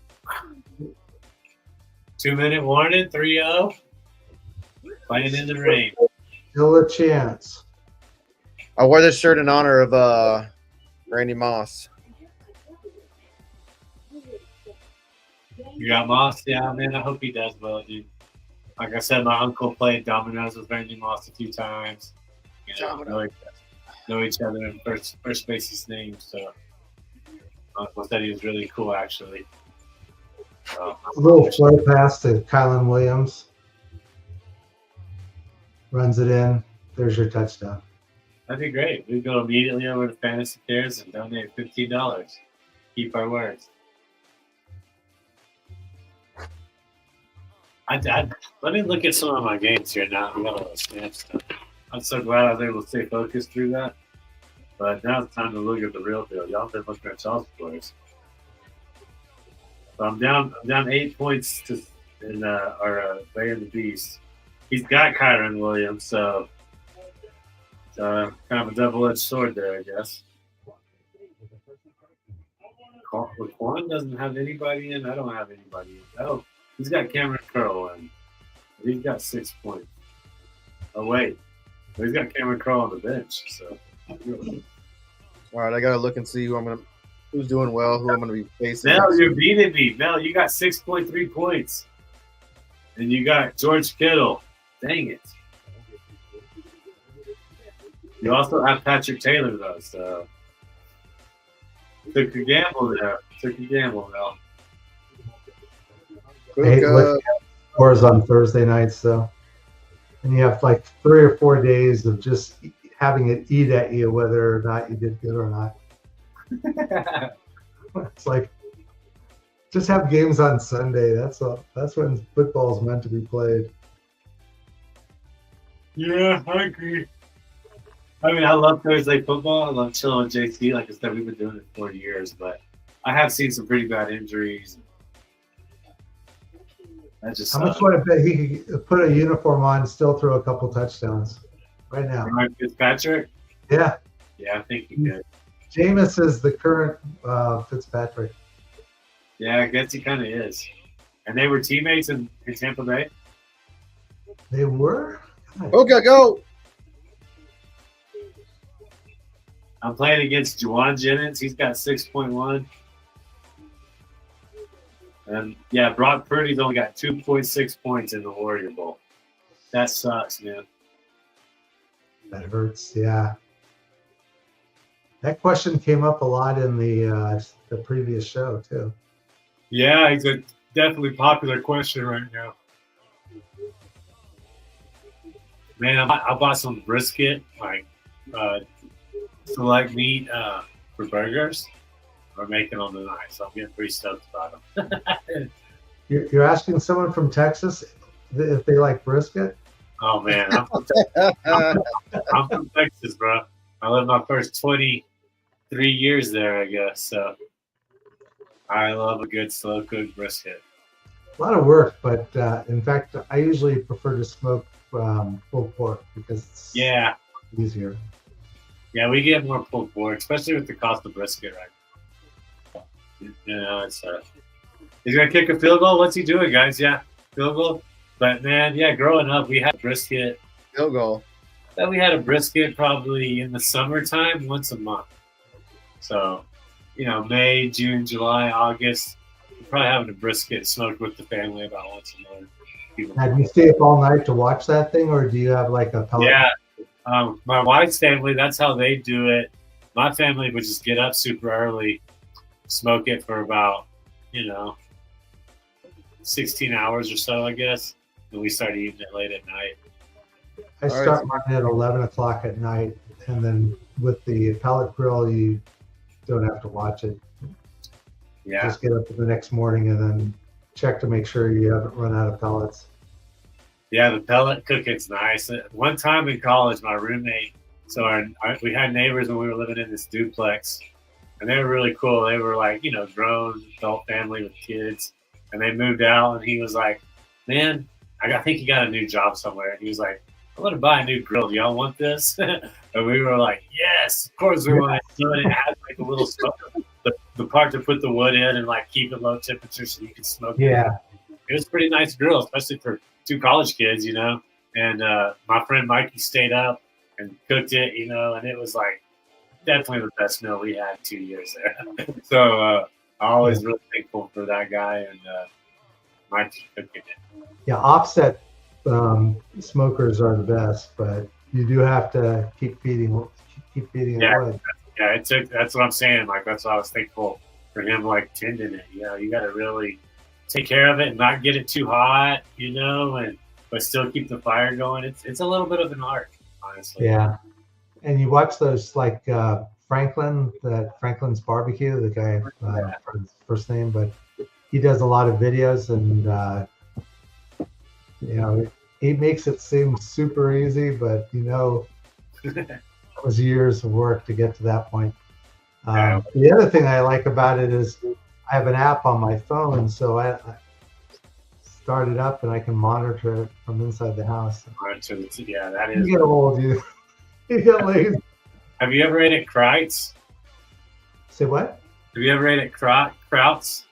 2-minute warning, 3-0. Playing in the rain. Still a chance. I wore this shirt in honor of Randy Moss. You got Moss? Yeah, man, I hope he does well, dude. Like I said, my uncle played dominoes with Randy Moss a few times. You know each other in first base's name, so uncle said he was really cool, actually. A little flow pass to Kylan Williams. Runs it in. There's your touchdown. That'd be great. We'd go immediately over to Fantasy Cares and donate $15. Keep our words. Let me look at some of my games here now. We got a lot of snap stuff. I'm so glad I was able to stay focused through that. But now it's time to look at the real deal. Y'all been looking at y'all's scores. So I'm down 8 points in our Bay of the Beast. He's got Kyron Williams, so it's kind of a double-edged sword there, I guess. Quan doesn't have anybody in. I don't have anybody in. Oh, he's got Cameron Curl in. He's got 6 points. Oh, wait. He's got Cameron Curl on the bench. So. All right, I got to look and see who's doing well, who I'm going to be facing. Mel, you're beating me. Mel, you got 6.3 points. And you got George Kittle. Dang it. You also have Patrick Taylor, though, so. Took a gamble there. Mel. Hey, scores on Thursday nights, though. And you have like 3 or 4 days of just having it eat at you whether or not you did good or not. It's like just have games on Sunday. That's when football is meant to be played. Yeah, I agree. I mean, I love Thursday football. I love chilling with JC. Like I said, we've been doing it for 4 years, but I have seen some pretty bad injuries. That just How much would I bet he could put a uniform on and still throw a couple touchdowns right now? Ryan Fitzpatrick? Yeah. Yeah, I think he could. Jameis is the current Fitzpatrick. Yeah, I guess he kind of is. And they were teammates in Tampa Bay? They were? God. Okay, go. I'm playing against Juwan Jennings. He's got 6.1. And yeah, Brock Purdy's only got 2.6 points in the Warrior Bowl. That sucks, man. That hurts, yeah. That question came up a lot in the previous show too. Yeah, it's a definitely popular question right now. Man, I bought some brisket, like select meat for burgers. We're making them tonight, so I'm getting pretty stoked about them. You're asking someone from Texas if they like brisket? Oh man, I'm from Texas, bro. I lived my first 23 years there, I guess. So I love a good slow cooked brisket. A lot of work, but in fact, I usually prefer to smoke pulled pork because it's easier. Yeah, we get more pulled pork, especially with the cost of brisket right now. You know, it's he's gonna kick a field goal. What's he doing, guys? Yeah, field goal. But man, yeah, growing up, we had brisket. Field goal. Then we had a brisket probably in the summertime once a month. So, you know, May, June, July, August, we're probably having a brisket smoked with the family about once a month. Now, do you stay up all night to watch that thing, or do you have like a pellet? Yeah, my wife's family, that's how they do it. My family would just get up super early, smoke it for about, 16 hours or so, I guess. And we start eating it late at night. I start mine at 11 o'clock at night, and then with the pellet grill, you don't have to watch it. Yeah. Just get up the next morning and then check to make sure you haven't run out of pellets. Yeah, the pellet cooking's nice. One time in college, my roommate, we had neighbors when we were living in this duplex, and they were really cool. They were like, grown adult family with kids, and they moved out, and he was like, man, I think he got a new job somewhere. And he was like, I'm going to buy a new grill. Do y'all want this? And we were like, yes, of course we want it. And it had like a little the part to put the wood in and like keep it low temperature so you can smoke it. Yeah. It was a pretty nice grill, especially for two college kids, And my friend Mikey stayed up and cooked it, and it was like definitely the best meal we had in 2 years there. So I'm always really thankful for that guy and Mikey cooking it. Yeah, offset smokers are the best, but you do have to keep feeding it wood. Yeah, that's what I'm saying. Like, that's why I was thankful for him, like, tending it. You got to really take care of it and not get it too hot, but still keep the fire going. It's a little bit of an art, honestly. Yeah. And you watch those, like, Franklin's Barbecue, the guy, for his first name, but he does a lot of videos and, he makes it seem super easy, but, it was years of work to get to that point. The other thing I like about it is I have an app on my phone, so I start it up and I can monitor it from inside the house. Yeah, that is. You get old, you get lazy. Have you ever ate at Kreitz? Say what? Have you ever ate at Kraut's?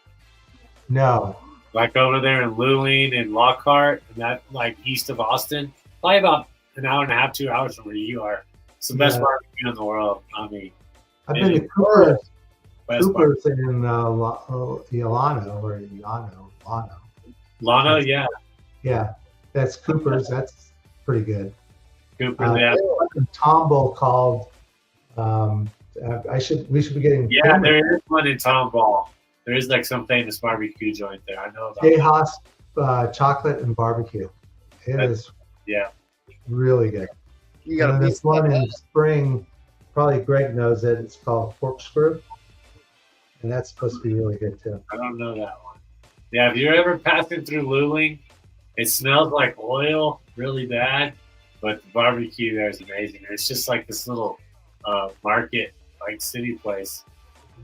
No. Like over there in Luling and Lockhart, and that like east of Austin, probably about an hour and a half, 2 hours from where you are. It's the best barbecue in the world. I mean, I've been to Cooper's in Lano. Lano, yeah. Yeah, that's Cooper's. That's pretty good. Cooper's, yeah. Tomball called. We should be getting. Yeah, there is one in Tomball. There is like some famous barbecue joint there. I know about Tejas chocolate and barbecue. It is really good. You got this one in Spring, probably Greg knows it. It's called Corkscrew, and that's supposed to be really good too. I don't know that one. Yeah, if you're ever passing through Luling, it smells like oil really bad, but the barbecue there is amazing. It's just like this little market, like city place.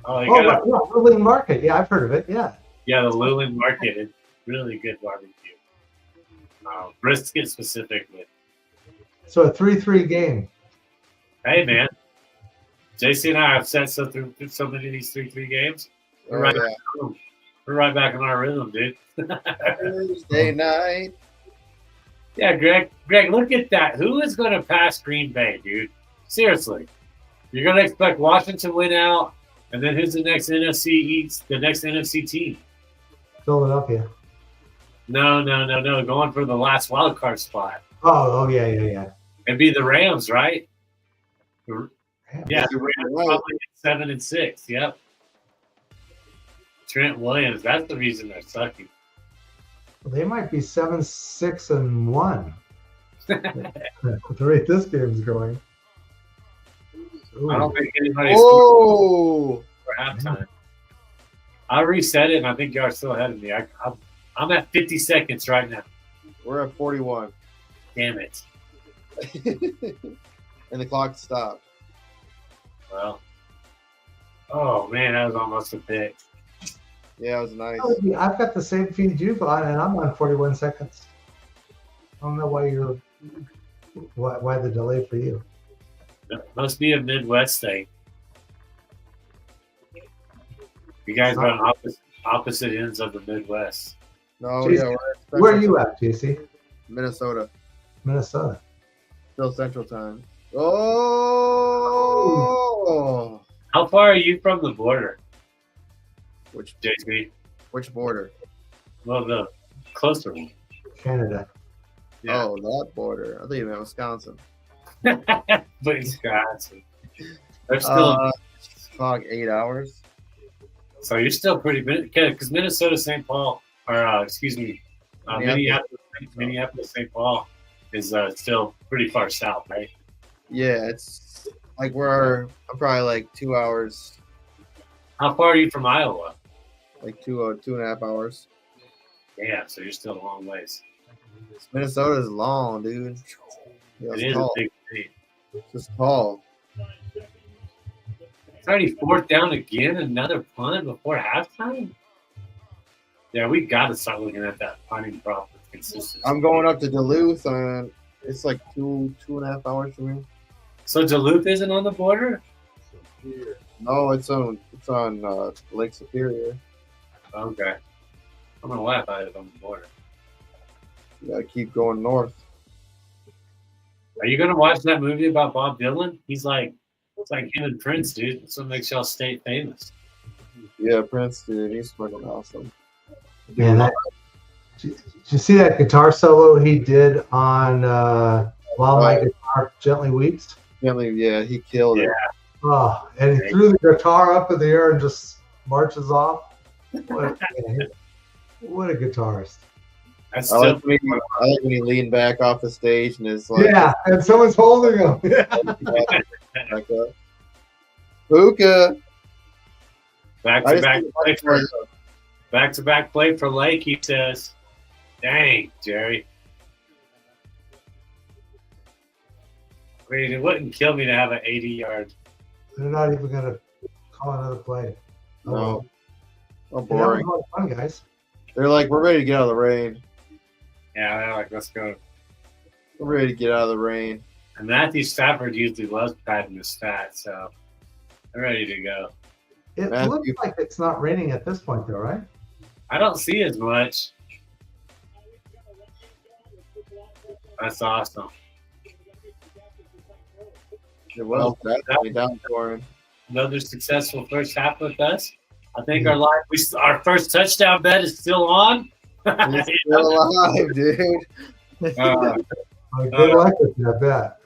Luling Market. Yeah, I've heard of it. Yeah. Yeah, the Luling Market. Really good barbecue. Brisket specifically. So a 3-3 game. Hey, man. JC and I have sat through so many of these 3-3 games. We're right back in our rhythm, dude. Thursday night. Yeah, Greg, look at that. Who is going to pass Green Bay, dude? Seriously. You're going to expect Washington to win out, and then who's the next NFC team? Philadelphia. No. Going for the last wild card spot. Oh, yeah. It'd be the Rams, right? Yeah, the Rams Right. probably at 7-6. Yep. Trent Williams. That's the reason they're sucking. They might be 7-6-1. The rate this game's going. Ooh. I don't think anybody's Oh, for halftime. I'll reset it, and I think y'all are still ahead of me. I'm at 50 seconds right now. we're at 41, Damn it. and the clock stopped. Well. Oh, man, that was almost a pick. Yeah, it was nice. I've got the same feed you've on, and I'm on 41 seconds. I don't know why the delay for you. It must be a Midwest thing. You guys are on opposite ends of the Midwest. No, JC, yeah, where are you at, JC? Minnesota, Minnesota. still Central Time. Oh, How far are you from the border, which JC? border? Well, the closer one. Canada. Yeah. Oh, that border. I thought you meant Wisconsin. Wisconsin. They're still. Fuck, 8 hours. So you're still pretty big, because Minnesota, St. Paul, or Minneapolis, St. Paul is still pretty far south, right? Yeah, it's like I'm probably like 2 hours, How far are you from Iowa? like 2.5 hours. Yeah, so you're still a long ways. Minnesota's long, dude. Yeah, It it's is a tall. big state. It's just tall. It's already fourth down again, another punt before halftime? Yeah, we got to start looking at that punting prop with consistency. I'm going up to Duluth, and it's like 2.5 hours from here. So Duluth isn't on the border? No, it's on Lake Superior. Okay. I'm going to laugh at it on the border. You gotta keep going north. Are you going to watch that movie about Bob Dylan? It's like him and Prince, dude. That's what makes y'all state famous. Yeah, Prince, dude, he's fucking awesome. Man, did you see that guitar solo he did on While My Guitar Gently Weeps? Yeah, he killed it. Oh, and he threw the guitar up in the air and just marches off. What a guitarist. That's I like when he leaned back off the stage and is like, yeah, and someone's holding him. back up. Puka. Back-to-back play for Lake, he says. Dang, Jerry. I mean, it wouldn't kill me to have an 80-yard. They're not even going to call another play. No. Oh, That boring. was fun, guys. They're like, we're ready to get out of the rain. Yeah, they're like, let's go. We're ready to get out of the rain. And Matthew Stafford usually loves padding his stats, so they're ready to go. It looks like it's not raining at this point, though, right? I don't see as much. That's awesome. It was definitely downpouring. Another successful first half with us. I think our first touchdown bet is still on. He's still alive, dude. Good luck with that bet.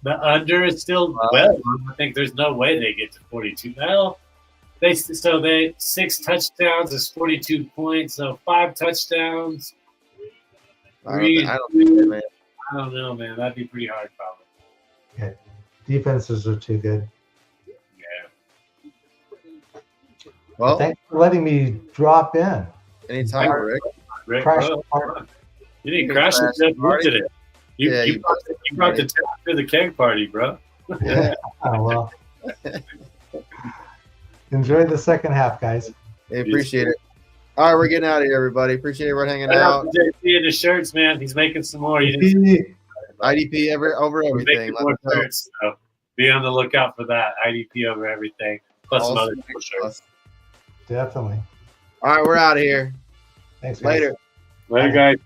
The under is still well. I think there's no way they get to 42. Well, they 6 touchdowns is 42 points. So 5 touchdowns. I don't know, man. That'd be pretty hard, probably. Yeah. Defenses are too good. Yeah. Well, thanks for letting me drop in. Anytime, Rick. Crash bro, you didn't crash the keg party today. You brought the tap to the keg party, bro. Yeah. Oh, well. Enjoy the second half, guys. I appreciate it. All right, we're getting out of here, everybody. Appreciate everyone hanging Shout out. out to JC and the shirts, man. He's making some more. You didn't see IDP over We're everything. making Let more us know. shirts, so be on the lookout for that. IDP over everything, plus some All other cool shirts. Definitely. All right, we're out of here. Thanks, guys. Later. Later, guys.